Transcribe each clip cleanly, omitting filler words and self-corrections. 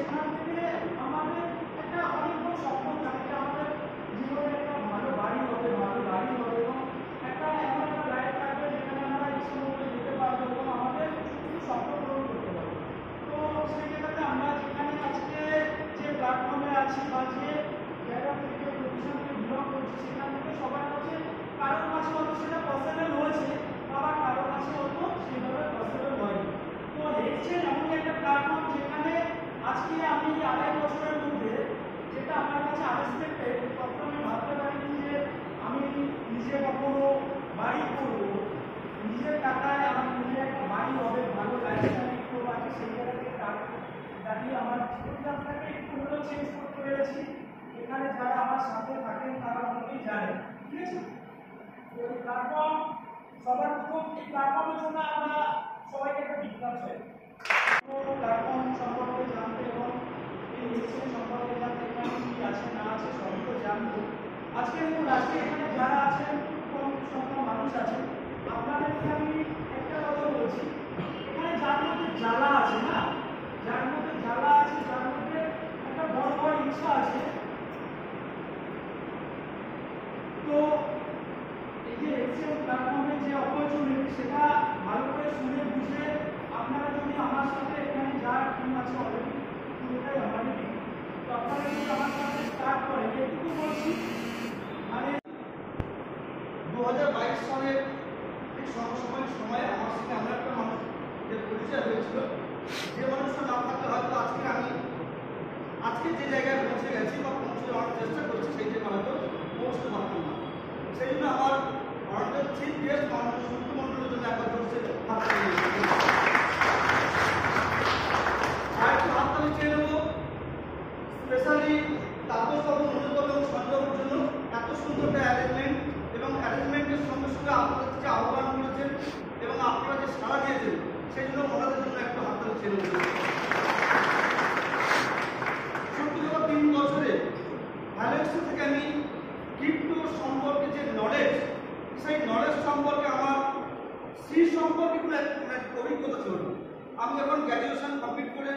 সেখান থেকে আমাদের একটা অনেক বড় স্বপ্ন থাকে যে আমাদের জীবনে একটা ভালো বাড়ি হবে, ভালো গাড়ি হবে এবং একটা এমন একটা লাইফ থাকবে যেখানে আমরা ইচ্ছে মতো যেতে পারবো এবং আমাদের কিছু স্বপ্ন পূরণ করতে পারবো। তো সেই জায়গাতে আমরা যেখানে আজকে যে প্ল্যাটফর্মে আছি বা যে জায়গা থেকে প্রতিষ্ঠানকে বিলং করছি সেখান থেকে সবার কাছে কারোর কাছে হয়তো সেটা পসিবল হয়েছে, আবার কারোর কাছে হয়তো সেভাবে পসিবল হয়নি। তো এক্সচেঞ্জ এমন একটা প্ল্যাটফর্ম যেখানে আজকে আমি 2.5 বছরের মধ্যে যেটা আমার কাছে আনএক্সপেক্টেড, তখন আমি ভাবতে পারিনি যে আমি নিজে কখনো বাড়ি করবো, নিজের টাকায় আমার নিজের একটা বাড়ি হবে, ভালো লাইফস্টাইল করবো। আমি সেই জায়গা থেকে দাঁড়িয়ে আমার জীবনযাত্রাকে একটু হলেও চেঞ্জ করতে পেরেছি। এখানে যারা আমার সাথে থাকেন তারা অনেকেই জানে, ঠিক আছে। ওই প্ল্যাটফর্ম সবার প্রথম এই প্ল্যাটফর্মের জন্য আমরা সবাইকে একটা বিজ্ঞাপন চাই। তো প্ল্যাটফর্ম সম্পর্কে জানতে এবং এই এক্সচেঞ্জ সম্পর্কে জানতে এখানে কি আছে না আছে সবই তো জানবো। আজকে এখানে যারা আছেন খুব কম সংখ্যক মানুষ আছেন, আপনাদেরকে আমি একটা কথা বলছি, এখানে যার মধ্যে জ্বালা আছে না, যার মধ্যে জ্বালা আছে, যার মধ্যে একটা বড় বড় ইচ্ছা আছে, তো এই যে এক্সচেঞ্জ প্ল্যাটফর্মের যে অপরচুনিটি সেটা ভালো করে শুনে বুঝে আপনারা যদি আমার সাথে এখানে যার টিম আছে অলরেডি পুরোটাই আমাদের টিম, তো আপনারা যদি আমার সাথে স্টার্ট করেন, এটুকু বলছি মানে 2022 সালের ঠিক সময়ে আমার সাথে আমরা একটা মানুষের পরিচয় হয়েছিল, যে মানুষটা না থাকলে হয়তো আজকে যে জায়গায় পৌঁছে গেছি বা পৌঁছে যাওয়ার চেষ্টা করছি সেই জায়গায় হয়তো পৌঁছতে পারতাম না। সেই জন্য আমার ভারতের চিফ গেস্ট মাননীয় মুখ্যমন্ত্রীর জন্য একবার জোরসে হাততালি চেয়ে নেব, স্পেশালি তাপসবাবু, মনোজবাবু এবং সঞ্জয়বাবুর জন্য এত সুন্দর একটা অ্যারেঞ্জমেন্ট এবং অ্যারেঞ্জমেন্টের সঙ্গে সঙ্গে আপনাদের যে আহ্বান করেছেন এবং আপনারা যে সাড়া দিয়েছেন সেই জন্য ওনাদের জন্য একটু হাততালি চেয়ে নেব। সত্যি কথা 3 বছরে হ্যালেক্স থেকে আমি ক্রিপ্টো সম্পর্কে যে নলেজ, সেই নলেজ সম্পর্কে আমার সম্পর্কে কোনো অভিজ্ঞতা ছিল না। আমি যখন গ্র্যাজুয়েশন কমপ্লিট করে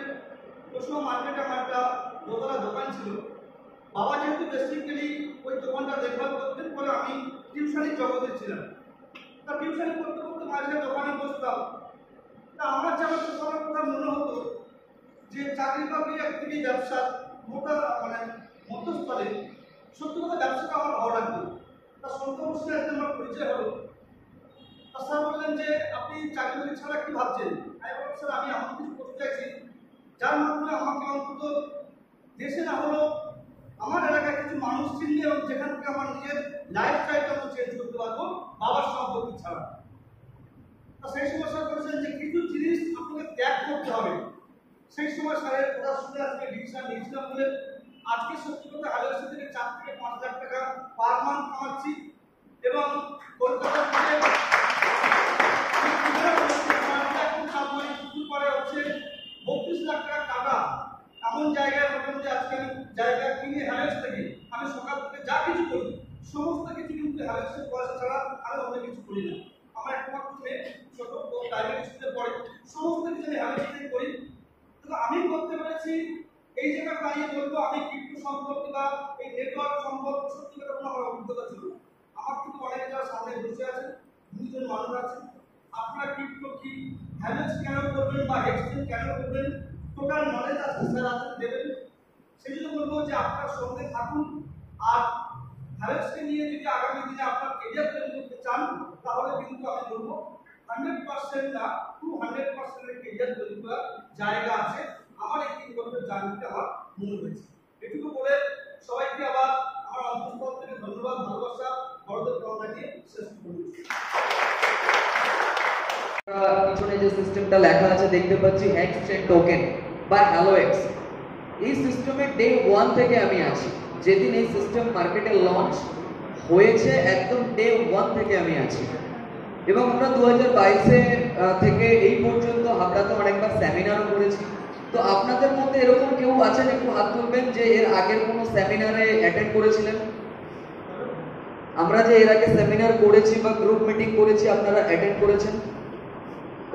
পশ্চিম মার্কেটে আমার একটা দোতলা দোকান ছিল, বাবা যেহেতু বেসিক্যালি ওই দোকানটা দেখভাল করতেন, পরে আমি টিউশনের জগতে ছিলাম। তা টিউশন করতে করতে মাঝে দোকানে বসতাম। তা আমার যেমন সবার কথা মনে হতো যে চাকরি বাকরি একদিকে ব্যবসা মধ্যস্থলে সত্যি কথা ব্যবসাটা আমার ভালো লাগতো। তা সন্তোষ একদিন আমার পরিচয় হলো। তা স্যার বললেন যে আপনি চাকরি বাকরি ছাড়া কি ভাবছেন? আমি বললাম স্যার আমি এমন কিছু করতে চাইছি যার মাধ্যমে আমাকে অন্তত দেশে না হলো আমার এলাকায় কিছু মানুষ চিনলে এবং যেখান থেকে আমার নিজের লাইফস্টাইলটা আমি চেঞ্জ করতে পারবো বাবার সম্পত্তি ছাড়া। তা সেই সময় স্যার বলেছেন যে কিছু জিনিস আপনাকে ত্যাগ করতে হবে। সেই সময় স্যারের কথা শুনে আজকে ডিসিশন নিয়েছিলাম বলে আজকে সত্যি কথা হ্যালেক্স থেকে 4 থেকে 5 লাখ টাকা পার মান্থ কামাচ্ছি এবং কলকাতা থেকে পরে হচ্ছে 32 লাখ টাকা এমন জায়গায় মোটামুটি আজকে আমি জায়গা কিনে হ্যালেক্স থেকে আমি সকাল থেকে যা কিছু করি সমস্ত কিছু কিন্তু হ্যালেক্সের পয়সা ছাড়া আমি অন্য কিছু করি না। আমার একমাত্র মেয়ে ছোট প্রাইভেট স্কুলে পড়ে, সমস্ত কিছু আমি হ্যালেক্স থেকে করি। তো আমি করতে পেরেছি এই জায়গায় দাঁড়িয়ে বলবো আমি ক্রিপ্টো সম্পর্কে বা এই নেটওয়ার্ক সম্পর্কে সত্যি কথা কোনো আমার অভিজ্ঞতা ছিল না। আমার কিন্তু অনেকে যারা সামনে বসে আছেন, 2 জন মানুষ আছেন, আপনারা ক্রিপ্টো কি, হ্যালেক্স কেন করবেন বা এক্সচেঞ্জ কেন করবেন, টোটাল নলেজ আছে স্যার আপনি দেবেন। সেই জন্য বলবো যে আপনার সঙ্গে থাকুন। আর হ্যালেক্সকে নিয়ে যদি আগামী দিনে আপনার কেরিয়ার তৈরি করতে চান তাহলে কিন্তু আমি বলবো 100% না 200% কেরিয়ার তৈরি করার জায়গা আছে। আমার এই 3 বছর জার্নিতে আমার মনে হয়েছে। এটুকু বলে সবাইকে আবার আমার অন্তঃস্থল থেকে ধন্যবাদ, ভালোবাসা, বড়দের পাওনা দিয়ে শেষ করছি। পিছনে যে সিস্টেমটা লেখা আছে দেখতে পাচ্ছি এক্সচেঞ্জ টোকেন বা হ্যালোএক্স। এই সিস্টেমে ডে 1 থেকে আমি আছি। যেদিন এই সিস্টেম মার্কেটে লঞ্চ হয়েছে একদম ডে 1 থেকে আমি আছি এবং আমরা 2022 থেকে এই পর্যন্ত হাবড়াতে অনেকবার সেমিনারও করেছি। তো আপনাদের মধ্যে এরকম কেউ আছেন একটু হাত তুলবেন যে এর আগের কোনো সেমিনারে অ্যাটেন্ড করেছিলেন? আমরা যে এর আগে সেমিনার করেছি বা গ্রুপ মিটিং করেছি আপনারা অ্যাটেন্ড করেছেন?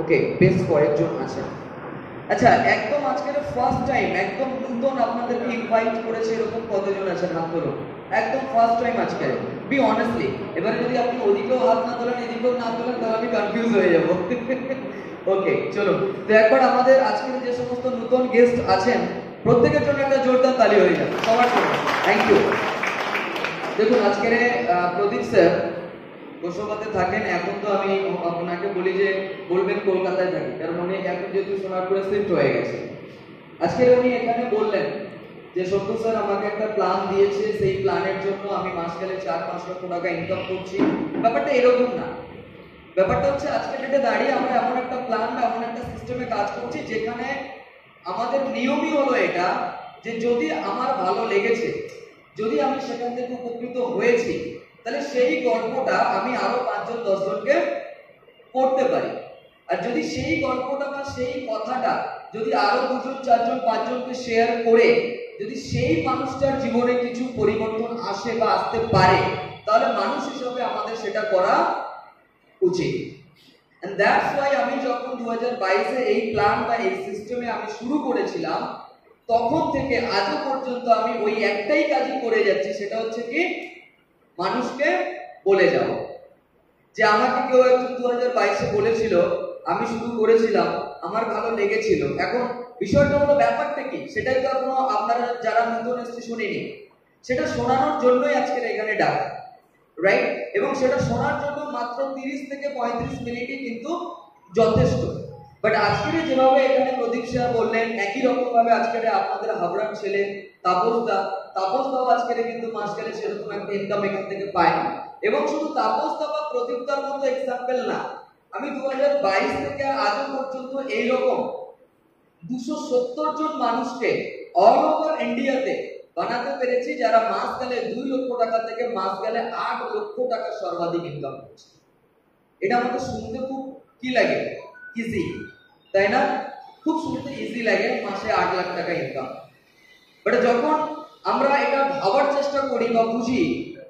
ওকে, বেশ কয়েকজন আছেন। আচ্ছা, একদম আজকের ফার্স্ট টাইম একদম নতুন আপনাদেরকে ইনভাইট করেছে এরকম কতজন আছেন হাত তোলো? একদম ফার্স্ট টাইম আজকে, বি অনেস্টলি। এবারে যদি আপনি ওদিকেও হাত না তোলেন এদিকেও না তোলেন তাহলে আমি কনফিউজ হয়ে যাব। ওকে, চলো। তো একবার আমাদের আজকের যে সমস্ত নতুন গেস্ট আছেন প্রত্যেকের জন্য একটা জোরদার তালি হয়ে যাবে সবার জন্য। Thank you. দেখুন আজকের প্রদীপ স্যার গোসাবাতে থাকেন, এখন তো আমি আপনাকে বলি যে বলবেন কলকাতায় থাকি, কারণ উনি এখন যেহেতু সোনারপুরে শিফট হয়ে গেছে। আজকে উনি এখানে বললেন যে সত্য স্যার আমাকে একটা প্ল্যান দিয়েছে, সেই প্ল্যানের জন্য আমি মাস গেলে 4-5 লক্ষ টাকা ইনকাম করছি। ব্যাপারটা এরকম না, ব্যাপারটা হচ্ছে আজকে ডেটে দাঁড়িয়ে আমরা এমন একটা প্ল্যান বা এমন একটা সিস্টেমে কাজ করছি যেখানে আমাদের নিয়মই হলো এটা যে যদি আমার ভালো লেগেছে, যদি আমি সেখান থেকে উপকৃত হয়েছি, তাহলে সেই গল্পটা আমি আরো 5-10 জনকে করতে পারি। আর যদি সেই গল্পটা বা সেই কথাটা যদি আরো 2জন 4জন 5 জনকে শেয়ার করে যদি সেই মানুষটার জীবনে কিছু পরিবর্তন আসে বা আসতে পারে, তাহলে মানুষ হিসেবে আমাদের সেটা করা উচিত। এন্ড দ্যাটস ওয়াই আমি যখন 2022 এ এই প্ল্যান বা এই সিস্টেমে আমি শুরু করেছিলাম, তখন থেকে আজও পর্যন্ত আমি ওই একটাই কাজই করে যাচ্ছি, সেটা হচ্ছে কি মানুষকে বলে যাব। যে আমাকে কেউ একজন 2022 এ বলেছিল, আমি শুরু করেছিলাম, আমার ভালো লেগেছিল। এখন বিষয়টা হলো ব্যাপারটা কি, সেটাই তো এখনো আপনারা যারা নতুন এসেছে শুনিনি। সেটা শোনানোর জন্যই আজকের এখানে ডাকা, রাইট? এবং সেটা শোনার জন্য মাত্র 30 থেকে 35 মিনিটই কিন্তু যথেষ্ট। বাট আজকের যেভাবে এখানে প্রদীপ স্যার বললেন, একই রকম ভাবে আজকের আপনাদের হাবড়ার ছেলে তাপসদাও আজকের কিন্তু মাস গেলে সেরকম একটা ইনকাম এখান থেকে পায় না। এবং শুধু তাপসদা বা প্রদীপদার মতো এক্সাম্পল না, আমি 2022 থেকে আজও পর্যন্ত এইরকম 270 জন মানুষকে অল ওভার ইন্ডিয়াতে বানাতে পেরেছি যারা মাস গেলে 2 লক্ষ টাকা থেকে মাস গেলে 8 লক্ষ টাকা সর্বাধিক ইনকাম করছে। এটা আমাকে শুনতে খুব কি লাগে, ইজি, তাই না? খুব শুনতে ইজি লাগে মাসে 8 লাখ টাকা ইনকাম। বাট যখন আমরা এটা ভাবার চেষ্টা করি বা বুঝি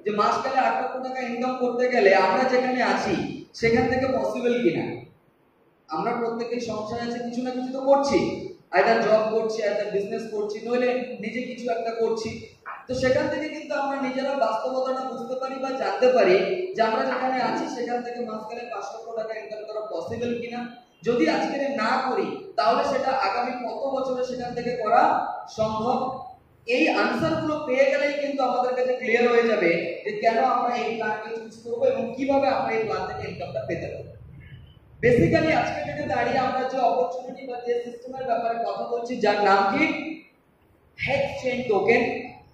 যে মাস গেলে 8 লক্ষ টাকা ইনকাম করতে গেলে আমরা যেখানে আছি সেখান থেকে পসিবল কিনা, আমরা প্রত্যেকেই সংসারে আছে কিছু না কিছু তো করছি, আইদার জব করছি, আইদার বিজনেস করছি, নইলে নিজে কিছু একটা করছি। তো সেখান থেকে কিন্তু আমরা নিজেরা বাস্তবতাটা বুঝতে পারি বা জানতে পারি যে আমরা যেখানে আছি সেখান থেকে মাস গেলে 5 লক্ষ টাকা ইনকাম করা পসিবল কিনা। যদি আজকে না করি তাহলে সেটা আগামী কত বছরে সেখান থেকে করা সম্ভব। এই আনসার গুলো পেয়ে গেলেই কিন্তু আমাদের কাছে ক্লিয়ার হয়ে যাবে যে কেন আমরা এই প্ল্যানকে চুজ করব এবং কিভাবে আমরা এই প্ল্যান থেকে ইনকামটা পেতে পারি। বেসিক্যালি আজকে ডেটে দাঁড়িয়ে আমরা যে অপরচুনিটি বা যে সিস্টেমের ব্যাপারে কথা বলছি, যার নাম কি হেক্স চেইন টোকেন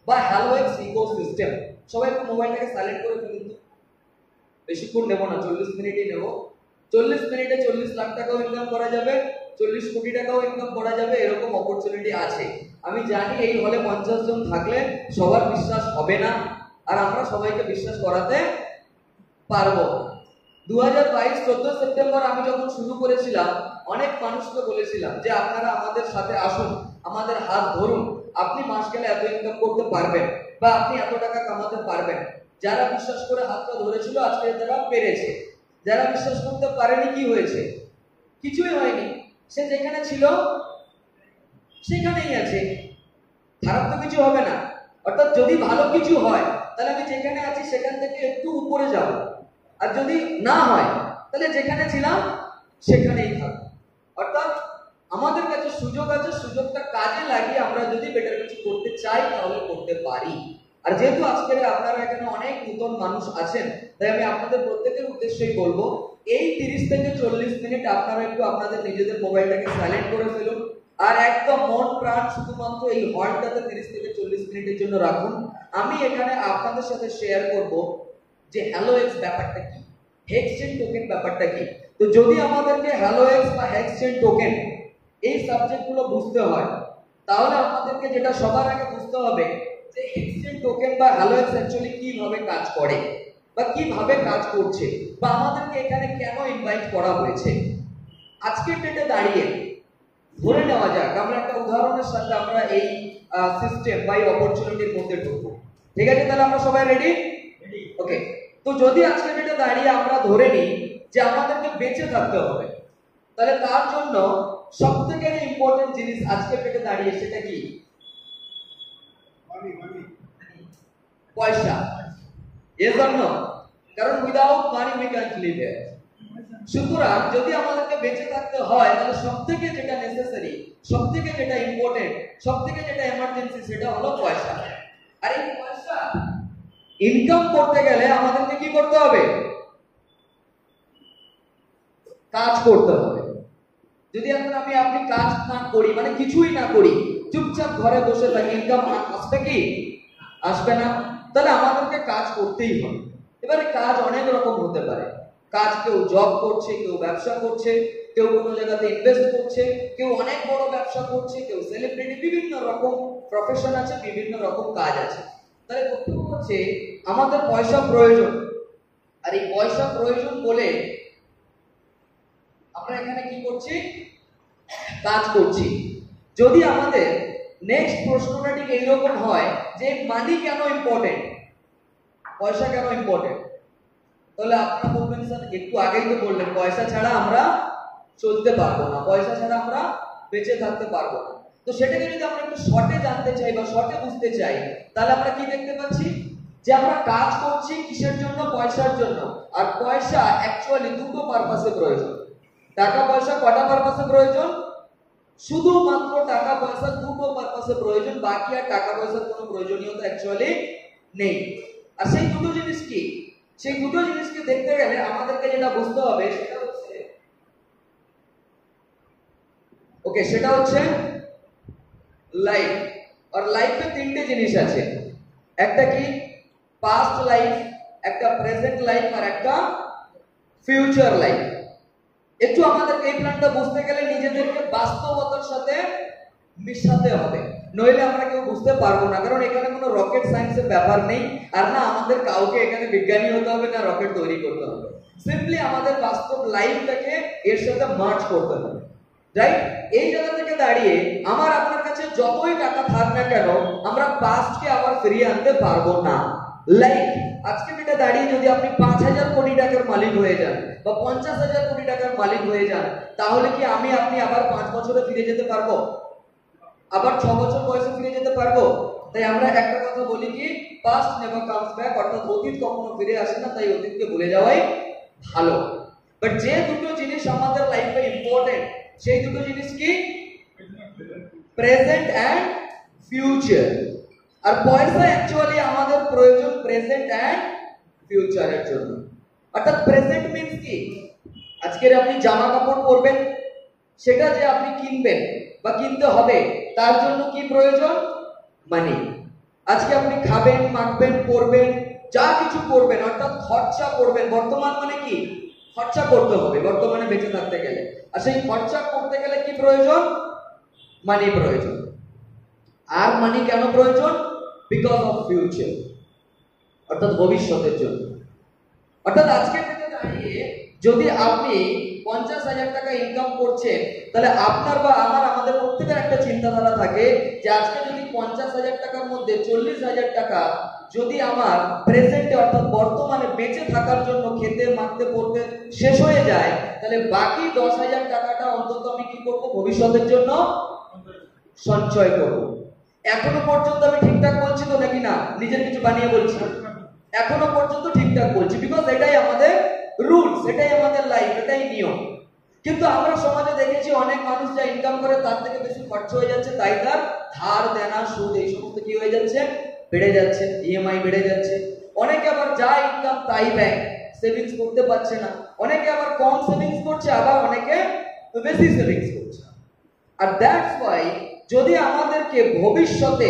বা হ্যালোএক্স ইকোসিস্টেম। সবাই একটু মোবাইলটাকে সাইলেন্ট করে ফেলুন তো, বেশিক্ষণ নেব না, 40 মিনিটই নেব। 40 মিনিটে 40 লাখ টাকাও ইনকাম করা যাবে, 40 কোটি টাকাও ইনকাম করা যাবে, এরকম অপরচুনিটি আছে। আমি জানি এই হলে 50 জন থাকলে সবার বিশ্বাস হবে না, আর আমরা সবাইকে বিশ্বাস করাতে পারবো। 2022 14 সেপ্টেম্বর আমি যখন শুরু করেছিলাম, অনেক মানুষকে বলেছিলাম যে আপনারা আমাদের সাথে আসুন, আমাদের হাত ধরুন, আপনি মাস গেলে এত ইনকাম করতে পারবেন বা আপনি এত টাকা কামাতে পারবেন। যারা বিশ্বাস করে হাতটা ধরেছিল আজকে তারা পেরেছে, যারা বিশ্বাস করতে পারেনি কি হয়েছে? কিছুই হয়নি, সে যেখানে ছিল সেখানেই আছে, খারাপ তো কিছু হবে না। অর্থাৎ যদি ভালো কিছু হয় তাহলে আমি যেখানে আছি সেখান থেকে একটু উপরে যাব, আর যদি না হয় তাহলে যেখানে ছিলাম সেখানেই থাকবো। অর্থাৎ আমাদের কাছে সুযোগ আছে, সুযোগটা কাজে লাগিয়ে আমরা যদি বেটার কিছু করতে চাই তাহলে করতে পারি। আর যেহেতু আজকে আপনারা এখানে অনেক নতুন মানুষ আছেন, তাই আমি আপনাদের প্রত্যেকের উদ্দেশ্যেই বলবো এই 30 থেকে 40 মিনিট আপনারা একটু আপনাদের নিজেদের মোবাইলটাকে সাইলেন্ট করে ফেলুন, আর একদম মন প্রাণ শুধুমাত্র এই হলটাতে 30 থেকে 40 মিনিটের জন্য রাখুন। আমি এখানে আপনাদের সাথে শেয়ার করব যে হ্যালোএক্স ব্যাপারটা কি, হেক্স চেইন টোকেন ব্যাপারটা কি। তো যদি আমাদেরকে হ্যালোএক্স বা হেক্স চেইন টোকেন এই সাবজেক্টগুলো বুঝতে হয়, তাহলে আমাদেরকে যেটা সবার আগে বুঝতে হবে যে হেক্স চেইন টোকেন বা হ্যালোএক্স অ্যাকচুয়ালি কিভাবে কাজ করে বা কিভাবে কাজ করছে, বা আমাদেরকে এখানে কেন ইনভাইট করা হয়েছে। আজকের ডেটে দাঁড়িয়ে ধরে নেওয়া যাক আমরা একটা উদাহরণের সাথে আমরা এই সিস্টেম বা এই অপরচুনিটির মধ্যে ঢুকবো, ঠিক আছে? তাহলে আমরা সবাই রেডি? ওকে। তো যদি আজকের ডেটে দাঁড়িয়ে আমরা ধরে নিই যে আমাদেরকে বেঁচে থাকতে হবে, তাহলে তার জন্য সবথেকে ইম্পর্টেন্ট জিনিস আজকে পেটে দাঁড়িয়ে সেটা কি? পয়সা। এর জন্য কারণ without money we can't live here. সুতরাং যদি আমাদেরকে বেঁচে থাকতে হয় তাহলে সবথেকে যেটা নেসেসারি, সবথেকে যেটা ইম্পর্টেন্ট, সবথেকে যেটা এমার্জেন্সি সেটা হলো পয়সা। আর এই পয়সা ইনকাম করতে গেলে আমাদেরকে কি করতে হবে? কাজ করতে হবে। যদি এখন আপনি কাজ না করি, মানে কিছুই না করি, চুপচাপ ঘরে বসে থাকি, ইনকাম আসবে কি? আসবে না। তাহলে আমাদেরকে কাজ করতেই হবে। এবারে কাজ অনেক রকম হতে পারে। কাজ কেউ জব করছে, কেউ ব্যবসা করছে, কেউ কোনো জায়গাতে ইনভেস্ট করছে, কেউ অনেক বড় ব্যবসা করছে, কেউ সেলিব্রিটি, বিভিন্ন রকম প্রফেশন আছে, বিভিন্ন রকম কাজ আছে। তাহলে বক্তব্য হচ্ছে আমাদের পয়সা প্রয়োজন। আর এই পয়সা প্রয়োজন বলে আমরা এখানে কি করছি? কাজ করছি। যদি আমাদের নেক্সট প্রশ্নটা ঠিক এইরকম হয় যে মানি কেন ইম্পর্টেন্ট, পয়সা কেন ইম্পর্টেন্ট, তাহলে আপনারা বলবেন স্যার একটু আগেই তো বললেন পয়সা ছাড়া আমরা চলতে পারবো না, পয়সা ছাড়া আমরা বেঁচে থাকতে পারবো না। তো সেটাকে যদি আমরা একটু শর্টে জানতে চাই বা শর্টে বুঝতে চাই, তাহলে আমরা কি দেখতে পাচ্ছি যে আমরা কাজ করছি কিসের জন্য? পয়সার জন্য। আর পয়সা অ্যাকচুয়ালি দুটো পারপাসে প্রয়োজন। টাকা পয়সা কটা পারপাসে প্রয়োজন? শুধুমাত্র টাকা পয়সা দুটো পারপাসে প্রয়োজন, বাকি আর টাকা পয়সার কোনো প্রয়োজনীয়তা অ্যাকচুয়ালি নেই। আর সেই দুটো জিনিস কি? সেই দুটো জিনিসকে দেখতে গেলে আমাদেরকে যেটা বুঝতে হবে সেটা হচ্ছে লাইফ। আর লাইফে তিনটে জিনিস আছে, একটা কি? পাস্ট লাইফ, একটা প্রেজেন্ট লাইফ, আর একটা ফিউচার লাইফ। একটু আমাদেরকে এই প্ল্যানটা বুঝতে গেলে নিজেদেরকে বাস্তবতার সাথে মিশাতে হবে, নইলে আমরা কেউ বুঝতে পারবো না। কারণ এখানে কোনো রকেট সায়েন্সের ব্যাপার নেই, আর না আমাদের কাউকে এখানে বিজ্ঞানী হতে হবে, না রকেট তৈরি করতে হবে। সিম্পলি আমাদের বাস্তব লাইফটাকে এর সাথে মার্জ করতে হবে, রাইট? এই জায়গা থেকে দাঁড়িয়ে আমার আপনার কাছে যতই টাকা থাক না কেন, আমরা পাস্টকে আবার ফিরিয়ে আনতে পারবো না। লাইক আজকে যেটা দাঁড়িয়ে যদি আপনি 5,000 কোটি টাকার মালিক হয়ে যান বা 50,000 কোটি টাকার মালিক হয়ে যান, তাহলে কি আপনি আবার 5 বছরে ফিরে যেতে পারবো? আবার 6 বছর বয়সে ফিরে যেতে পারবো? তাই আমরা একটা কথা বলি কি, পাস্ট নেভার কামস ব্যাক, অর্থাৎ অতীত কখনো ফিরে আসে না, তাই অতীতকে ভুলে যাওয়াই ভালো। বাট যে দুটো জিনিস আমাদের লাইফে ইম্পর্টেন্ট, সেই দুটো জিনিস কি? Present and future. আর পয়সা অ্যাকচুয়ালি আমাদের প্রয়োজন প্রেজেন্ট এন্ড ফিউচারের জন্য। অর্থাৎ প্রেজেন্ট মিন্স কি? আজকের আপনি জামা কাপড় পরবেন, সেটা যে আপনি কিনবেন বা কিনতে হবে, তার জন্য কি প্রয়োজন? মানি। আজকে আপনি খাবেন, মাখবেন, পরবেন, যা কিছু করবেন, অর্থাৎ খরচা করবেন। বর্তমান মানে কি? খরচা করতে হবে বর্তমানে বেঁচে থাকতে গেলে। আর সেই খরচা করতে গেলে কি প্রয়োজন? মানি প্রয়োজন। আর মানি কেন প্রয়োজন? বিকজ অফ ফিউচার, অর্থাৎ ভবিষ্যতের জন্য। অর্থাৎ আজকে থেকে দাঁড়িয়ে যদি আপনি 50,000 টাকা ইনকাম করছেন, তাহলে আপনার বা আমাদের প্রত্যেকের একটা চিন্তাধারা থাকে যে আজকে যদি 50,000 টাকার মধ্যে 40,000 টাকা যদি আমার প্রেজেন্টে অর্থাৎ বর্তমানে বেঁচে থাকার জন্য খেতে, মাখতে, পড়তে শেষ হয়ে যায়, তাহলে বাকি 10,000 টাকাটা অন্তত আমি কি করব? ভবিষ্যতের জন্য সঞ্চয় করব। এখনো পর্যন্ত আমি ঠিকঠাক বলছি তো নাকি না? নিজের কিছু বানিয়ে বলছি? এখনো পর্যন্ত ঠিকঠাক বলছি, বিকজ এটাই আমাদের রুলস, এটাই আমাদের লাইফ, এটাই নিয়ম। কিন্তু আমরা সমাজে দেখেছি অনেক মানুষ যা ইনকাম করে তার থেকে বেশি খরচ হয়ে যাচ্ছে, তাই তার ধার দেনা, সুদ, এই সমস্ত কি হয়ে যাচ্ছে? বেড়ে যাচ্ছে, ইএমআই বেড়ে যাচ্ছে। অনেকে আবার যা ইনকাম তাই ব্যাংক, সেভিংস করতে পারছে না। অনেকে আবার কম সেভিংস করছে, আবার অনেকে বেশি সেভিংস করছে। আর দ্যাটস ওয়াই যদি আমাদেরকে ভবিষ্যতে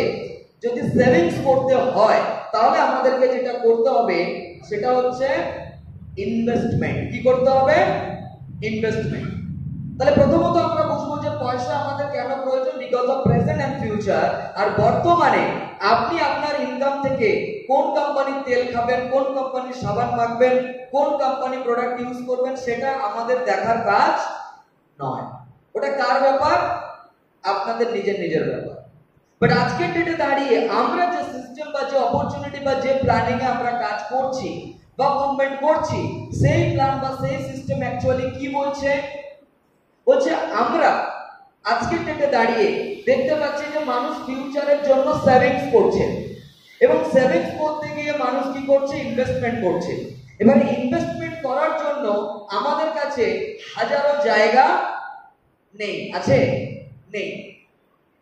যদি সেভিংস করতে হয়, তাহলে আমাদেরকে যেটা করতে হবে সেটা হচ্ছে ইনভেস্টমেন্ট। কি করতে হবে? ইনভেস্টমেন্ট। তাহলে প্রথমত আমরা বুঝবো যে পয়সা আমাদের কেন প্রয়োজন, because of present and future. আর বর্তমানে আপনি আপনার ইনকাম থেকে কোন কোম্পানির তেল খাবেন, কোন কোম্পানির সাবান মাখবেন, কোন কোম্পানি প্রোডাক্ট ইউজ করবেন, সেটা আমাদের দেখার কাজ নয়। ওটা কার ব্যাপার? আপনাদের নিজের ব্যাপার। বাট আজকের ডেটে দাঁড়িয়ে আমরা যে সিস্টেম বা যে অপরচুনিটি বা যে প্ল্যানিং এ আমরা কাজ করছি বা মুভমেন্ট করছি, সেই প্ল্যান বা সেই সিস্টেম অ্যাকচুয়ালি কি বলছে? বলছে আমরা আজকের ডেটে দাঁড়িয়ে দেখতে পাচ্ছি যে মানুষ ফিউচারের জন্য সেভিংস করছে, এবং সেভিংস করতে গিয়ে মানুষ কি করছে, ইনভেস্টমেন্ট করছে। এবার ইনভেস্টমেন্ট করার জন্য আমাদের কাছে হাজারো জায়গা নেই, আছে নেই।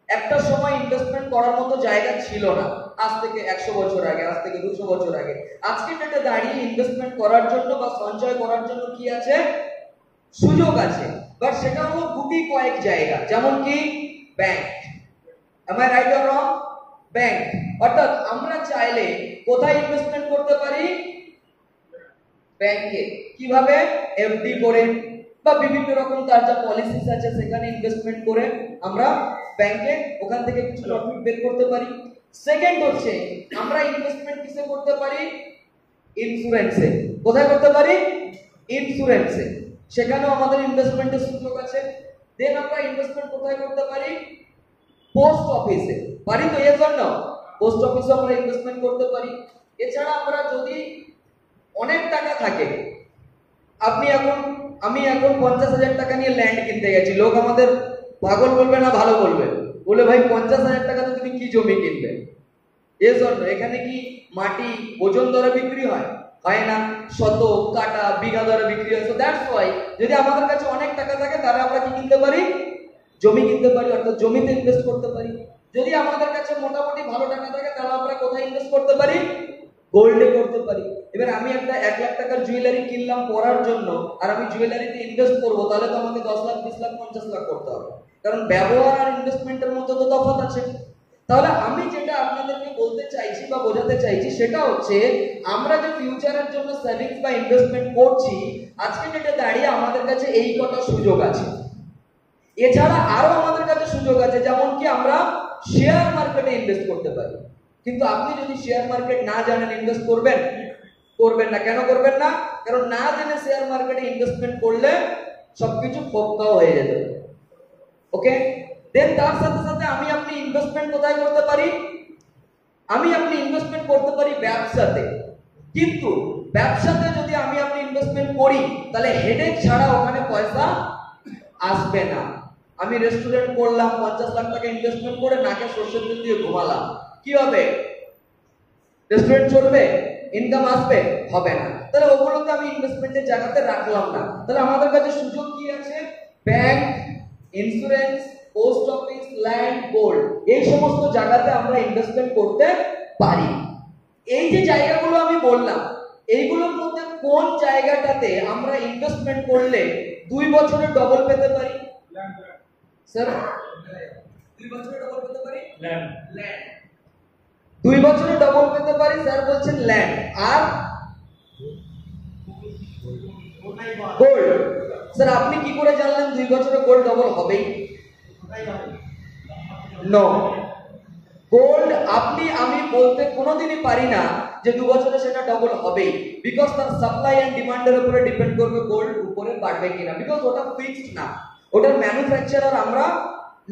একটা সময় ইনভেস্টমেন্ট করার মতো জায়গা ছিল না, আজ থেকে 100 বছর আগে, আজ থেকে 200 বছর আগে। আজকের ডেটে দাঁড়িয়ে ইনভেস্টমেন্ট করার জন্য বা সঞ্চয় করার জন্য কি আছে, সুযোগ আছে, বাট সেটা হলো গুটি কয়েক জায়গা, যেমন কি bank. am I right or wrong? Bank. অর্থাৎ আমরা চাইলে কোথায় ইনভেস্টমেন্ট করতে পারি, ব্যাংকে। কিভাবে, এফডি করে বা বিভিন্ন রকম তার যা পলিসিস আছে সেখানে ইনভেস্টমেন্ট করে আমরা ব্যাংকে ওখান থেকে কিছু প্রফিট বের করতে পারি। সেকেন্ড হচ্ছে আমরা ইনভেস্টমেন্ট কিসে করতে পারি, ইন্স্যুরেন্সে। কোথায় করতে পারি, ইন্স্যুরেন্সে, সেখানেও আমাদের ইনভেস্টমেন্টের সুযোগ আছে। দেন আমরা ইনভেস্টমেন্ট কোথায় করতে পারি, পোস্ট অফিসে। পারি তো, এর জন্য পোস্ট অফিসে আমরা ইনভেস্টমেন্ট করতে পারি। এছাড়া আমরা যদি অনেক টাকা থাকে, আমি এখন 50,000 টাকা নিয়ে ল্যান্ড কিনতে গেছি, লোক আমাদের পাগল বলবে না ভালো বলবে, বলে ভাই 50,000 টাকাতে তুমি কি জমি কিনবে। এর জন্য এখানে কি মাটি ওজন দরে বিক্রি হয়, হয় না, শতক, কাটা, বিঘা দরে বিক্রি হয়। সো দ্যাটস ওয়াই যদি আমাদের কাছে অনেক টাকা থাকে তাহলে আমরা কি কিনতে পারি, জমি কিনতে পারি, অর্থাৎ জমিতে ইনভেস্ট করতে পারি। যদি আমাদের কাছে মোটামুটি ভালো টাকা থাকে তাহলে আমরা কোথায় ইনভেস্ট করতে পারি, গোল্ডে করতে পারি। এবার আমি একটা 1 লাখ টাকার জুয়েলারি কিনলাম পরার জন্য, আর আমি জুয়েলারিতে ইনভেস্ট করব, তাহলে তো আমাকে 10 লাখ, 20 লাখ, 50 লাখ করতে হবে, কারণ ব্যবহার আর ইনভেস্টমেন্টের মধ্যে তো তফাৎ আছে। তাহলে আমি যেটা আপনাদেরকে বলতে চাইছি বা বোঝাতে চাইছি সেটা হচ্ছে, আমরা যে ফিউচারের জন্য সেভিংস বা ইনভেস্টমেন্ট করছি, আজকে যেটা দাঁড়িয়ে আমাদের কাছে এই কটা সুযোগ আছে। এছাড়া আরো আমাদের কাছে সুযোগ আছে, যেমন কি আমরা শেয়ার মার্কেটে ইনভেস্ট করতে পারি। কিন্তু আপনি যদি শেয়ার মার্কেট না জানেন, ইনভেস্ট করবেন না। কেন করবেন না? কারণ না জেনে শেয়ার মার্কেটে ইনভেস্টমেন্ট করলে সবকিছু ফক্কাও হয়ে যেতে পারে। ওকে, দেন তার সাথে সাথে আপনি ইনভেস্টমেন্ট কোথায় করতে পারি, আপনি ইনভেস্টমেন্ট করতে পারি ব্যবসাতে। কিন্তু ব্যবসাতে যদি আপনি ইনভেস্টমেন্ট করি তাহলে হেডেক ছাড়া ওখানে পয়সা আসবে না। আমি রেস্টুরেন্ট করলাম, 50 লাখ টাকা ইনভেস্টমেন্ট করে নাকে সরষের তেল দিয়ে ঘুমালাম, কি হবে? রেস্টুরেন্ট চলবে? ইনকাম আসবে? হবে না। তাহলে ওগুলোতে আমি ইনভেস্টমেন্টের জায়গাতে রাখলাম না। তাহলে আমাদের কাছে সুযোগ কি আছে, bank, insurance, post office, land, gold, এই সমস্ত জায়গাতে আমরা ইনভেস্টমেন্ট করতে পারি। এই যে জায়গাগুলো আমি বললাম, এইগুলোর মধ্যে কোন জায়গাটাতে আমরা ইনভেস্টমেন্ট করলে 2 বছরে ডবল পেতে পারি? স্যার 2 বছরে ডবল পেতে পারি, ল্যান্ড। 2 বছরে ডবল পেতে পারি, স্যার বলছেন ল্যান্ড। আর গোল্ড। স্যার আপনি কি করে জানলেন 2 বছরে গোল্ড ডবল হবেই? নো, গোল্ড আমি বলতে কোনোদিনই পারি না যে 2 বছরে সেটা ডবল হবেই, বিকজ তার সাপ্লাই এন্ড ডিমান্ডের উপরে ডিপেন্ড করবে গোল্ড উপরে বাড়বে কিনা, বিকজ ওটা ফিক্সড না, ওটার ম্যানুফ্যাকচারার আমরা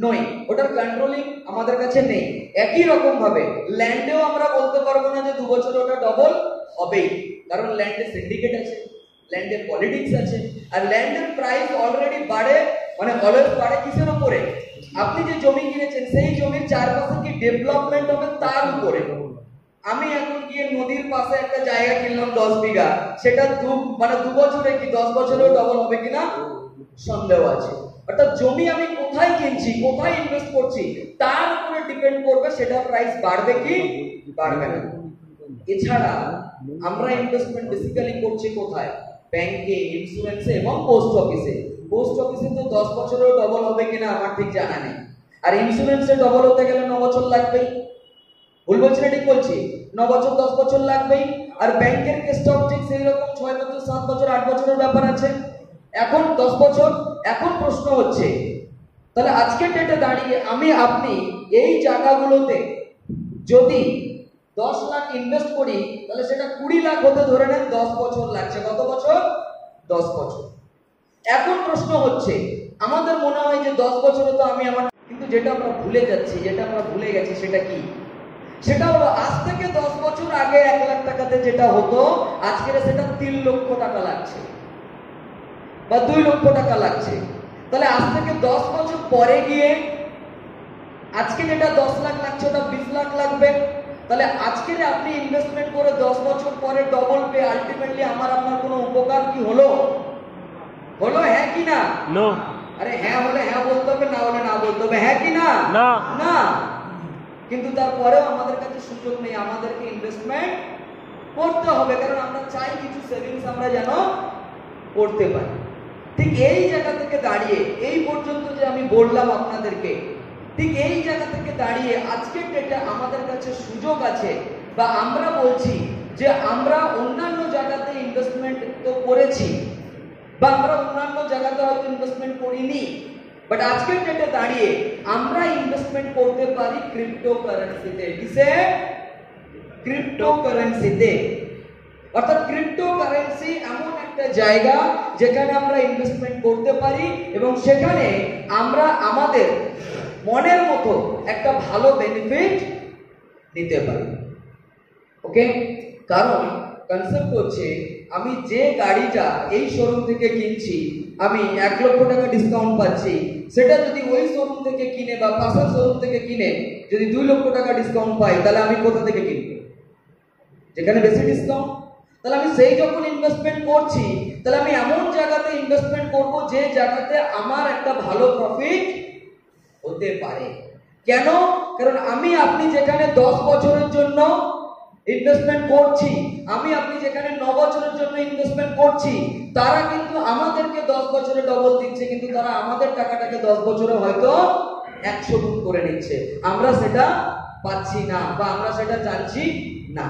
নই, ওটার কন্ট্রোলিং আমাদের কাছে নেই। একই রকম ভাবে ল্যান্ডেও আমরা বলতে পারবো না যে 2 বছরে ওটা ডবল হবেই, কারণ ল্যান্ডে সিন্ডিকেট আছে, ল্যান্ডে পলিটিক্স আছে, আর ল্যান্ডের প্রাইস অলরেডি বাড়ে, মানে অলওয়েজ বাড়ে কিসের উপরে? আপনি যে জমি কিনেছেন সেই জমির চারপাশে কি ডেভেলপমেন্ট হবে তার উপরে। আমি এখন গিয়ে নদীর পাশে একটা জায়গা কিনলাম 10 বিঘা, সেটা 2 বছরে কি 10 বছরেও ডবল হবে কিনা সন্দেহ আছে। অর্থাৎ জমি আমি কোথায় কিনছি, কোথায় ইনভেস্ট করছি তার উপরে ডিপেন্ড করবে সেটা প্রাইস বাড়বে কি বাড়বে না। এছাড়া আমরা ইনভেস্টমেন্ট বেসিক্যালি করছি কোথায়? ব্যাংকে, ইন্স্যুরেন্সে এবং পোস্ট অফিসে। পোস্ট অফিসে তো 10 বছরেও ডবল হবে কিনা আমার ঠিক জানা নেই, আর ইন্স্যুরেন্সে ডবল হতে গেলে 9 বছর লাগবেই। ভুল বলছি না ঠিক বলছি? 9 বছর 10 বছর লাগবেই। আর ব্যাংকের কেসটাও ঠিক সেই রকম 6 বছর 7 বছর 8 বছরের ব্যাপার আছে। এখন 10 বছর। এখন প্রশ্ন হচ্ছে, তাহলে আজকের ডেটে দাঁড়িয়ে আপনি এই জায়গাগুলোতে যদি 10 লাখ ইনভেস্ট করি তাহলে সেটা 20 লাখ হতে ধরে নেন 10 বছর লাগছে। কত বছর? 10 বছর। এখন প্রশ্ন হচ্ছে, আমাদের মনে হয় যে 10 বছরে তো কিন্তু যেটা আমরা ভুলে যাচ্ছি, যেটা আমরা ভুলে গেছি সেটা কি? সেটা হলো আজ থেকে 10 বছর আগে 1 লাখ টাকাতে যেটা হতো আজকে সেটা 3 লক্ষ টাকা লাগছে বা 2 লক্ষ টাকা লাগছে। তাহলে আজ থেকে 10 বছর পরে গিয়ে আজকে যেটা 10 লাখ লাগছে ওটা 20 লাখ লাগবে, তাহলে আজকে যে আপনি ইনভেস্টমেন্ট করে 10 বছর পরে ডবল পে, আলটিমেটলি আমার আপনার কোনো উপকার কি হলো? হলো, হ্যাঁ কি না? নো। আরে হ্যাঁ হলে হ্যাঁ বলতে হবে, না হলে না বলতে হবে, হ্যাঁ কি না? না। না। কিন্তু তারপরেও আমাদের কাছে সুযোগ নেই, আমাদেরকে ইনভেস্টমেন্ট করতে হবে, কারণ আমরা চাই কিছু সেভিংস আমরা যেন করতে পারি। ঠিক এই জায়গা থেকে দাঁড়িয়ে এই পর্যন্ত যে আমি বললাম আপনাদেরকে, ঠিক এই জায়গা থেকে দাঁড়িয়ে আজকের ডেটে আমাদের কাছে সুযোগ আছে, বা আমরা বলছি যে আমরা অন্যান্য জায়গাতে ইনভেস্টমেন্ট তো করেছি, বা আমরা অন্যান্য জায়গাতে হয়তো ইনভেস্টমেন্ট করিনি, বাট আজকের ডেটে দাঁড়িয়ে আমরা ইনভেস্টমেন্ট করতে পারি ক্রিপ্টোকারেন্সিতে। কিসে? ক্রিপ্টোকারেন্সিতে। অর্থাৎ ক্রিপ্টোকারেন্সি এমন একটা জায়গা যেখানে আমরা ইনভেস্টমেন্ট করতে পারি এবং সেখানে আমরা আমাদের মনের মতো একটা ভালো বেনিফিট নিতে পারি। ওকে, কারণ কনসেপ্ট হচ্ছে আমি যে গাড়িটা এই শোরুম থেকে কিনছি, আমি 1 লক্ষ টাকা ডিসকাউন্ট পাচ্ছি, সেটা যদি ওই শোরুম থেকে কিনে বা পাশের শোরুম থেকে কিনে যদি 2 লক্ষ টাকা ডিসকাউন্ট পাই, তাহলে আমি কোথা থেকে কিনবো? যেখানে বেশি ডিসকাউন্ট। তাহলে আমি সেই যখন ইনভেস্টমেন্ট করছি, তাহলে আমি এমন জায়গাতে ইনভেস্টমেন্ট করব যে জায়গাতে আমার একটা ভালো প্রফিট হতে পারে। কেন? কারণ আমি আপনি যেখানে 10 বছরের জন্য ইনভেস্টমেন্ট করছি, আমি আপনি যেখানে 9 বছরের জন্য ইনভেস্টমেন্ট করছি, তারা কিন্তু আমাদেরকে 10 বছরে ডবল দিচ্ছে, কিন্তু তারা আমাদের টাকাটাকে 10 বছরে হয়তো 100 গুণ করে নিচ্ছে। আমরা সেটা পাচ্ছি না বা আমরা সেটা জানছি না।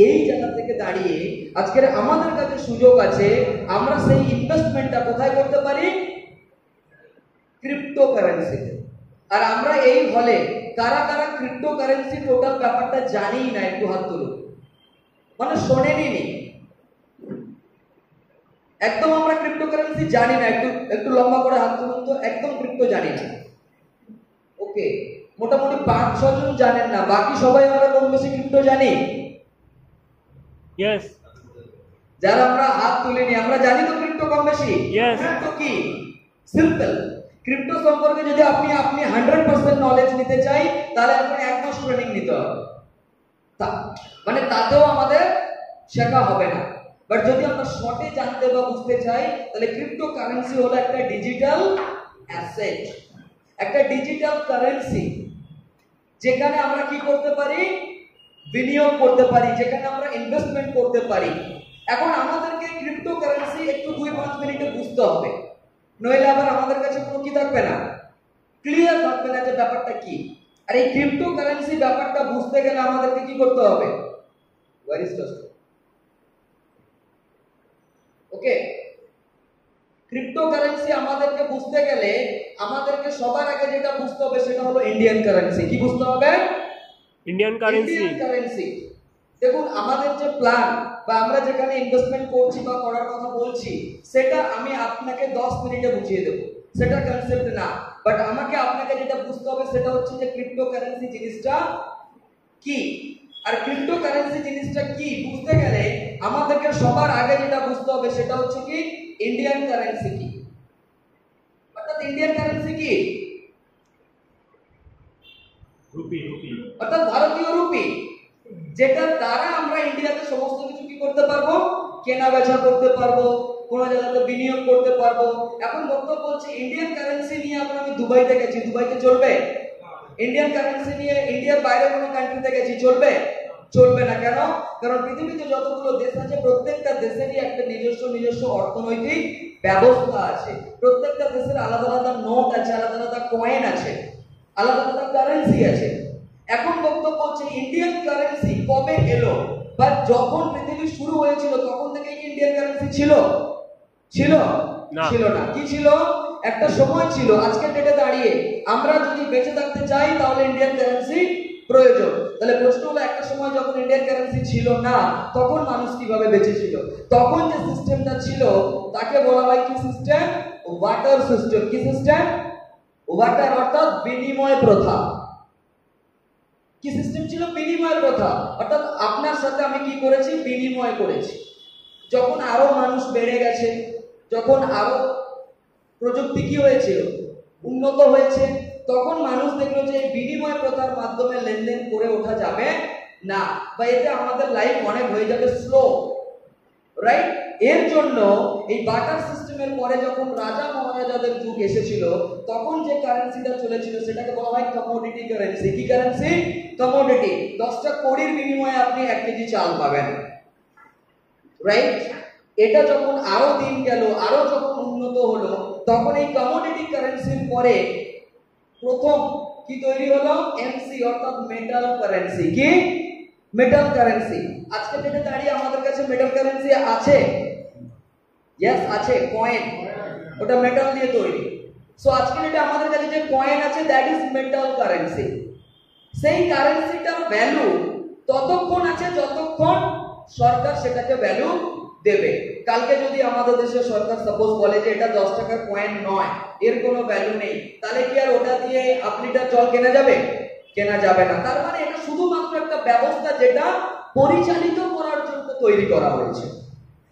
এই জায়গা থেকে দাঁড়িয়ে আজকের আমাদের কাছে সুযোগ আছে, আমরা সেই ইনভেস্টমেন্টটা কোথায় করতে পারি? ক্রিপ্টোকারেন্সিতে। আর আমরা এই হলে কারা কারা ক্রিপ্টোকারেন্সি টোটাল ব্যাপারটা জানি না, একটু হাত তুলুন। মানে শোনেনি নি, একদম আমরা ক্রিপ্টোকারেন্সি জানি না, একটু লম্বা করে হাত তুলুন তো। একদম ক্রিপ্টো জানি না। ওকে, মোটামুটি 5-6 জন জানেন না, বাকি সবাই আমরা কম বেশি ক্রিপ্টো জানি। ইয়েস। যারা আমরা হাত তুলিনি, আমরা জানি তো ক্রিপ্টো কম বেশি। Yes. ক্রিপ্টো কি? সিম্পল। ক্রিপ্টো সম্পর্কে যদি আপনি 100% নলেজ নিতে চাই, তাহলে আপনাকে 1 মাস ট্রেনিং নিতে হবে। মানে তাতেও আমাদের শেখা হবে না। বাট যদি আমরা শর্টে জানতে বা বুঝতে চাই, তাহলে ক্রিপ্টোকারেন্সি হলো একটা ডিজিটাল অ্যাসেট, একটা ডিজিটাল কারেন্সি, যেখানে আমরা কি করতে পারি? বিনিয়োগ করতে পারি, যেখানে আমরা ইনভেস্টমেন্ট করতে পারি। এখন আমাদেরকে ক্রিপ্টোকারেন্সি একটু 2-5 মিনিটে বুঝতে হবে, নইলে আবার আমাদের কাছে কোনো কি থাকবে না, ক্লিয়ার থাকবে না যে ব্যাপারটা কি। আর এই ক্রিপ্টোকারেন্সি ব্যাপারটা বুঝতে গেলে আমাদেরকে কি করতে হবে? ওকে, ক্রিপ্টোকারেন্সি আমাদেরকে বুঝতে গেলে আমাদেরকে সবার আগে যেটা বুঝতে হবে সেটা হলো ইন্ডিয়ান কারেন্সি। কি বুঝতে হবে? Indian currency. দেখুন, আমাদের যে প্ল্যান বা আমরা যেখানে ইনভেস্টমেন্ট করছি বা করার কথা বলছি, সেটা আমি আপনাকে 10 মিনিটে বুঝিয়ে দেবো, সেটা কনসেপ্ট না। বাট আমাকে আপনাকে যেটা বুঝতে হবে সেটা হচ্ছে যে ক্রিপ্টোকারেন্সি জিনিসটা কি। আর ক্রিপ্টোকারেন্সি জিনিসটা কি বুঝতে গেলে আমাদেরকে সবার আগে যেটা বুঝতে হবে সেটা হচ্ছে কি ইন্ডিয়ান কারেন্সি কি। অর্থাৎ ইন্ডিয়ান কারেন্সি কি? রুপি। অর্থাৎ ভারতীয় রুপি, যেটার দ্বারা আমরা ইন্ডিয়াতে সমস্ত কিছু কি করতে পারবো? কেনা বেচা করতে পারবো, কোন জায়গাতে বিনিয়োগ করতে পারবো। এখন বক্তব্য বলছে ইন্ডিয়ান কারেন্সি নিয়ে আমরা, আমি দুবাইতে গেছি, দুবাইতে চলবে? ইন্ডিয়ান কারেন্সি নিয়ে ইন্ডিয়ার বাইরে কোনো কান্ট্রিতে গেছি, চলবে? চলবে না। কেন? কারণ পৃথিবীতে যতগুলো দেশ আছে প্রত্যেকটা দেশেরই একটা নিজস্ব অর্থনৈতিক ব্যবস্থা আছে, প্রত্যেকটা দেশের আলাদা আলাদা নোট আছে, আলাদা আলাদা কয়েন আছে, আলাদা আলাদা কারেন্সি আছে। এখন বক্তব্য হচ্ছে ইন্ডিয়ান কারেন্সি কবে এলো বা যখন পৃথিবী শুরু হয়েছিল তখন থেকে কি ইন্ডিয়ান কারেন্সি ছিল? ছিল না। কি ছিল? একটা সময় ছিল। আজকের ডেটে দাঁড়িয়ে আমরা যদি বেঁচে থাকতে চাই তাহলে ইন্ডিয়ান কারেন্সি প্রয়োজন। তাহলে প্রশ্ন হলো, একটা সময় যখন ইন্ডিয়ান কারেন্সি ছিল না তখন মানুষ কিভাবে বেঁচে ছিল? তখন যে সিস্টেমটা ছিল তাকে বলা হয় কি সিস্টেম? Water system. কি সিস্টেম? ওয়াটার, অর্থাৎ বিনিময় প্রথা। কি সিস্টেম ছিল? বিনিময় প্রথা। অর্থাৎ আপনার সাথে আমি কি করেছি? বিনিময় করেছি। যখন আরো মানুষ বেড়ে গেছে, যখন আরো প্রযুক্তি কি হয়েছিল? উন্নত হয়েছে, তখন মানুষ দেখলো যে এই বিনিময় প্রথার মাধ্যমে লেনদেন করে ওঠা যাবে না, বা এতে আমাদের লাইফ অনেক হয়ে যাবে স্লো, রাইট? এর জন্য এই বাটার সিস্টেমের পরে যখন রাজা মহারাজাদের যুগ এসেছিল, তখন যে কারেন্সিটা চলেছিল সেটাকে বলা হয় কমোডিটি কারেন্সি। কি কারেন্সি? কমোডিটি। 10টা কড়ির বিনিময়ে আপনি 1 কেজি চাল পাবেন, রাইট? এটা যখন আরো দিন গেল, আরো যখন উন্নত হলো, তখন এই কমোডিটি কারেন্সির পরে প্রথম কি তৈরি হলো? এমসি, অর্থাৎ মেটাল কারেন্সি। কি? Metal currency. আজকে ডেটে দাঁড়িয়ে আমাদের কাছে মেটাল কারেন্সি আছে? ইয়েস আছে, কয়েন, ওটা মেটাল দিয়ে তৈরি। সো আজকে ডেটে আমাদের কাছে যে কয়েন আছে, দ্যাট ইজ মেটাল কারেন্সি। সেই কারেন্সিটার ভ্যালু ততক্ষণ আছে যতক্ষণ সরকার সেটাকে ভ্যালু দেবে। কালকে যদি আমাদের দেশের সরকার সাপোজ বলে যে এটা 10 টাকার কয়েন নয়, এর কোনো ভ্যালু নেই, তাহলে কি আর ওটা দিয়ে 1 লিটার জল কেনা যাবে? কেনা যাবে না। তার মানে এটা শুধুমাত্র একটা ব্যবস্থা যেটা পরিচালিত করার জন্য তৈরি করা হয়েছে,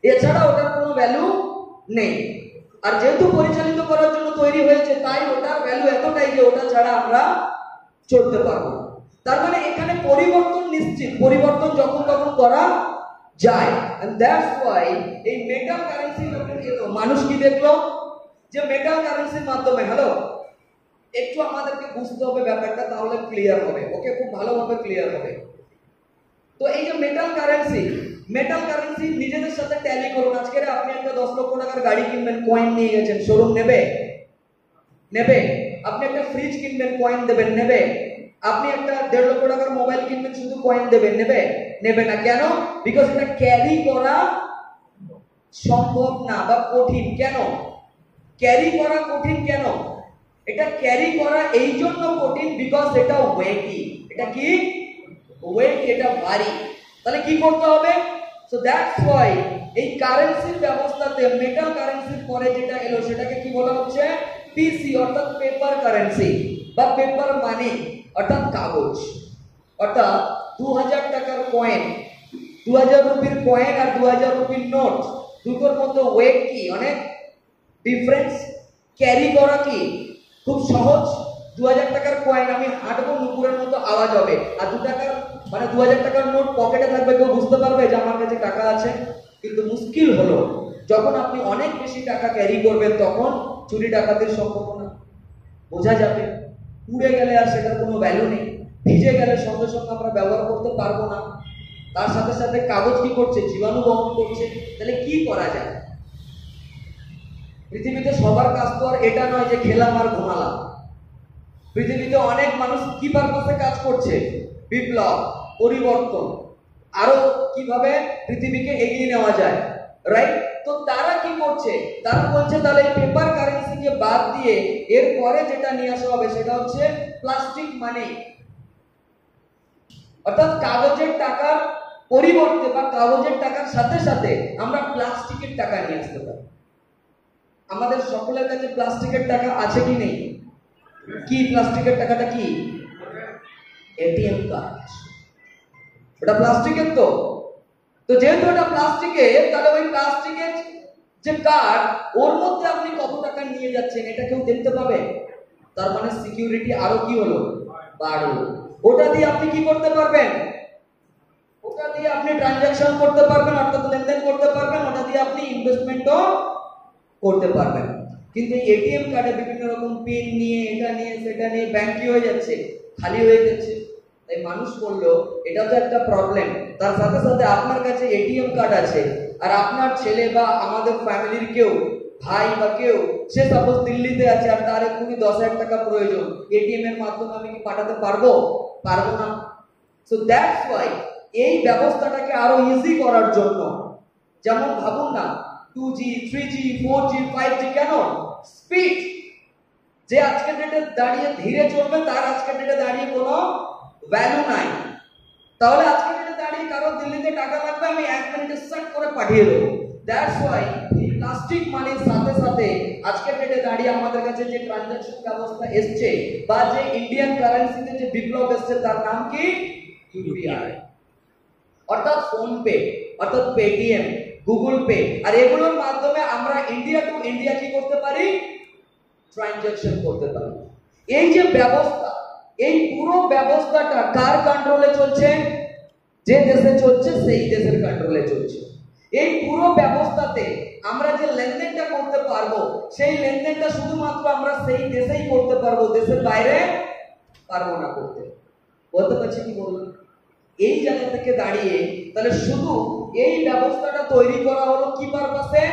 এছাড়া ওটার কোনো ভ্যালু নেই। আর যেহেতু পরিচালিত করার জন্য তৈরি হয়েছে, তাই ওটার ভ্যালু এতটাই যে ওটা ছাড়া আমরা চলতে পারবো না। তার মানে এখানে পরিবর্তন নিশ্চিত, পরিবর্তন যখন তখন করা যায়। and that's why এই মেটাল কারেন্সি যখন এলো, মানুষ কি দেখলো? যে মেটাল কারেন্সির মাধ্যমে, হ্যালো একটু আমাদেরকে বুঝতে হবে ব্যাপারটা, তাহলে ক্লিয়ার হবে, ওকে, খুব ভালোভাবে ক্লিয়ার হবে। তো এই যে মেটাল কারেন্সি, মেটাল কারেন্সি নিজেদের সাথে ট্যালি করুন। আজকে আপনি একটা 10 লক্ষ টাকার গাড়ি কিনবেন, কয়েন নিয়ে গেছেন, শোরুম নেবে? নেবে। আপনি একটা ফ্রিজ কিনবেন, কয়েন দেবেন, নেবে। আপনি একটা 1.5 লক্ষ টাকার মোবাইল কিনবেন, শুধু কয়েন দেবেন, নেবে? নেবে না। কেন? বিকজ এটা ক্যারি করা সম্ভব না বা কঠিন। কেন ক্যারি করা কঠিন? কেন এটা ক্যারি করা এই জন্য কঠিন, বিকজ এটা ওয়েটি। এটা কি? ওয়েট, এটা ভারী। তাহলে কি করতে হবে? সো দ্যাটস ওয়াই এই কারেন্সির ব্যবস্থাতে মেটাল কারেন্সির পরে যেটা এলো সেটাকে কি বলা হচ্ছে? পিসি, অর্থাৎ পেপার কারেন্সি বা পেপার মানি, অর্থাৎ কাগজ। অর্থাৎ 2000 টাকার কয়েন, 2000 রুপির কয়েন আর 2000 রুপির নোট, দুটোর মধ্যে ওয়েট কি? অনেক ডিফারেন্স। ক্যারি করা কি? খুব সহজ। 2000 টাকার কয়েন আমি হাঁটবো, নুপুরের মতো আওয়াজ হবে। আর 2 টাকার মানে 2000 টাকার নোট পকেটে থাকবে, কেউ বুঝতে পারবে যে আমার কাছে টাকা আছে? কিন্তু মুশকিল হলো যখন আপনি অনেক বেশি টাকা ক্যারি করবেন, তখন চুরি ডাকাতির সম্ভাবনা। বোঝা যাবে, পুড়ে গেলে আর সেটার কোনো ভ্যালু নেই, ভিজে গেলে সঙ্গে সঙ্গে আমরা ব্যবহার করতে পারবো না। তার সাথে সাথে কাগজ কি করছে? জীবাণু বহন করছে। তাহলে কি করা যায়? পৃথিবীতে সবার কাজ তো আর এটা নয় যে খেলাম আর ঘুমালাম। পৃথিবীতে অনেক মানুষ কি পারপাসে কাজ করছে? বিপ্লব, পরিবর্তন, আরো কিভাবে পৃথিবীকে এগিয়ে নেওয়া যায়, রাইট? তো তারা কি করছে? তারা বলছে তাহলে এই পেপার কারেন্সিকে বাদ দিয়ে এরপরে যেটা নিয়ে আসা হবে সেটা হচ্ছে প্লাস্টিক মানি। অর্থাৎ কাগজের টাকার পরিবর্তে বা কাগজের টাকার সাথে সাথে আমরা প্লাস্টিকের টাকা নিয়ে আসতে পারি। আমাদের সকলের কাছে প্লাস্টিকের টাকা আছে কি নেই? কি প্লাস্টিকের টাকাটা? কি? ATM card. ওটা প্লাস্টিকের তো। তো যেহেতু ওটা প্লাস্টিকের, তাহলে ওই প্লাস্টিকের যে কার্ড, ওর মধ্যে আপনি কত টাকা নিয়ে যাচ্ছেন এটা কেউ দেখতে পাবে। তার মানে সিকিউরিটি আরো কি হলো? বাড়লো। ওটা দিয়ে আপনি কি করতে পারবেন? ওটা দিয়ে আপনি ট্রানজাকশন করতে পারবেন, অর্থাৎ লেনদেন করতে পারবেন। ওটা দিয়ে আপনি ইনভেস্টমেন্টও করতে পারবেন। কিন্তু এটিএম কার্ডে বিভিন্ন রকম পিন নিয়ে, এটা নিয়ে, সেটা নিয়ে ব্যাংক কি হয়ে যাচ্ছে? খালি হয়ে যাচ্ছে। তাই মানুষ বললো এটা তো একটা প্রবলেম। তার সাথে সাথে আপনার কাছে এটিএম কার্ড আছে, আর আপনার ছেলে বা আমাদের ফ্যামিলির কেউ, ভাই বা কেউ, সে সাপোজ দিল্লিতে আছে, আর তার এক্ষুনি 10,000 টাকা প্রয়োজন, এটিএম এর মাধ্যমে আমি কি পাঠাতে পারবো? পারবো না। সো দ্যাটস ওয়াই এই ব্যবস্থাটাকে আরো ইজি করার জন্য, যেমন ভাবুন না 2G, 3G, 4G, 5G, কেন? স্পিড। যে আজকের ডেটে দাঁড়িয়ে ধীরে চলবে, তার আজকের ডেটে দাঁড়িয়ে কোনো ভ্যালু নাই। তাহলে আজকের ডেটে দাঁড়িয়ে কারো দিল্লিতে টাকা লাগবে, আমি 1 মিনিটে সেট করে পাঠিয়ে দেবো। দ্যাটস ওয়াই এই প্লাস্টিক মানির সাথে সাথে আজকের ডেটে দাঁড়িয়ে আমাদের কাছে যে ট্রানজাকশন ব্যবস্থা এসছে বা যে ইন্ডিয়ান কারেন্সিতে যে বিপ্লব এসছে, তার নাম কি? ইউপিআই, অর্থাৎ ফোন পে, অর্থাৎ পেটিএম, গুগল পে। আর এগুলোর মাধ্যমে আমরা ইন্ডিয়া টু ইন্ডিয়া কি করতে পারি? ট্রানজাকশন করতে পারবো। এই যে ব্যবস্থা, এই পুরো ব্যবস্থাটা কার কন্ট্রোলে চলছে? যে দেশে চলছে সেই দেশের কন্ট্রোলে চলছে। এই পুরো ব্যবস্থাতে আমরা যে লেনদেনটা করতে পারবো, সেই লেনদেনটা শুধুমাত্র আমরা সেই দেশেই করতে পারবো, দেশের বাইরে পারবো না করতে। বলতে পারছি কি বললাম? এই জায়গা থেকে দাঁড়িয়ে তাহলে শুধু এই ব্যবস্থাটা তৈরি করা হলো কি পারপাসে?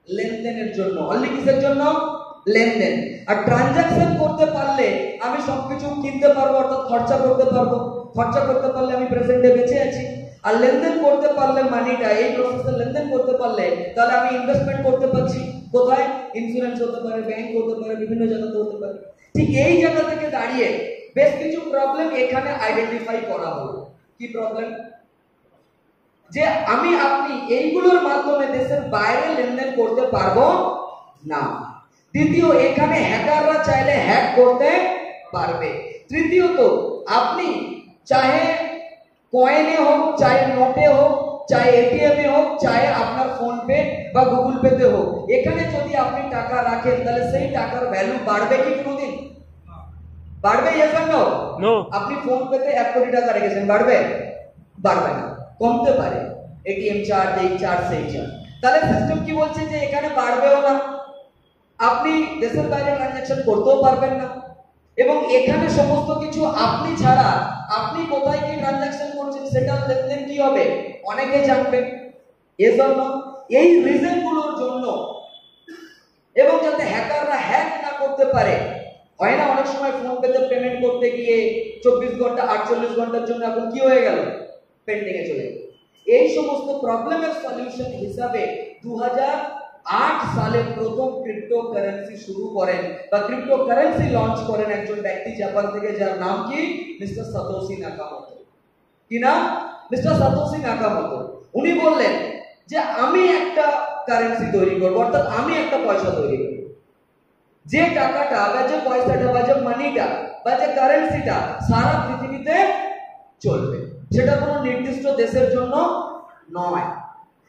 লেনদেনের জন্য। অনলি কিসের জন্য? লেনদেন। আর ট্রানজাকশন করতে পারলে আমি সবকিছু কিনতে পারবো, অর্থাৎ খরচা করতে পারবো। খরচা করতে পারলে আমি প্রেজেন্টে বেঁচে আছি। আর লেনদেন করতে পারলে মানিটা, এই প্রসেসে লেনদেন করতে পারলে তাহলে আমি ইনভেস্টমেন্ট করতে পারছি। কোথায়? ইন্স্যুরেন্স হতে পারে, ব্যাংক হতে পারে, বিভিন্ন জায়গাতে হতে পারে। ঠিক এই জায়গা থেকে দাঁড়িয়ে বেশ কিছু প্রবলেম এখানে আইডেন্টিফাই করা হলো। কি প্রবলেম? যে আমি আপনি এইগুলোর মাধ্যমে দেশের বাইরে লেনদেন করতে পারবো না। দ্বিতীয়, এখানে হ্যাকাররা চাইলে হ্যাক করতে পারবে। তৃতীয়ত, আপনি চাহে কয়েনে হোক, চাहे নোটে হোক, চাहे এটিএম এ হোক, চাहे আপনার ফোন পে বা গুগল পেতে হোক, এখানে যদি আপনি টাকা রাখেন তাহলে সেই টাকার ভ্যালু বাড়বে কি কোনোদিন? বাড়বে? Yes or no? নো। আপনি ফোন পেতে 1 কোটি টাকা রেখেছেন, বাড়বে? বাড়বে না, কমতে পারে। এটিএম চার্জ, এই চার্জ, সেই চার্জ। তাহলে সিস্টেম কি বলছে? যে এখানে বাড়বেও না, আপনি দেশের বাইরে ট্রানজাকশন করতেও পারবেন না, এবং এখানে সমস্ত কিছু আপনি ছাড়া আপনি কোথায় কি ট্রানজাকশন করছেন সেটার লেনদেন কি হবে অনেকে জানবে। এজন্য এই রিজনগুলোর জন্য, এবং যাতে হ্যাকাররা হ্যাক না করতে পারে, হয় না অনেক সময় ফোন পেতে পেমেন্ট করতে গিয়ে 24 ঘন্টা 48 ঘন্টার জন্য এখন কি হয়ে গেল? পেন্ডিং এ চলে গেল। এই সমস্ত প্রবলেমের সলিউশন হিসাবে 2008 সালে প্রথম ক্রিপ্টোকারেন্সি শুরু করেন বা ক্রিপ্টোকারেন্সি লঞ্চ করেন একজন ব্যক্তি জাপান থেকে, যার নাম কি? Mister Satoshi Nakamoto. কি নাম? Mister Satoshi Nakamoto. উনি বললেন যে আমি একটা কারেন্সি তৈরি করব, অর্থাৎ আমি একটা পয়সা তৈরি করব, যে টাকাটা বা যে পয়সাটা বা যে মানিটা বা যে কারেন্সিটা সারা পৃথিবীতে চলবে। সেটা কোনো নির্দিষ্ট দেশের জন্য নয়,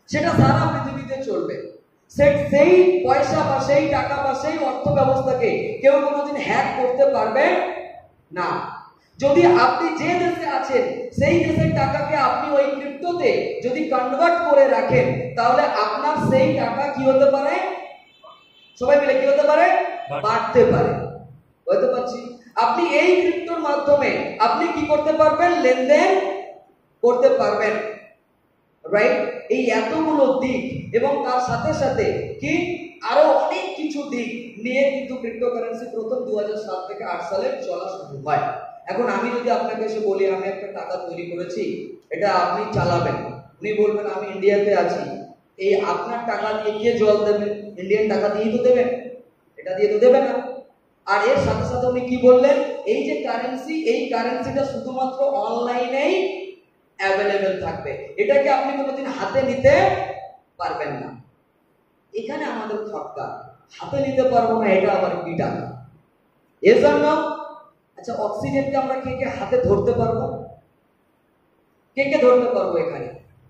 সেটা সারা পৃথিবীতে চলবে। সেই পয়সা বা সেই টাকা বা সেই অর্থ ব্যবস্থাকে কেউ কোনোদিন হ্যাক করতে পারবে না। যদি আপনি যে দেশে আছেন সেই দেশের টাকাকে আপনি ওই ক্রিপ্টোতে যদি কনভার্ট করে রাখেন, তাহলে আপনার সেই টাকা কি হতে পারে? সবাই মিলে কি হতে পারে? বাড়তে পারে। বুঝতে পারছি? আপনি এই ক্রিপ্টোর মাধ্যমে আপনি কি করতে পারবেন? লেনদেন করতে পারবেন, রাইট? এই এতগুলো দিক এবং তার সাথে সাথে কি আরো অনেক কিছু দিক নিয়ে কিন্তু ক্রিপ্টোকারেন্সি প্রথম 2007 থেকে 8 সালে চলা শুরু হয়। এখন আমি যদি আপনাকে এসে বলি আমি একটা টাকা তৈরি করেছি, এটা আপনি চালাবেন, উনি বলবেন আমি ইন্ডিয়াতে আছি, এই আপনার টাকা দিয়ে কে জল দেবে? ইন্ডিয়ান টাকা দিয়েই তো দেবেন, এটা দিয়ে তো দেবে না। আর এর সাথে সাথে উনি কি বললেন? এই যে কারেন্সি, এই কারেন্সিটা শুধুমাত্র অনলাইনেই অ্যাভেলেবেল থাকবে, এটাকে আপনি কোনোদিন হাতে নিতে পারবেন না। এখানে আমাদের খটকা, হাতে নিতে পারবো না, এটা আবার কি টাকা? এর জন্য আচ্ছা, অক্সিজেনকে আমরা কে কে হাতে ধরতে পারবো? কে কে ধরতে পারবো? এখানে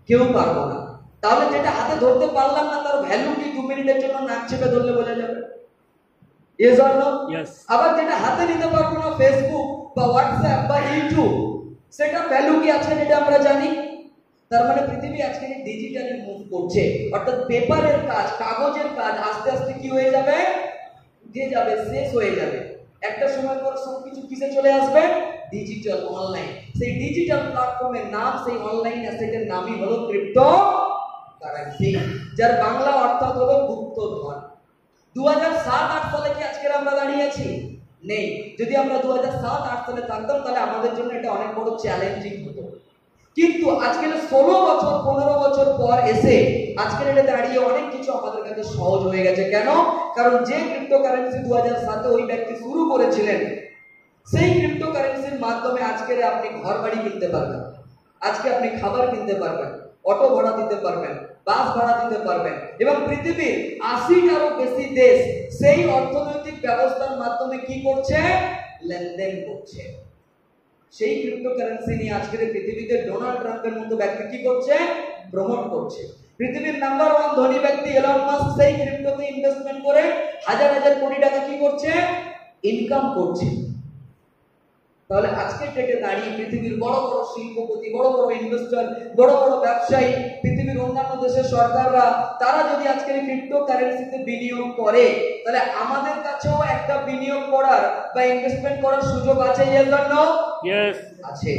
কেউ পারবো না। তাহলে যেটা হাতে ধরতে পারলাম না তার ভ্যালু কি 2 মিনিটের জন্য নাক চেপে ধরলে বোঝা যাবে? এর জন্য আবার যেটা হাতে নিতে পারবো না, ফেসবুক বা হোয়াটসঅ্যাপ বা ইউটিউব, সেটার ভ্যালু কি আছে যেটা আমরা জানি। তার মানে পৃথিবী আজকে ডিজিটালি মুভ করছে, অর্থাৎ পেপারের কাজ, কাগজের কাজ আস্তে আস্তে কি হয়ে যাবে? উঠে যাবে, শেষ হয়ে যাবে। একটা সময় পর সবকিছু কিসে চলে আসবে? Digital, online. সেই ডিজিটাল প্ল্যাটফর্মের নাম, সেই অনলাইন অ্যাসেটের নামই হলো ক্রিপ্টোকারেন্সি, যার বাংলা অর্থাৎ হলো গুপ্তধন। 2007-8 সালে কি আজকের আমরা দাঁড়িয়ে আছি? নেই। যদি আমরা 2007-8 সালে থাকতাম তাহলে আমাদের জন্য এটা অনেক বড় চ্যালেঞ্জিং হতো। কিন্তু আজকের 16 বছর 15 বছর পর এসে আজকের এটা দাঁড়িয়ে অনেক কিছু আমাদের কাছে সহজ হয়ে গেছে। কেন? কারণ যে ক্রিপ্টোকারেন্সি 2007-এ ওই ব্যক্তি শুরু করেছিলেন, সেই ক্রিপ্টোকারেন্সির মাধ্যমে আজকের আপনি ঘর বাড়ি কিনতে পারবেন, আজকে আপনি খাবার কিনতে পারবেন, অটো ভাড়া দিতে পারবেন, বাস ভাড়া দিতে পারবেন, এবং পৃথিবীর 80টারও বেশি দেশ সেই অর্থনৈতিক ব্যবস্থার মাধ্যমে কি করছে? লেনদেন করছে। সেই ক্রিপ্টোকারেন্সি নিয়ে আজকের পৃথিবীতে ডোনাল্ড ট্রাম্পের মতো ব্যক্তি কি করছে? প্রমোট করছে। পৃথিবীর নাম্বার 1 ধনী ব্যক্তি এলন মাস্ক সেই ক্রিপ্টোতে ইনভেস্টমেন্ট করে হাজার হাজার কোটি টাকা কি করছে, ইনকাম করছে। তাহলে আজকের ডেটে দাঁড়িয়ে পৃথিবীর বড় বড় শিল্পপতি, বড় বড় ইনভেস্টর, বড় বড় ব্যবসায়ী, পৃথিবীর অন্যান্য দেশের সরকাররা তারা যদি আজকের ক্রিপ্টো কারেন্সিতে বিনিয়োগ করে, তাহলে আমাদের কাছেও একটা বিনিয়োগ করার বা ইনভেস্টমেন্ট করার সুযোগ আছে। Yes or no? Yes. আছে,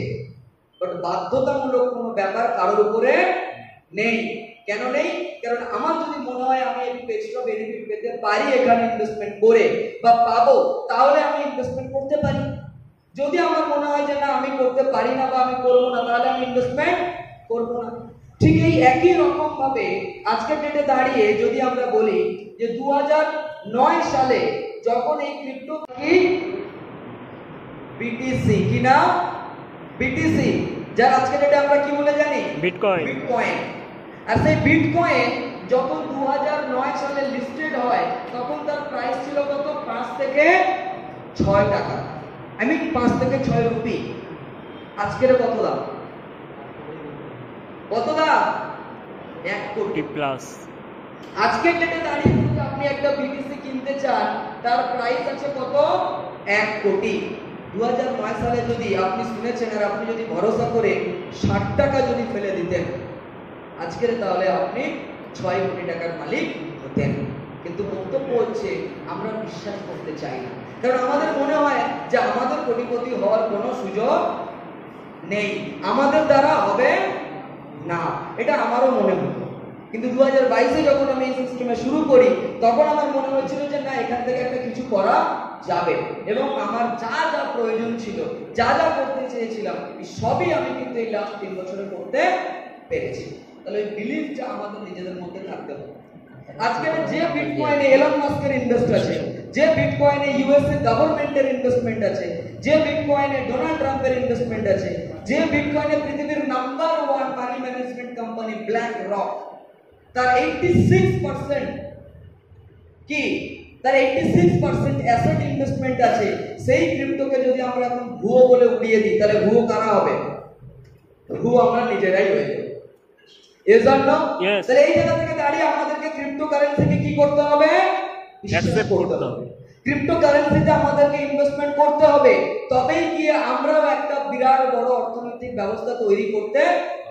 বাট বাধ্যতামূলক কোনো ব্যাপার কারোর উপরে নেই। কেন নেই? কারণ আমার যদি মনে হয় আমি একটু এক্সট্রা বেনিফিট পেতে পারি এখানে ইনভেস্টমেন্ট করে বা পাবো, তাহলে আমি ইনভেস্টমেন্ট করতে পারি। যদি আমার মনে হয় যে না আমি করতে পারি না বা আমি করবো না, তাহলে আমি ইনভেস্টমেন্ট করবো না। ঠিক এই একই রকম ভাবে আজকের ডেটে দাঁড়িয়ে যদি আমরা বলি যে 2009 সালে যখন এই ক্রিপ্টো কি বিটিসি, কি না বিটিসি, যার আজকের ডেটে আমরা কি বলে জানি, Bitcoin. বিটকয়েন। আর সেই বিটকয়েন যখন 2009 সালে লিস্টেড হয় তখন তার প্রাইস ছিল কত, 5 থেকে 6 টাকা। আই মিন 5 থেকে 6 রুপি। আজকের কত দাম? কত দাম? 1 কোটি। Plus. আজকের ডেটে দাঁড়িয়ে যদি আপনি একটা বিটিসি কিনতে চান, তার প্রাইস আছে কত, 1 কোটি। 2009 সালে যদি আপনি শুনেছেন আর আপনি যদি ভরসা করে 60 টাকা যদি ফেলে দিতেন আজকের, তাহলে আপনি 6 কোটি টাকার মালিক হতেন। কিন্তু বক্তব্য হচ্ছে আমরা বিশ্বাস করতে চাই না, কারণ আমাদের মনে হয় যে আমাদের কোটিপতি হওয়ার কোনো সুযোগ নেই, আমাদের দ্বারা হবে না। এটা আমারও মনে হতো, কিন্তু 2022-এ যখন আমি এই সিস্টেমে শুরু করি তখন আমার মনে হচ্ছিল যে না, এখান থেকে একটা কিছু করা যাবে, এবং আমার যা যা প্রয়োজন ছিল, যা যা করতে চেয়েছিলাম, এই সবই আমি কিন্তু এই লাস্ট 3 বছরে করতে পেরেছি। তাহলে ওই বিলিফটা আমাদের নিজেদের মধ্যে থাকতে হবে। আজকে যে বিটকয়েনে এলন মাস্কের ইনভেস্ট আছে, যে বিটকয়েনে ইউএসএ গভর্নমেন্টের ইনভেস্টমেন্ট আছে, যে বিটকয়েনে ডোনাল্ড ট্রাম্পের ইনভেস্টমেন্ট আছে, যে বিটকয়েনে পৃথিবীর number 1 money management company black rock তার 86% কি, তার 86% অ্যাসেট ইনভেস্টমেন্ট আছে, সেই ক্রিপ্টোকে যদি আমরা এখন ভুয়ো বলে উড়িয়ে দিই, তাহলে ভুয়ো কারা হবে? ভুয়ো আমরা নিজেরাই হয়ে যাব। এজন্য তাহলে এই জায়গা থেকে দাঁড়িয়ে আমাদেরকে ক্রিপ্টোকারেন্সিকে কি করতে হবে? বিশ্বাস করতে হবে। ক্রিপ্টোকারেন্সিতে আমাদেরকে ইনভেস্টমেন্ট করতে হবে, তবেই গিয়ে আমরাও একটা বিরাট বড় অর্থনৈতিক ব্যবস্থা তৈরি করতে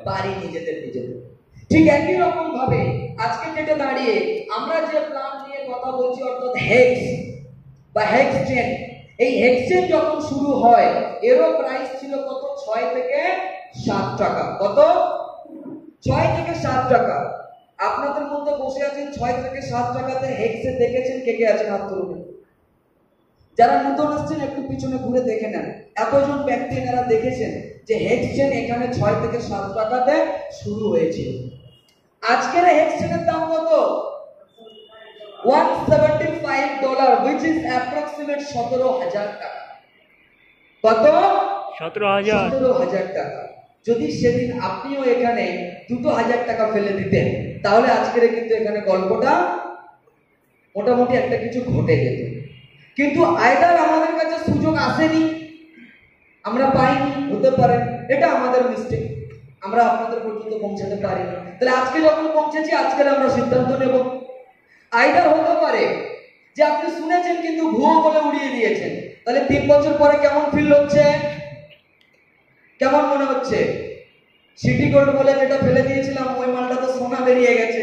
পারি নিজেদের। ঠিক একই রকম ভাবে আজকে যেটা দাঁড়িয়ে আমরা যে প্ল্যান নিয়ে কথা বলছি, অর্থাৎ হেক্স বা হেক্স চেন, এই হেক্স চেন যখন শুরু হয় এরও প্রাইস ছিল কত, 6 থেকে 7 টাকা। কত? 6 থেকে 7 টাকা। আপনাদের মধ্যে বসে আছেন 6 থেকে 7 টাকাতে হেক্সে দেখেছেন কে কে আছেন? হাত তুলুন। যারা নতুন আসছেন একটু পিছনে ঘুরে দেখে নেন, এতজন ব্যক্তি এনারা দেখেছেন যে হেক্স চেন এখানে 6 থেকে 7 টাকাতে শুরু হয়েছিল। আজকের হেক্স চেনের দাম কত? $175, which is approximate 17,000 টাকা। কত? 17,000 টাকা। যদি সেদিন আপনিও এখানে 2,000 টাকা ফেলে দিতেন, তাহলে আজকের কিন্তু এখানে গল্পটা মোটামুটি একটা কিছু ঘটে যেত। কিন্তু আইদার আমাদের কাছে সুযোগ আসেনি, আমরা পাইনি, হতে পারে এটা আমাদের মিস্টেক, আমরা আপনাদের পর্যন্ত পৌঁছাতে পারি। তাহলে আজকে যখন পৌঁছেছি, আজকে আমরা সিদ্ধান্ত নেব। আইদার হতে পারে যে আপনি শুনেছেন কিন্তু ভুয়ো বলে উড়িয়ে দিয়েছেন, তাহলে 3 বছর পরে কেমন ফিল হচ্ছে, কেমন মনে হচ্ছে? সিটি গোল্ড বলে যেটা ফেলে দিয়েছিলাম ওই মালটা তো সোনা বেরিয়ে গেছে,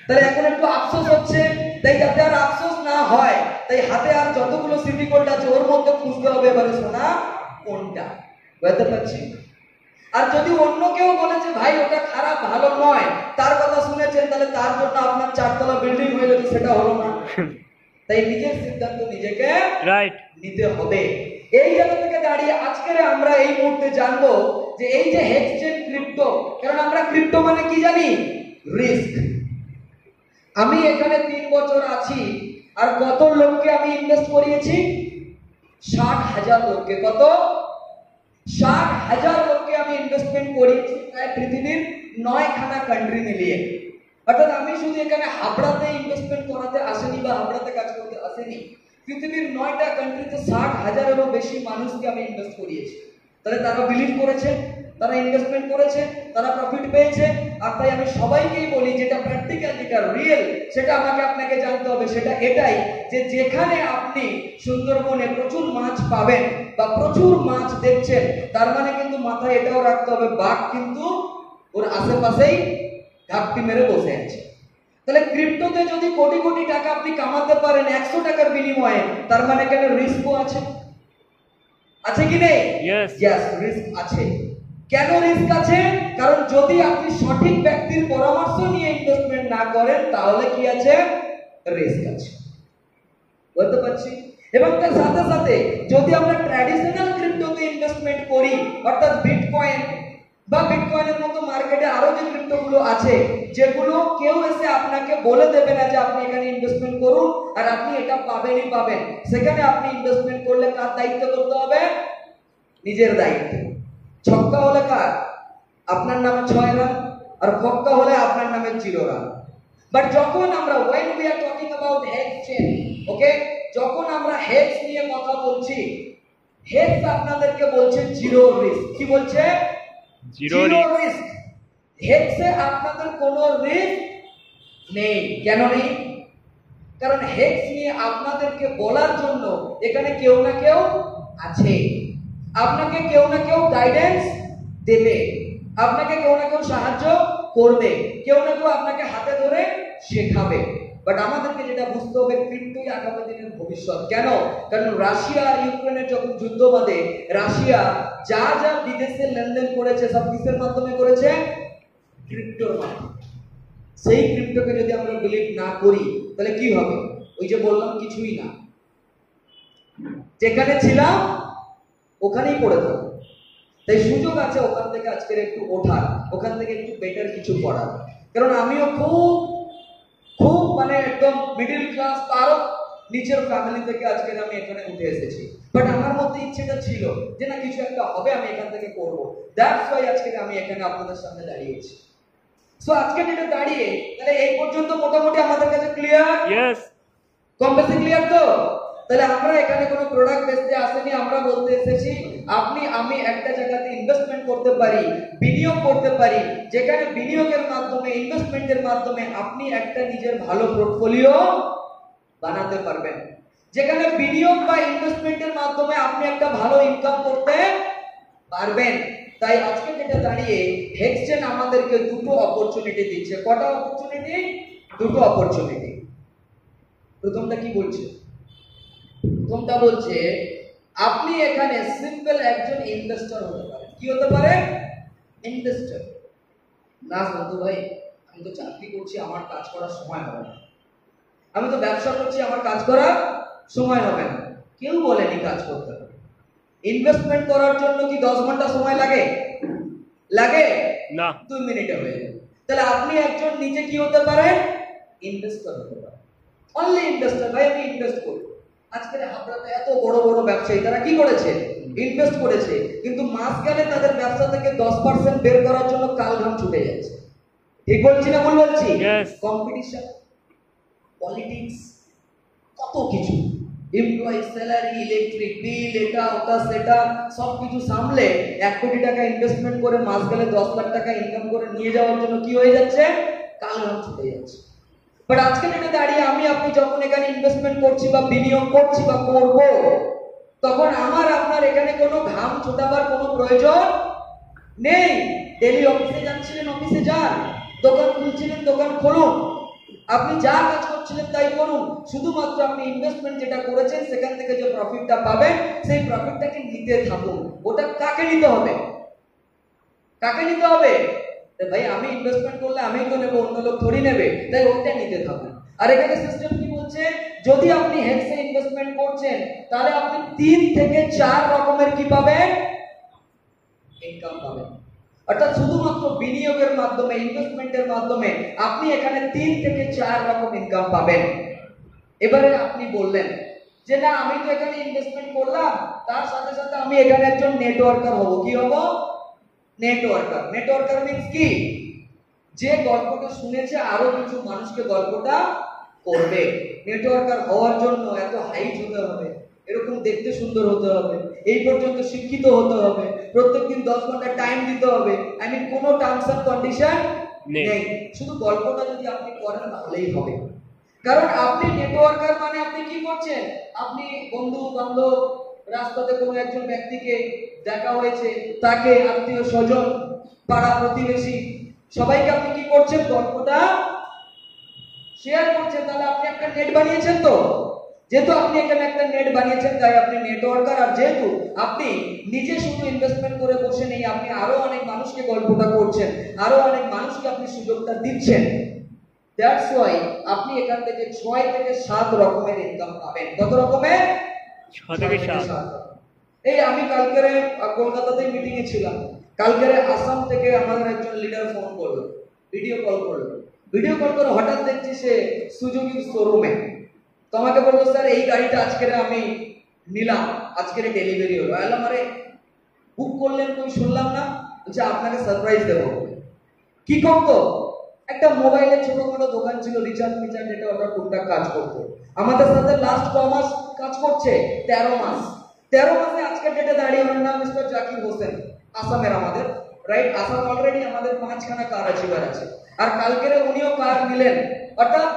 তাহলে এখন একটু আফসোস হচ্ছে। তাই যাতে আর আফসোস না হয়, তাই হাতে আর যতগুলো সিটি গোল্ড আছে ওর মধ্যে খুঁজতে হবে এবারে সোনা কোনটা। বুঝতে পারছি? আর যদি অন্য কেউ বলেছে ভাই ওটা খারাপ, ভালো নয়, তার কথা শুনেছেন, তাহলে তার জন্য আপনার 4 তলা বিল্ডিং হয়ে যেত, সেটা হলো না। তাই নিজের সিদ্ধান্ত নিজেকে নিতে হবে। এই জায়গা থেকে দাঁড়িয়ে আজকের আমরা এই মুহূর্তে জানবো যে এই যে হেক্স চেন ক্রিপ্টো, কারণ আমরা ক্রিপ্টো মানে কি জানি? রিস্ক। আমি এখানে 3 বছর আছি, আর কত লোককে আমি ইনভেস্ট করিয়েছি? 60,000 লোককে। কত? 60,000 লোককে আমি ইনভেস্টমেন্ট করিয়েছি, প্রায় পৃথিবীর 9খানা কান্ট্রি মিলিয়ে। অর্থাৎ আমি শুধু এখানে হাবড়াতে ইনভেস্টমেন্ট করাতে আসেনি বা হাবড়াতে কাজ করতে আসেনি, পৃথিবীর 9টা কান্ট্রিতে 60,000-এরও বেশি মানুষকে আমি ইনভেস্ট করিয়েছি। তাহলে তারা বিলিভ করেছে তারা ইনভেস্টমেন্ট করেছে, তারা প্রফিট পেয়েছে। আর তাই আমি সবাইকেই বলি, যেটা প্র্যাকটিক্যাল, যেটা রিয়েল, সেটা আপনাকে জানতে হবে। সেটা এটাই যে যেখানে আপনি সুন্দরবনে প্রচুর মাছ পাবেন বা প্রচুর মাছ দেখছেন, তার মানে কিন্তু মাথায় এটাও রাখতে হবে বাঘ কিন্তু ওর আশেপাশেই ঘাপটি মেরে বসে আছে। তাহলে ক্রিপ্টোতে যদি কোটি কোটি টাকা আপনি কামাতে পারেন 100 টাকার বিনিময়ে, তার মানে কেন রিস্কও আছে? আছে কি নেই? Yes. Yes, রিস্ক আছে। কেন রিস্ক আছে? কারণ যদি আপনি সঠিক ব্যক্তির পরামর্শ নিয়ে ইনভেস্টমেন্ট না করেন, তাহলে কি আছে? রিস্ক আছে। বলতে পারছি? এবং তার সাথে সাথে যদি আমরা ট্র্যাডিশনাল ক্রিপ্টোতে ইনভেস্টমেন্ট করি, অর্থাৎ বিটকয়েন বা বিটকয়েনের মতো মার্কেটে আরো যে ক্রিপ্টোগুলো আছে, যেগুলো কেউ এসে আপনাকে বলে দেবে না যে আপনি এখানে ইনভেস্টমেন্ট করুন আর আপনি এটা পাবেনই পাবেন, সেখানে আপনি ইনভেস্টমেন্ট করলে কার দায়িত্ব করতে হবে? নিজের দায়িত্ব। ছক্কা হলে কার? আপনার নামে 6 রান, আর ফক্কা হলে আপনার নামে 0 রান। বাট যখন আমরা when we are talking about exchange, ওকে, যখন আমরা হেক্স নিয়ে কথা বলছি, হেক্স আপনাদেরকে বলছে জিরো রিস্ক। কি বলছে? Zero risk. হেক্সে আপনাদের কোনো রিস্ক নেই। কেন নেই? কারণ হেক্স নিয়ে আপনাদেরকে বলার জন্য এখানে কেউ না কেউ আছে। আপনাকে কেউ না কেউ গাইডেন্স দেবে, আপনাকে কেউ না কেউ সাহায্য করবে, কেউ না কেউ আপনাকে হাতে ধরে শেখাবে। বাট আমাদেরকে যেটা বুঝতে হবে, ক্রিপ্টোই আগামী দিনের ভবিষ্যৎ। কেন? কারণ রাশিয়া আর ইউক্রেনের যখন যুদ্ধ বাঁধে, রাশিয়া যা যা বিদেশে লেনদেন করেছে সব কিসের মাধ্যমে করেছে? ক্রিপ্টোর মাধ্যমে। সেই ক্রিপ্টোকে যদি আমরা বিলিভ না করি, তাহলে কি হবে? ওই যে বললাম, কিছুই না, যেখানে ছিলাম ওখানেই পড়ে থাকবো। তাই সুযোগ আছে ওখান থেকে আজকের একটু ওঠার, ওখান থেকে একটু বেটার কিছু করার। কারণ আমিও খুব খুব মানে একদম মিডল ক্লাস, তারও নিচের ফ্যামিলি থেকে আজকের আমি এখানে উঠে এসেছি। বাট আমার মধ্যে ইচ্ছেটা ছিল যে না, কিছু একটা হবে, আমি এখান থেকে করব। দ্যাটস ওয়াই আজকে আমি এখানে আপনাদের সামনে দাঁড়িয়েছি। সো আজকে যেটা দাঁড়িয়ে, তাহলে এই পর্যন্ত মোটামুটি আমাদের কাছে ক্লিয়ার? Yes. কম বেশি ক্লিয়ার তো? তাহলে আমরা এখানে কোনো প্রোডাক্ট বেচতে আসেনি, আমরা বলতে এসেছি আমি একটা জায়গাতে ইনভেস্টমেন্ট করতে পারি, বিনিয়োগ করতে পারি, যেখানে বিনিয়োগের মাধ্যমে, ইনভেস্টমেন্টের মাধ্যমে আপনি একটা নিজের ভালো পোর্টফোলিও বানাতে পারবেন, যেখানে বিনিয়োগ বা ইনভেস্টমেন্টের মাধ্যমে আপনি একটা ভালো ইনকাম করতে পারবেন। তাই আজকে যেটা দাঁড়িয়ে, হেক্সচেন আমাদেরকে দুটো অপরচুনিটি দিচ্ছে। কটা অপরচুনিটি? দুটো অপরচুনিটি। প্রথমটা কি বলছে? প্রথমটা বলছে আপনি এখানে সিম্পল একজন ইনভেস্টর হতে পারেন। কি হতে পারে? ইনভেস্টর। না বন্ধু ভাই, আমি তো চাকরি করছি, আমার কাজ করার সময় হবে না। আমি তো ব্যবসা করছি, আমার কাজ করার সময় হবে না। কেউ বলেনি কাজ করতে হবে। ইনভেস্টমেন্ট করার জন্য কি 10 ঘন্টা সময় লাগে? লাগে না। 2 মিনিটে হয়ে যাবে। তাহলে আপনি একজন নিজে কি হতে পারেন? ইনভেস্টর হতে পারেন। Only investor. ভাই আমি ইনভেস্ট করব। আজকের হাবড়াতে এত বড় বড় ব্যবসায়ী, তারা কি করেছে? ইনভেস্ট করেছে, কিন্তু মাস গেলে তাদের ব্যবসা থেকে 10% বের করার জন্য কাল ঘাম ছুটে যাচ্ছে। ঠিক বলছি না ভুল বলছি? Yes. কম্পিটিশন, পলিটিক্স, কত কিছু, এমপ্লয়ি স্যালারি, ইলেকট্রিক বিল, এটা ওটা সেটা সবকিছু সামলে 1 কোটি টাকা ইনভেস্টমেন্ট করে মাস গেলে 10 লাখ টাকা ইনকাম করে নিয়ে যাওয়ার জন্য কি হয়ে যাচ্ছে? কাল ঘাম ছুটে যাচ্ছে। বাট আজকে যেটা দাঁড়িয়ে, আমি আপনি যখন এখানে ইনভেস্টমেন্ট করছি বা বিনিয়োগ করছি বা করব, তখন আমার আপনার এখানে কোনো ঘাম ছোটাবার কোনো প্রয়োজন নেই। ডেইলি অফিসে যাচ্ছিলেন, অফিসে যান, দোকান খুলছিলেন, দোকান খুলুন, আপনি যা কাজ করছিলেন তাই করুন। শুধুমাত্র আপনি ইনভেস্টমেন্ট যেটা করেছেন সেখান থেকে যে প্রফিটটা পাবেন, সেই প্রফিটটাকে নিতে থাকুন। ওটা কাকে নিতে হবে? কাকে নিতে হবে? ভাই আমি ইনভেস্টমেন্ট করলে আমি তো নেব, অন্য লোক থোড়ি নেবে, তাই ওটা নিতে থাকুন। আর এখানে সিস্টেম কি বলছে? যদি আপনি হেক্সে ইনভেস্টমেন্ট করছেন, তাহলে আপনি 3 থেকে 4 রকমের কি পাবেন? ইনকাম পাবেন। অর্থাৎ শুধুমাত্র বিনিয়োগের মাধ্যমে, ইনভেস্টমেন্টের মাধ্যমে আপনি এখানে 3 থেকে 4 রকম ইনকাম পাবেন। এবারে আপনি বললেন যে না, আমি তো এখানে ইনভেস্টমেন্ট করলাম, তার সাথে সাথে আমি এখানে একজন নেটওয়ার্কার হব। কি হব? নেটওয়ার্কার। নেটওয়ার্কার মিন্স কি? যে গল্পটা শুনেছে আরো কিছু মানুষকে গল্পটা করবে। নেটওয়ার্কার হওয়ার জন্য এত হাইট হতে হবে, এরকম দেখতে সুন্দর হতে হবে, এই পর্যন্ত শিক্ষিত হতে হবে, প্রত্যেকদিন 10 ঘন্টা টাইম দিতে হবে, কোনো টার্মস এন্ড কন্ডিশন নেই। নেই। শুধু গল্পটা যদি আপনি করেন তাহলেই হবে। কারণ আপনি নেটওয়ার্কার মানে আপনি কি করছেন? আপনি বন্ধু বান্ধব, রাস্তাতে কোনো একজন ব্যক্তিকে দেখা হয়েছে, তাকে আত্মীয় স্বজন, পাড়া প্রতিবেশী সবাইকে আপনি কি করছেন? গল্পটা শেয়ার করছেন। তাহলে আপনি একটা নেট বানিয়েছেন। তো যেহেতু আপনি এখানে একটা নেট বানিয়েছেন, তাই আপনি নেটওয়ার্কার। আর যেহেতু আপনি নিজে শুধু ইনভেস্টমেন্ট করে বসে নেই, আপনি আরো অনেক মানুষকে গল্পটা করছেন, আরো অনেক মানুষকে আপনি সুযোগটা দিচ্ছেন। দ্যাটস ওয়াই আপনি এখান থেকে 6 থেকে 7 রকমের ইনকাম পাবেন। কত রকমের? 6 থেকে 7। এই আমি কালকের কলকাতাতে মিটিং এ ছিলাম। কালকের আসাম থেকে আমাদের একজন লিডার ফোন করলো, ভিডিও কল করলো। ভিডিও কল করে হঠাৎ দেখছি সে সুজুকির শোরুমে। তো আমাকে বললো, স্যার এই গাড়িটা আজকের আমি নিলাম, আজকের ডেলিভারি হলো। বললাম, আরে বুক করলেন কই শুনলাম না? বলছে আপনাকে সারপ্রাইজ দেবো। কি করতো? একটা মোবাইলের ছোটখাটো দোকান ছিল, রিচার্জ ফিচার্জ এটা ওটা টুকটাক কাজ করতো। আমাদের সাথে লাস্ট 6 মাস কাজ করছে, 13 মাস। 13 মাসে আজকের ডেটে দাঁড়িয়ে ওনার নাম মিস্টার জাকির হোসেন, আসামের আমাদের, রাইট? আসাম অলরেডি আমাদের 5খানা কার অ্যাচিভার আছে। আর কালকের উনিও কার নিলেন, অর্থাৎ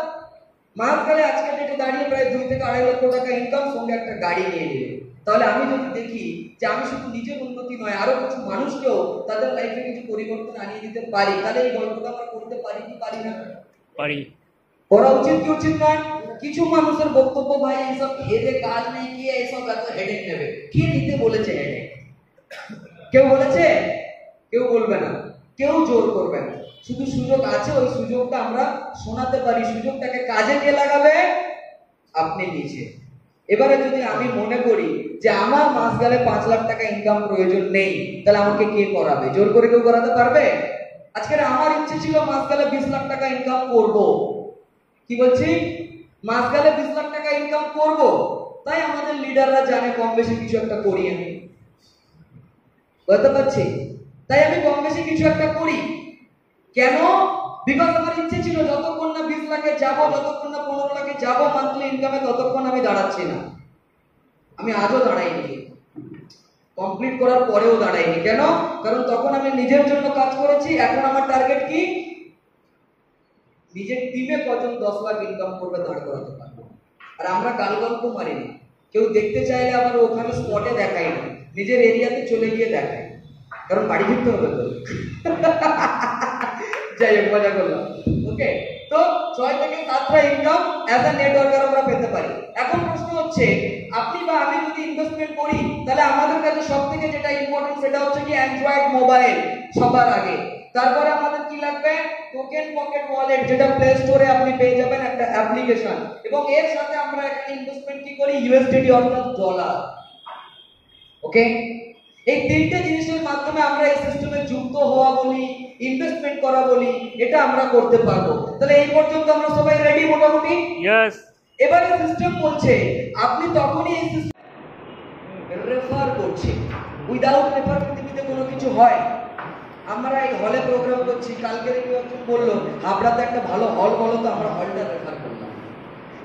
মাঝখানে আজকের ডেটে দাঁড়িয়ে প্রায় 2 থেকে 2.5 লক্ষ টাকা ইনকাম, সঙ্গে একটা গাড়ি নিয়ে নিলেন। তাহলে আমি যদি দেখি যে আমি শুধু নিজের উন্নতি নয়, আরো কিছু মানুষকেও তাদের লাইফে কিছু পরিবর্তন আনিয়ে দিতে পারি, তাহলে এই গল্পটা আমরা করতে পারি কি পারি না? পারি। করা উচিত কি উচিত নয়? কিছু মানুষের বক্তব্য, ভাই এইসব হেডে কাজ নেই, কি এইসব এত হেডেক নেবে? কে নিতে বলেছে হেডেক? কেউ বলেছে? কেউ বলবে না, কেউ জোর করবে না। শুধু সুযোগ আছে, ওই সুযোগটা আমরা শোনাতে পারি। সুযোগটাকে কাজে কে লাগাবে? আপনি নিজে। এবারে যদি আমি মনে করি যে আমার মাস গেলে 5 লাখ টাকা ইনকাম প্রয়োজন নেই, তাহলে আমাকে কে করাবে? জোর করে কেউ করাতে পারবে? আজকে আমার ইচ্ছে ছিল মাস গেলে 20 লাখ টাকা ইনকাম করব। কি বলছি? মাস গেলে 20 লাখ টাকা ইনকাম করব। তাই আমাদের লিডাররা জানে কম বেশি কিছু একটা করি আমি, বুঝতে পারছি? তাই আমি কম বেশি কিছু একটা করি। কেন? বিকজ আমার ইচ্ছে ছিল যতক্ষণ না 20 লাখে যাব, যতক্ষণ না 15 লাখে যাব মান্থলি ইনকামে, ততক্ষণ আমি দাঁড়াচ্ছি না। আমি আজও দাঁড়াইনি, কমপ্লিট করার পরেও দাঁড়াইনি। কেন? কারণ তখন আমি নিজের জন্য কাজ করেছি। এখন আমার টার্গেট কি? নিজের টিমে কজন 10 লাখ ইনকাম করবে দাঁড় করাতে পারবো। আর আমরা গাল গল্প মারি না, কেউ দেখতে চাইলে আবার ওখানে স্পটে দেখাই না, নিজের এরিয়াতে চলে গিয়ে দেখাই, কারণ বাড়ি ফিরতে হবে তো। যাই হোক, মজা করলাম। ওকে, তো 6 থেকে 7টা ইনকাম অ্যাজ আ নেটওয়ার্কার আমরা পেতে পারি। এখন প্রশ্ন হচ্ছে, আপনি বা আমি যদি ইনভেস্টমেন্ট করি, তাহলে আমাদের কাছে সবথেকে যেটা ইম্পর্টেন্ট সেটা হচ্ছে কি অ্যান্ড্রয়েড মোবাইল সবার আগে। তারপরে আমাদের কি লাগবে? টোকেন পকেট ওয়ালেট, যেটা প্লে স্টোরে আপনি পেয়ে যাবেন, একটা অ্যাপ্লিকেশন। এবং এর সাথে আমরা এখানে ইনভেস্টমেন্ট কি করি? ইউএসডিটি অর্থাৎ ডলার। ওকে, এই 3টে জিনিসের মাধ্যমে আমরা এই সিস্টেমে যুক্ত হওয়া বলি, ইনভেস্টমেন্ট করা বলি, এটা আমরা করতে পারবো। তাহলে এই পর্যন্ত আমরা সবাই রেডি মোটামুটি? ইয়েস। এবারে সিস্টেম বলছে আপনি তখনই এই সিস্টেম রেফার করছে। উইদাউট রেফার পৃথিবীতে কোনো কিছু হয়? আমরা এই হলে প্রোগ্রাম করছি, কালকে কেউ একজন বললো আপনাদের একটা ভালো হল বলো, তো আমরা হলটা রেফার করলাম।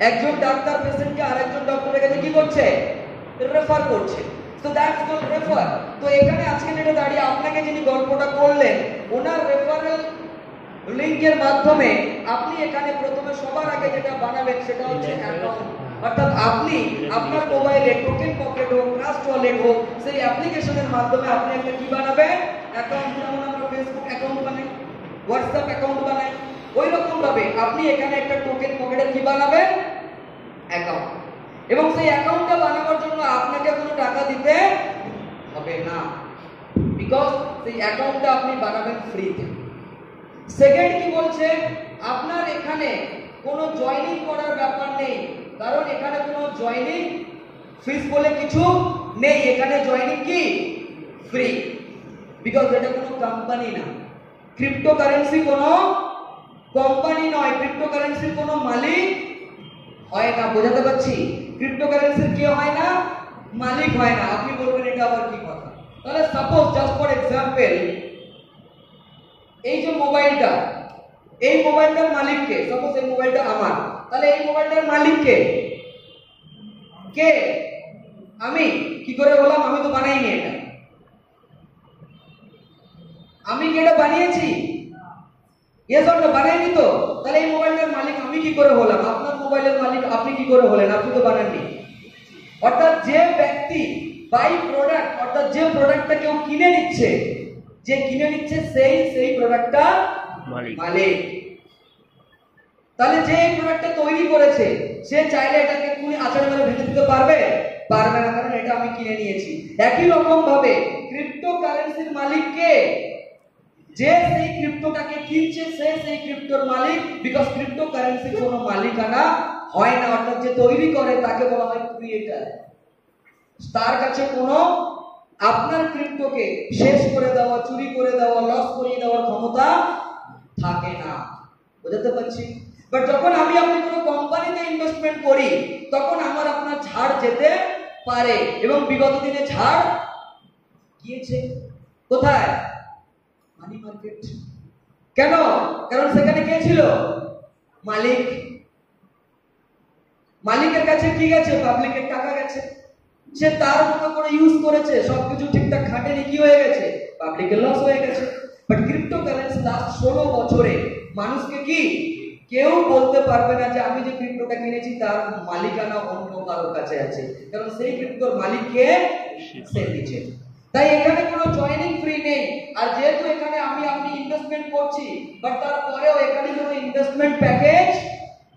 একজন ডাক্তার পেশেন্টকে আরেকজন ডক্টরের কাছে কি করছে? রেফার করছে। তো দ্যাটস কল্ড রেফার। তো এখানে আজকে যেটা দাঁড়িয়ে আপনাকে যিনি গল্পটা করলেন, ওনার রেফারেল লিংকের মাধ্যমে আপনি এখানে প্রথমে সবার আগে যেটা বানাবেন সেটা হচ্ছে অ্যাকাউন্ট। অর্থাৎ আপনি আপনার মোবাইলে টোকেন পকেট হোক, ট্রাস্ট ওয়ালেট হোক, সেই অ্যাপ্লিকেশনের মাধ্যমে আপনি একটা কি বানাবেন? অ্যাকাউন্ট। যেমন আমরা ফেসবুক অ্যাকাউন্ট বানাই, হোয়াটসঅ্যাপ অ্যাকাউন্ট বানাই, ওই রকম ভাবে আপনি এখানে একটা টোকেন পকেটের কি বানাবেন? অ্যাকাউন্ট। এবং সেই অ্যাকাউন্টটা বানানোর জন্য আপনাকে কোনো টাকা দিতে হবে না, বিকজ সেই অ্যাকাউন্টটা আপনি বানাবেন ফ্রিতে। সেকেন্ড কি বলছে? আপনার এখানে কোনো জয়েনিং করার ব্যাপার নেই, কারণ এখানে কোনো জয়েনিং ফিস বলে কিছু নেই। এখানে জয়েনিং কি? ফ্রি, বিকজ এটা কোনো কোম্পানি না। ক্রিপ্টোকারেন্সি কোনো কোম্পানি নয়, ক্রিপ্টোকারেন্সির কোনো মালিক হয় না। বোঝাতে পারছি? ক্রিপ্টোকারেন্সির কি হয় না? মালিক হয় না। আপনি বলবেন এটা আবার কি কথা? তাহলে সাপোজ জাস্ট ফর এক্সাম্পল, এই যে মোবাইলটা, এই মোবাইলটার মালিক কে? সাপোজ এই মোবাইলটা আমার, তাহলে এই মোবাইলটার মালিক কে? কে? আমি কি করে হলাম? আমি তো বানাইনি এটা। আমি কি এটা বানিয়েছি? Yes or no? বানাইনি তো। তাহলে এই মোবাইলের মালিক আমি কি করে হলাম? আপনার মোবাইলের মালিক আপনি কি করে হলেন? আপনি তো বানাননি। অর্থাৎ যে ব্যক্তি বাই প্রোডাক্ট, অর্থাৎ যে প্রোডাক্টটা কেউ কিনে নিচ্ছে, যে কিনে নিচ্ছে সেই প্রোডাক্টটা মালিক। তাহলে যে এই প্রোডাক্টটা তৈরি করেছে সে চাইলে এটাকে কোন আচার মেরে ভেঙে দিতে পারবে? পারবে না, কারণ এটা আমি কিনে নিয়েছি। একই রকম ভাবে ক্রিপ্টোকারেন্সির মালিক কে? যে সেই ক্রিপ্টোটাকে কিনছে সে সেই ক্রিপ্টোর মালিক, বিকজ ক্রিপ্টোকারেন্সির কোনো মালিকানা হয় না। অর্থাৎ যে তৈরি করে তাকে বলা হয় ক্রিয়েটার। তার কাছে কোনো আপনার ক্রিপ্টোকে শেষ করে দেওয়া, চুরি করে দেওয়া, লস করিয়ে দেওয়ার ক্ষমতা থাকে না। বুঝতে পারছি? বাট যখন আমি আপনি কোনো কোম্পানিতে ইনভেস্টমেন্ট করি তখন আমার আপনার ছাড় যেতে পারে, এবং বিগত দিনে ছাড় গিয়েছে। কোথায়? Money market. কেন? কারণ সেখানে কে ছিল? মালিক। মালিকের কাছে কি গেছে? পাবলিকের টাকা গেছে। সে তার মতো করে ইউজ করেছে, সবকিছু ঠিকঠাক খাটেনি, কি হয়ে গেছে? পাবলিকের লস হয়ে গেছে। বাট ক্রিপ্টোকারেন্সি লাস্ট 16 বছরে মানুষকে কি কেউ বলতে পারবে না যে আমি যে ক্রিপ্টোটা কিনেছি তার মালিকানা অন্য কারোর কাছে আছে, কারণ সেই ক্রিপ্টোর মালিক কে? সে নিজে। তাই এখানে কোনো জয়েনিং ফ্রি নেই। আর যেহেতু এখানে আমি আপনি ইনভেস্টমেন্ট করছি, বাট তারপরেও এখানে কোনো ইনভেস্টমেন্ট প্যাকেজ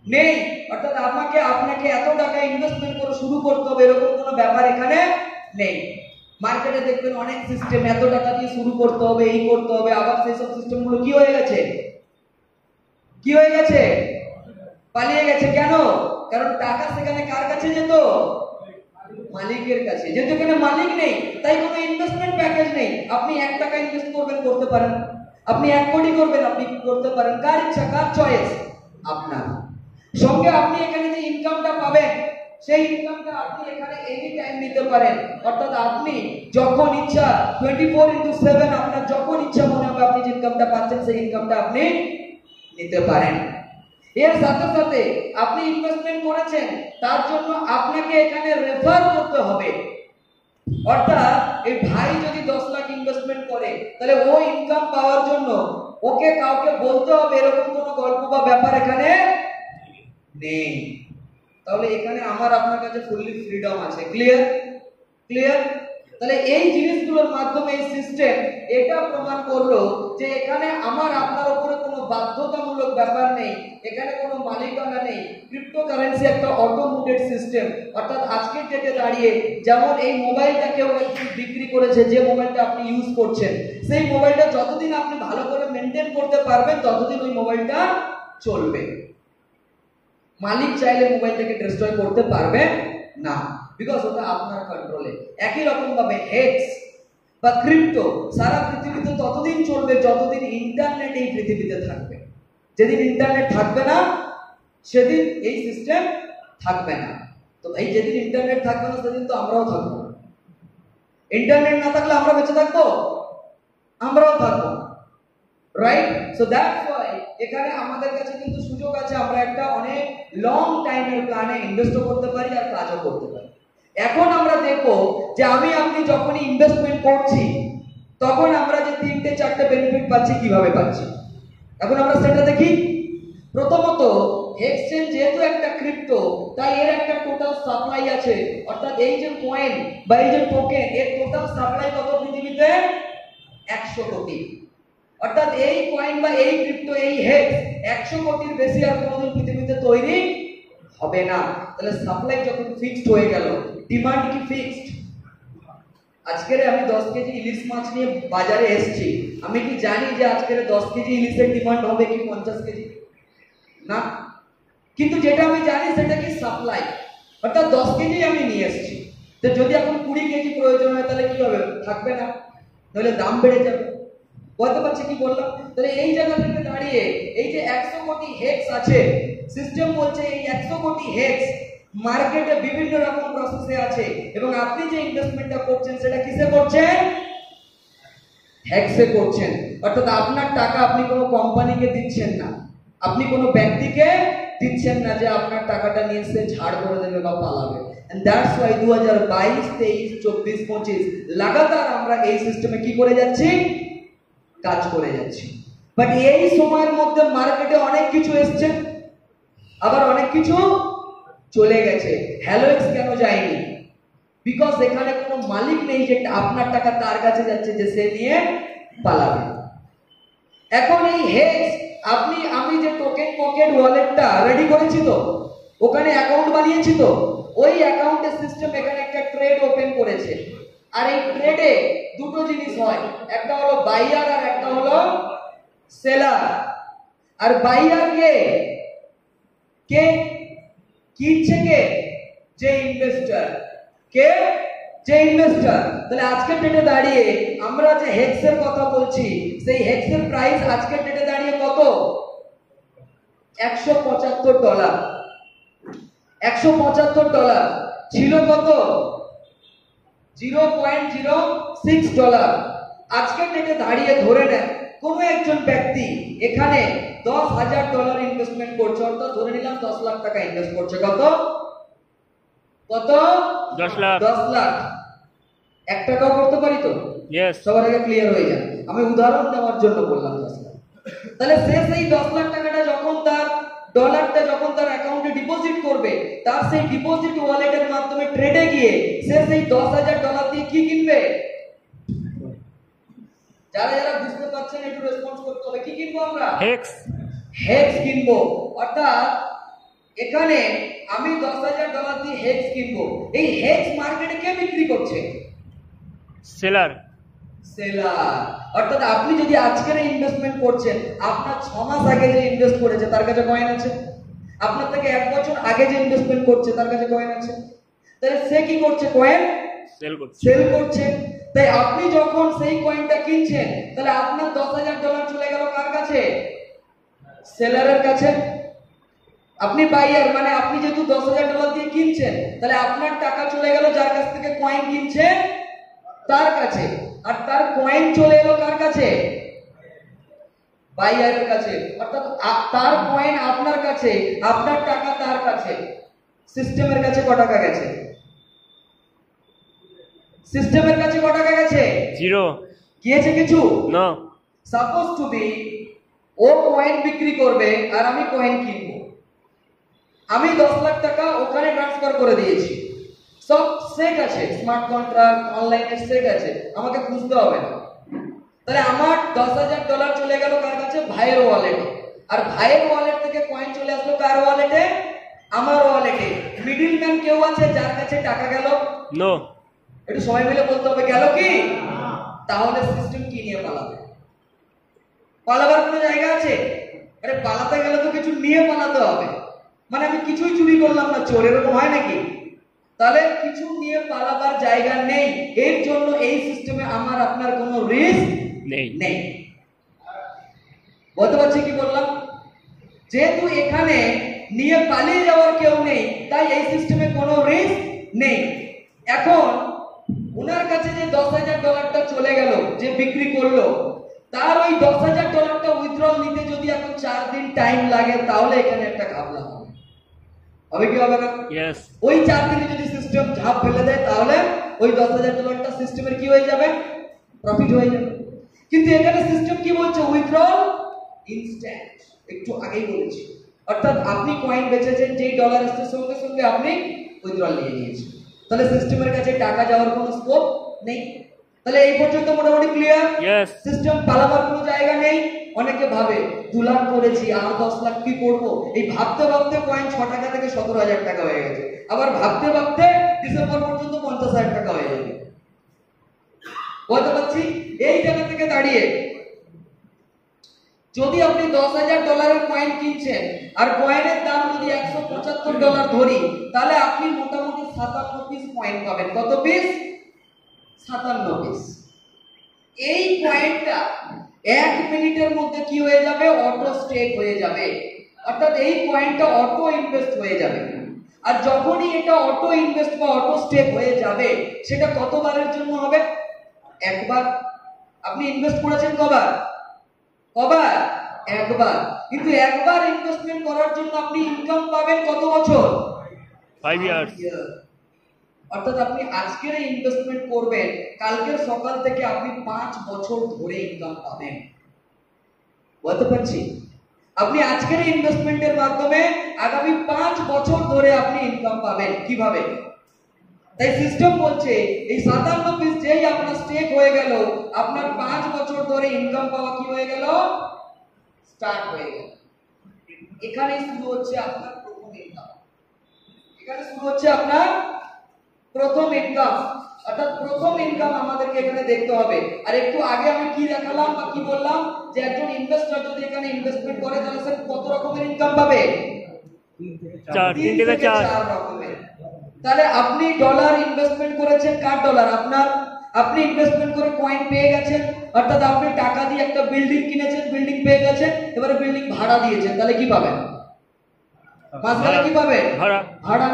নেই। অর্থাৎ আপনাকে এত টাকা ইনভেস্টমেন্ট করে শুরু করতে হবে এরকম কোনো ব্যাপার এখানে নেই। মার্কেটে দেখবেন অনেক সিস্টেম, এত টাকা দিয়ে শুরু করতে হবে, এই করতে হবে, আবার সেই সব সিস্টেমগুলো কি হয়ে গেছে? কি হয়ে গেছে? পালিয়ে গেছে। কেন? কারণ টাকা সেখানে কার কাছে যেত? মালিকের কাছে। যেহেতু এখানে মালিক নেই তাই কোনো ইনভেস্টমেন্ট প্যাকেজ নেই। আপনি 1 টাকা ইনভেস্ট করবেন, করতে পারেন। আপনি 1 কোটি করবেন, আপনি করতে পারেন। কার ইচ্ছা, কার চয়েস? আপনার। সঙ্গে আপনি এখানে যে ইনকামটা পাবেন সেই ইনকামটা আপনি এখানে এনি টাইম নিতে পারেন। অর্থাৎ আপনি যখন ইচ্ছা 24/7 আপনার যখন ইচ্ছা মনে হবে আপনি যে ইনকামটা পাচ্ছেন সেই ইনকামটা আপনি নিতে পারেন। এর সাথে সাথে আপনি ইনভেস্টমেন্ট করেছেন তার জন্য আপনাকে এখানে রেফার করতে হবে। অর্থাৎ এই ভাই যদি 10 লাখ ইনভেস্টমেন্ট করে তাহলে ও ইনকাম পাওয়ার জন্য ওকে কাউকে বলতে হবে এরকম কোনো গল্প বা ব্যাপার এখানে নেই। তাহলে এখানে আমার আপনার কাছে ফুললি ফ্রিডম আছে। ক্লিয়ার? ক্লিয়ার? তাহলে এই জিনিসগুলোর মাধ্যমে এই সিস্টেম এটা প্রমাণ করলো যে এখানে আমার আপনার উপরে কোনো বাধ্যতামূলক ব্যাপার নেই, এখানে কোনো মালিকানা নেই। ক্রিপ্টোকারেন্সি একটা অটোমেটেড সিস্টেম। অর্থাৎ আজকের ডেটে দাঁড়িয়ে যেমন এই মোবাইলটা কেউ বিক্রি করেছে, যে মোবাইলটা আপনি ইউজ করছেন সেই মোবাইলটা যতদিন আপনি ভালো করে মেনটেন করতে পারবেন ততদিন ওই মোবাইলটা চলবে। মালিক চাইলে মোবাইলটাকে ডিস্ট্রয় করতে পারবে না, বিকজ ওটা আপনার কন্ট্রোলে। একই রকম ভাবে হেক্স বা ক্রিপ্টো সারা পৃথিবীতে ততদিন চলবে যতদিন ইন্টারনেট এই পৃথিবীতে থাকবে। যেদিন ইন্টারনেট থাকবে না সেদিন এই সিস্টেম থাকবে না। তো এই যেদিন ইন্টারনেট থাকবে না সেদিন তো আমরাও থাকবো। ইন্টারনেট না থাকলে আমরা বেঁচে থাকবো? আমরাও থাকবো, রাইট? সো দ্যাটস ওয়াই এখানে আমাদের কাছে কিন্তু সুযোগ আছে, আমরা একটা অনেক লং টাইমের প্ল্যানে ইনভেস্ট করতে পারি আর কাজও করতে পারি। এখন আমরা দেখবো যে আমি আপনি যখনই ইনভেস্টমেন্ট করছি তখন আমরা যে 3-4টে বেনিফিট পাচ্ছি, কিভাবে পাচ্ছি এখন আমরা সেটা দেখি। প্রথমত, এক্সচেঞ্জ যেহেতু একটা ক্রিপ্টো তাই এর একটা টোটাল সাপ্লাই আছে। অর্থাৎ এই যে কয়েন বা এই যে টোকেন এর টোটাল সাপ্লাই কত পৃথিবীতে? 100 কোটি। অর্থাৎ এই কয়েন বা এই ক্রিপ্টো এই হেক্স 100 কোটির বেশি আর কোনোদিন পৃথিবীতে তৈরি হবে না। তাহলে সাপ্লাই যখন ফিক্সড হয়ে গেল, ডিমান্ড কি ফিক্সড? আজকের আমি 10 কেজি ইলিশ মাছ নিয়ে বাজারে এসেছি, আমি কি জানি যে আজকের 10 কেজি ইলিশের ডিমান্ড হবে কি 50 কেজি? না। কিন্তু যেটা আমি জানি সেটা কি সাপ্লাই। অর্থাৎ 10 কেজি আমি নিয়ে এসেছি, তো যদি এখন 20 কেজি প্রয়োজন হয় তাহলে কি হবে? থাকবে না, তাহলে দাম বেড়ে যাবে। বলতে পারছি কি বললাম? তাহলে এই জায়গা থেকে দাঁড়িয়ে এই যে 100 কোটি হেক্স আছে, সিস্টেম বলছে এই 100 কোটি হেক্স মার্কেটে বিভিন্ন রকম প্রসেসে আছে, এবং আপনি যে ইনভেস্টমেন্টটা করছেন সেটা কিসে করছেন? হেক্সে করছেন। অর্থাৎ আপনার টাকা আপনি কোনো কোম্পানিকে দিচ্ছেন না, আপনি কোনো ব্যক্তিকে দিচ্ছেন না যে আপনার টাকাটা নিয়ে সে ঝাড় করে দেবে বা পালাবে। and that's why 2022 23 24 25 লাগাতার আমরা এই সিস্টেমে কি করে যাচ্ছি, কাজ করে যাচ্ছি। বাট এই সময়ের মধ্যে মার্কেটে অনেক কিছু এসছে, আবার অনেক কিছু চলে গেছে। হ্যালোএক্স কেন যায়নি? বিকজ এখানে কোনো মালিক নেই যে আপনার টাকা তার কাছে যাচ্ছে যে সে নিয়ে পালাবে। এখন এই হেক্স আমি যে টোকেন পকেট ওয়ালেটটা রেডি করেছি তো, ওখানে অ্যাকাউন্ট বানিয়েছি তো, ওই অ্যাকাউন্টের সিস্টেম এখানে একটা ট্রেড ওপেন করেছে। আর এই ট্রেডে দুটো জিনিস হয়, একটা হলো বাইয়ার আর একটা হলো সেলার। আর বাইয়ার কে কিনছে, যে ইনভেস্টর। যে ইনভেস্টর। তাহলে আজকের ডেটে দাঁড়িয়ে আমরা যে হেক্সের কথা বলছি, সেই হেক্সের প্রাইস আজকের ডেটে দাঁড়িয়ে কত? $175। $175 ছিল কত? $0.06। আজকের ডেটে দাঁড়িয়ে ধরে নেন কোন একজন ব্যক্তি এখানে $10,000 ইনভেস্টমেন্ট করছে, অর্থাৎ ধরে নিলাম 10 লাখ টাকা ইনভেস্ট করছে। কত 10 লাখ। 10 লাখ। 1 টাকাও করতে পারি তো? ইয়েস। সবার আগে ক্লিয়ার হয়ে যান, আমি উদাহরণ দেওয়ার জন্য বললাম 10 লাখ। তাহলে সে সেই 10 লাখ টাকাটা যখন তার ডলারটা যখন তার অ্যাকাউন্টে ডিপোজিট করবে, তার সেই ডিপোজিট ওয়ালেটের মাধ্যমে ট্রেডে গিয়ে সে সেই $10,000 দিয়ে কি কিনবে? যারা বুঝতে পারছেন একটু রেসপন্স করতে হবে। কি কিনবো আমরা? হেক্স কিনবো। অর্থাৎ এখানে আমি $10,000 দিয়ে হেক্স কিনবো। এই হেক্স মার্কেটে কে বিক্রি করছে? সেলার। অর্থাৎ আপনি যদি আজকের ইনভেস্টমেন্ট করছেন, আপনার 6 মাস আগে যে ইনভেস্ট করেছে তার কাছে কয়েন আছে, আপনার থেকে 1 বছর আগে যে ইনভেস্টমেন্ট করছে তার কাছে কয়েন আছে। তাহলে সে কি করছে? কয়েন সেল করছে। তাই আপনি যখন সেই কয়েনটা কিনছেন, তাহলে আপনার $10,000 চলে গেল কার কাছে? সেলারের কাছে। আপনি বাইয়ার, মানে আপনি যেহেতু $10,000 দিয়ে কিনছেন, তাহলে আপনার টাকা চলে গেল যার কাছ থেকে কয়েন কিনছেন তার কাছে, আর তার কয়েন চলে এলো কার কাছে? বাইয়ারের কাছে। অর্থাৎ তার কয়েন আপনার কাছে, আপনার টাকা তার কাছে। সিস্টেমের কাছে কত টাকা গেছে? সিস্টেমের কাছে কত টাকা গেছে? 0 গিয়েছে কিছু? নো। সাপোজ টু বি ও কয়েন বিক্রি করবে আর আমি কয়েন কিনবো। আমি 10 লাখ টাকা ওখানে ট্রান্সফার করে দিয়েছি, সব সেট আছে, স্মার্ট কন্ট্রাক্ট অনলাইনে সেট আছে, আমাকে খুঁজতে হবে না। তাহলে আমার $10,000 চলে গেল কার কাছে? ভাইয়ের ওয়ালেটে। আর ভাইয়ের ওয়ালেট থেকে কয়েন চলে আসলো কার ওয়ালেটে? আমার ওয়ালেটে। মিডলম্যান কেউ আছে যার কাছে টাকা গেল? নো। একটু সবাই মিলে বলতে হবে, গেল কি? তাহলে সিস্টেম কি নিয়ে পালাবে? পালাবার কোনো জায়গা আছে? আরে পালাতে গেলে তো কিছু নিয়ে পালাতে হবে। মানে আমি কিছুই চুরি করলাম না, চোর, এরকম হয় নাকি? তাহলে কিছু নিয়ে পালাবার জায়গা নেই। এর জন্য এই সিস্টেমে আমার আপনার কোনো রিস্ক নেই। বলতে পারছি কি বললাম? যেহেতু এখানে নিয়ে পালিয়ে যাওয়ার কেউ নেই, তাই এই সিস্টেমে কোনো রিস্ক নেই। এখন ওনার কাছে যে $10,000টা চলে গেল, যে বিক্রি করলো, তার ওই $10,000টা উইথড্রল নিতে যদি এখন 4 দিন টাইম লাগে, তাহলে এখানে একটা ঘাবলা হবে। হবে কি হবে না? ইয়েস। ওই 4 দিনে যদি সিস্টেম ঝাঁপ ফেলে দেয়, তাহলে ওই $10,000টা সিস্টেমের কি হয়ে যাবে? প্রফিট হয়ে যাবে। কিন্তু এখানে সিস্টেম কি বলছে? Withdrawal instant. একটু আগেই বলেছি। অর্থাৎ আপনি কয়েন বেচেছেন, যেই ডলার আসছে সঙ্গে সঙ্গে আপনি উইথড্রল নিয়ে নিয়েছেন। তাহলে সিস্টেমের কাছে টাকা যাওয়ার কোনো স্কোপ নেই। তাহলে এই পর্যন্ত মোটামুটি ক্লিয়ার? ইয়েস। সিস্টেম পালাবার কোনো জায়গা নেই। অনেকে ভাবে 2 লাখ করেছি, আর 10 লাখ কি করবো, এই ভাবতে ভাবতে কয়েন 6 টাকা থেকে 17,000 টাকা হয়ে গেছে। আবার ভাবতে ভাবতে ডিসেম্বর পর্যন্ত 50,000 টাকা হয়ে যাবে। বলতে পারছি এই জায়গা থেকে দাঁড়িয়ে যদি আপনি $10,000 কয়েন কিনছেন আর কয়েনের দাম যদি $175 ধরি, তাহলে আপনি মোটামুটি 57 পিস কয়েন পাবেন। কত পিস? 57 পিস। এই কয়েনটা 1 মিনিটের মধ্যে কি হয়ে যাবে? অটো স্টেক হয়ে যাবে। অর্থাৎ এই কয়েনটা অটো ইনভেস্ট হয়ে যাবে। আর যখনই এটা অটো ইনভেস্ট বা অটো স্টেক হয়ে যাবে, সেটা কতবারের জন্য হবে? একবার। আপনি ইনভেস্ট করেছেন কবার? একবার। কিন্তু একবার ইনভেস্টমেন্ট করার জন্য আপনি ইনকাম পাবেন কত বছর? 5 ইয়ার্স। অর্থাৎ আপনি আজকের ইনভেস্টমেন্ট করবেন, কালকের সকাল থেকে আপনি 5 বছর ধরে ইনকাম পাবেন। বলতে পারছি? আপনি আজকের ইনভেস্টমেন্টের মাধ্যমে আগামী 5 বছর ধরে আপনি ইনকাম পাবেন। কিভাবে? তাই সিস্টেম বলছে এই 57 পিস যেই আপনার স্টেক হয়ে গেল, আপনার 5 বছর ধরে ইনকাম পাওয়া কি হয়ে গেল? স্টার্ট হয়ে গেল। এখানেই শুরু হচ্ছে আপনার প্রথম ইনকাম। এখানে শুরু হচ্ছে আপনার প্রথম ইনকাম। অর্থাৎ প্রথম ইনকাম আমাদেরকে এখানে দেখতে হবে। আর একটু আগে আমি কি দেখালাম বা কি বললাম, যে একজন ইনভেস্টর যদি এখানে ইনভেস্টমেন্ট করে তাহলে সে কত রকমের ইনকাম পাবে? 3 থেকে 4 রকমের। তাহলে আপনি ডলার ইনভেস্টমেন্ট করেছেন, কার ডলার? আপনার। আপনি ইনভেস্টমেন্ট করে কয়েন পেয়ে গেছেন, অর্থাৎ আপনি টাকা দিয়ে একটা বিল্ডিং কিনেছেন, বিল্ডিং পেয়ে গেছেন, এবারে বিল্ডিং ভাড়া দিয়েছেন, তাহলে কি পাবেন? মাঝখানে কি পাবেন? ভাড়া।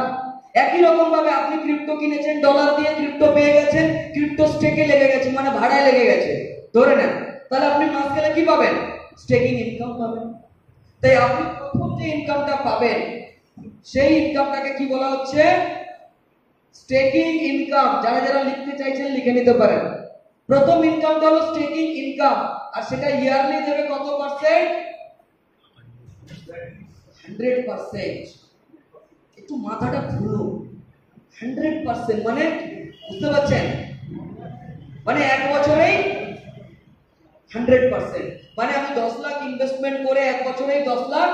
একই রকম ভাবে আপনি ক্রিপ্টো কিনেছেন, ডলার দিয়ে ক্রিপ্টো পেয়ে গেছেন, ক্রিপ্টো স্টেকে লেগে গেছে, মানে ভাড়ায় লেগে গেছে ধরে নেন, তাহলে আপনি মাঝখানে কি পাবেন? স্টেকিং ইনকাম পাবেন। তাই আপনি প্রথম যে ইনকামটা পাবেন সেই ইনকামটাকে কি বলা হচ্ছে? Staking income. যারা যারা লিখতে চাইছেন লিখে নিতে পারেন। প্রথম ইনকামটা হলো স্টেকিং ইনকাম, আর সেটা ইয়ারলি দেবে কত পার্সেন্ট? 100%। একটু মাথাটা ঘুরুন। 100% মানে বুঝতে পারছেন? মানে এক বছরেই 100%, মানে আমি 10 লাখ ইনভেস্টমেন্ট করে এক বছরেই 10 লাখ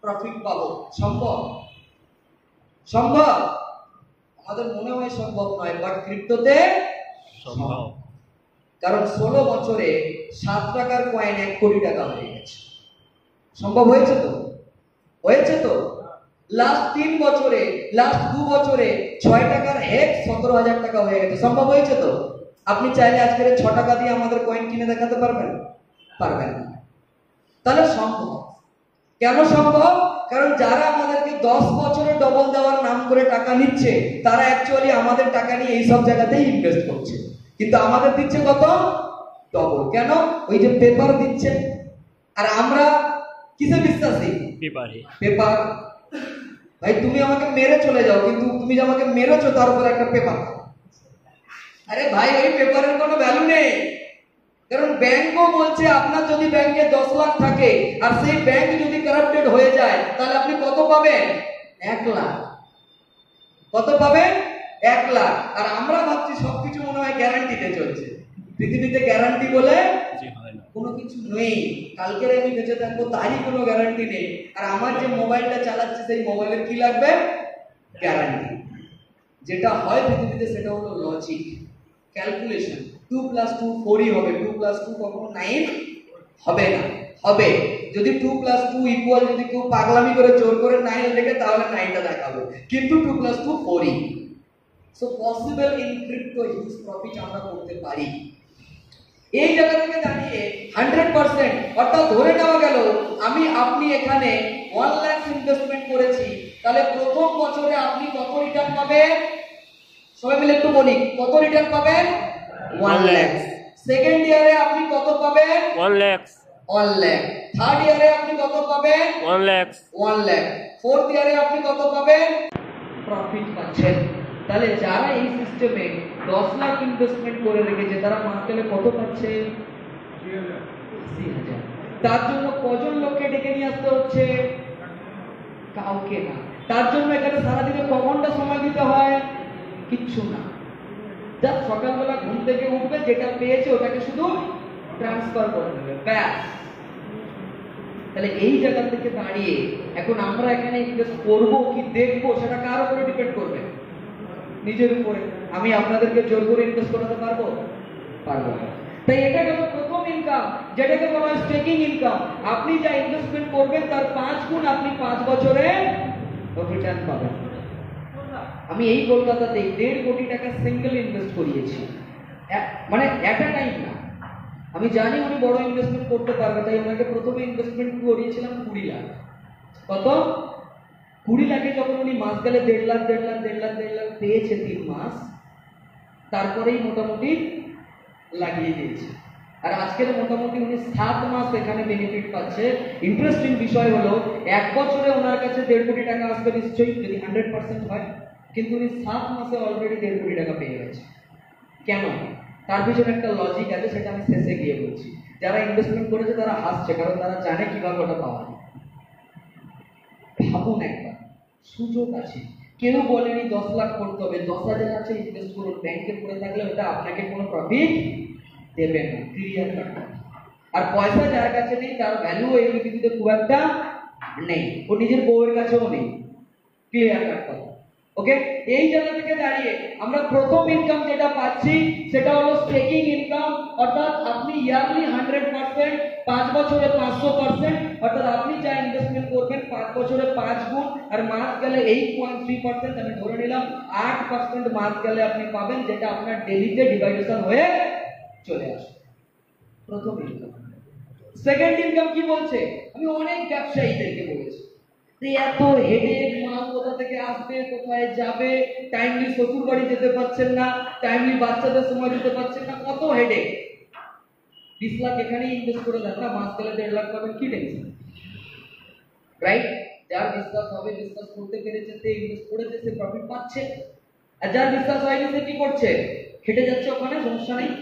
প্রফিট পাবো। সম্ভব? সম্ভব? আমাদের মনে হয় সম্ভব নয়, বাট ক্রিপ্টোতে সম্ভব। কারণ 16 বছরে 7 টাকার কয়েন 1 কোটি টাকা হয়ে গেছে। সম্ভব হয়েছে তো? হয়েছে তো? লাস্ট 3 বছরে, লাস্ট 2 বছরে 6 টাকার হেক্স 17,000 টাকা হয়ে গেছে। সম্ভব হয়েছে তো? আপনি চাইলে আজকের 6 টাকা দিয়ে আমাদের কয়েন কিনে দেখাতে পারবেন? পারবেন না। তাহলে সম্ভব। কেন সম্ভব? কারণ যারা আমাদেরকে 10 বছরে ডবল দেওয়ার নাম করে টাকা নিচ্ছে, তারা অ্যাকচুয়ালি আমাদের টাকা নিয়ে এই সব জায়গাতেই ইনভেস্ট করছে, কিন্তু আমাদের দিচ্ছে কত? ডবল। কেন? ওই যে পেপার দিচ্ছে। আর আমরা কিসে বিশ্বাসী? পেপারে। পেপার। ভাই তুমি আমাকে মেরে চলে যাও, কিন্তু তুমি যে আমাকে মেরেছো তার উপর একটা পেপার। আরে ভাই ওই পেপারের কোনো ভ্যালু নেই। কারণ ব্যাংকও বলছে আপনার যদি ব্যাংকে 10 লাখ থাকে আর সেই ব্যাংক যদি কারাপ্টেড হয়ে যায় তাহলে আপনি কত পাবেন? 1 লাখ। কত পাবেন? 1 লাখ। আর আমরা ভাবছি সবকিছু মনে হয় গ্যারান্টিতে চলছে। পৃথিবীতে গ্যারান্টি বলে কোনো কিছু নেই। কালকের আমি বেঁচে থাকবো তারই কোনো গ্যারান্টি নেই। আর আমার যে মোবাইলটা চালাচ্ছি সেই মোবাইলের কি লাগবে? গ্যারান্টি। যেটা হয় পৃথিবীতে সেটা হলো লজিক, ক্যালকুলেশন। 2 + 2 4ই হবে। 2 + 2 কখনো 9 হবে না। হবে যদি 2 + 2 ইকুয়াল, যদি কেউ পাগলামি করে জোর করে 9 লেখে তাহলে 9টা দেখাবে, কিন্তু 2 + 2 4ই। So possible in crypto huge profit আমরা করতে পারি। এই জায়গা থেকে দাঁড়িয়ে 100%, অর্থাৎ ধরে নেওয়া গেল আপনি এখানে 1 লাখ ইনভেস্টমেন্ট করেছি, তাহলে প্রথম বছরে আপনি কত রিটার্ন পাবেন? সবাই মিলে একটু বলি, কত রিটার্ন পাবেন? 1 লাখ। সেকেন্ড ইয়ারে আপনি কত পাবেন? 1 লাখ। 1 লাখ। থার্ড ইয়ারে আপনি কত পাবেন? 1 লাখ। 1 লাখ। ফোর্থ ইয়ারে আপনি কত পাবেন? প্রফিট পাচ্ছেন। তাহলে যারা এই সিস্টেমে 10 লাখ ইনভেস্টমেন্ট করে রেখেছে তারা মার্কেটে কত পাচ্ছে? 80,000। তার জন্য কজন লোককে ডেকে নিয়ে আসতে হচ্ছে? কাউকে না। তার জন্য এখানে সারাদিনে ক ঘন্টা সময় দিতে হয়? কিচ্ছু না। যা সকালবেলা ঘুম থেকে উঠবে, যেটা পেয়েছে ওটাকে শুধু ট্রান্সফার করে দেবে, ব্যাস। তাহলে এই জায়গা থেকে দাঁড়িয়ে এখন আমরা এখানে ইনভেস্ট করবো কি দেখবো সেটা কার উপরে ডিপেন্ড করবে? নিজের উপরে। আমি আপনাদেরকে জোর করে ইনভেস্ট করাতে পারবো? পারবো না। তাই এটা গেল প্রথম ইনকাম, যেটাকে বলা হয় স্টেকিং ইনকাম। আপনি যা ইনভেস্টমেন্ট করবেন তার 5 গুণ আপনি 5 বছরে রিটার্ন পাবেন। আমি এই কলকাতাতে 1.5 কোটি টাকা সিঙ্গেল ইনভেস্ট করিয়েছি, মানে এট আ টাইম না। আমি জানি উনি বড় ইনভেস্টমেন্ট করতে পারবে, তাই ওনাকে প্রথমে ইনভেস্টমেন্ট করিয়েছিলাম 20 লাখ। কত? 20 লাখে যখন উনি মাস গেলে 1.5 লাখ পেয়েছে 3 মাস, তারপরেই মোটামুটি লাগিয়ে দিয়েছে। আর আজকের মোটামুটি উনি 7 মাস এখানে বেনিফিট পাচ্ছে। ইন্টারেস্টিং বিষয় হলো 1 বছরে ওনার কাছে 1.5 কোটি টাকা আসবে নিশ্চয়ই, যদি 100% হয়। কিন্তু উনি 7 মাসে অলরেডি 1.5 কোটি টাকা পেয়ে গেছে। কেন? তার পিছনে একটা লজিক আছে, সেটা আমি শেষে গিয়ে বলছি। যারা ইনভেস্টমেন্ট করেছে তারা হাসছে, কারণ তারা জানে কিভাবে ওটা পাওয়া যায়। ভাবুন একবার, সুযোগ আছে। কেউ বলেনি 10 লাখ করতে হবে, 10,000 আছে ইনভেস্ট করুন। ব্যাংকে পড়ে থাকলে ওটা আপনাকে কোনো প্রফিট দেবে না, ক্লিয়ার কাট। আর পয়সা যার কাছে নেই তার ভ্যালু এই পৃথিবীতে খুব একটা নেই, ও নিজের বউয়ের কাছেও নেই, ক্লিয়ার কাট কথা। ওকে, এই জায়গা থেকে দাঁড়িয়ে আমরা প্রথম ইনকাম যেটা পাচ্ছি সেটা হলো স্টেকিং ইনকাম, অর্থাৎ আপনি ইয়ারলি 100%, 5 বছরে 500%, অর্থাৎ আপনি যা ইনভেস্টমেন্ট করবেন 5 বছরে 5 গুণ, আর মাস গেলে 8.3%, আমি ধরে নিলাম 8% মাস গেলে আপনি পাবেন, যেটা আপনার ডেলিতে ডিভাইডেশন হয়ে চলে আসবে। প্রথম ইনকাম। সেকেন্ড ইনকাম কি বলছে? আমি অনেক ব্যবসায়ীদেরকে বলেছি এত হেডেক, মাল কোথা থেকে আসবে, কোথায় যাবে, টাইমলি শ্বশুর বাড়ি যেতে পারছেন না, টাইমলি বাচ্চাদের সময় দিতে পারছেন না, কত হেডেক। 20 লাখ এখানেই ইনভেস্ট করে দেন না, মাস গেলে 1.5 লাখ পাবেন, কি টেনশন, রাইট? যার বিশ্বাস হবে, বিশ্বাস করতে পেরেছে, সে ইনভেস্ট করেছে, সে প্রফিট পাচ্ছে। আর যার বিশ্বাস হয়নি সে কি করছে? হেঁটে যাচ্ছে ওখানে, সমস্যা নেই।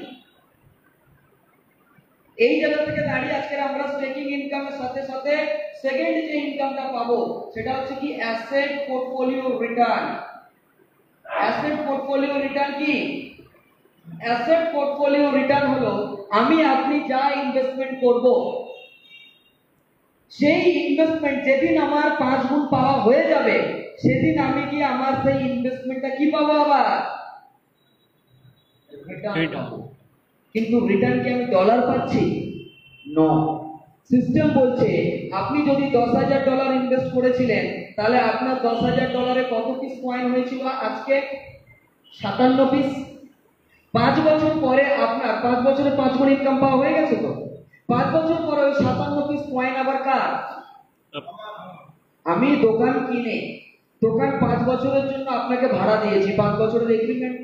এই জায়গা থেকে দাঁড়িয়ে আজকে আমরা স্টেকিং ইনকামের সাথে সাথে সেকেন্ড যে ইনকামটা পাবো সেটা হচ্ছে কি asset portfolio return. Asset portfolio return কি? অ্যাসেট পোর্টফোলিও রিটার্ন হলো আমি আপনি যা ইনভেস্টমেন্ট করব, সেই ইনভেস্টমেন্ট যেদিন আমার 5 গুণ পাওয়া হয়ে যাবে, সেদিন আমি কি আমার সেই ইনভেস্টমেন্টটা কি পাবো? আবার রিটার্ন পাবো। কিন্তু রিটার্ন কি আমি ডলার পাচ্ছি? নো। সিস্টেম বলছে আপনি যদি $10,000 ইনভেস্ট করেছিলেন, তাহলে আপনার $10,000 কত পিস কয়েন হয়েছিল? আজকে 57 পিস। 5 বছর পরে আপনার 5 বছরে 5 গুণ ইনকাম পাওয়া হয়ে গেছে তো? 5 বছর পরে ওই 57 পিস কয়েন আবার কার? আমি দোকান কিনে, দোকান 5 বছরের জন্য আপনাকে ভাড়া দিয়েছি, 5 বছরের এগ্রিমেন্ট,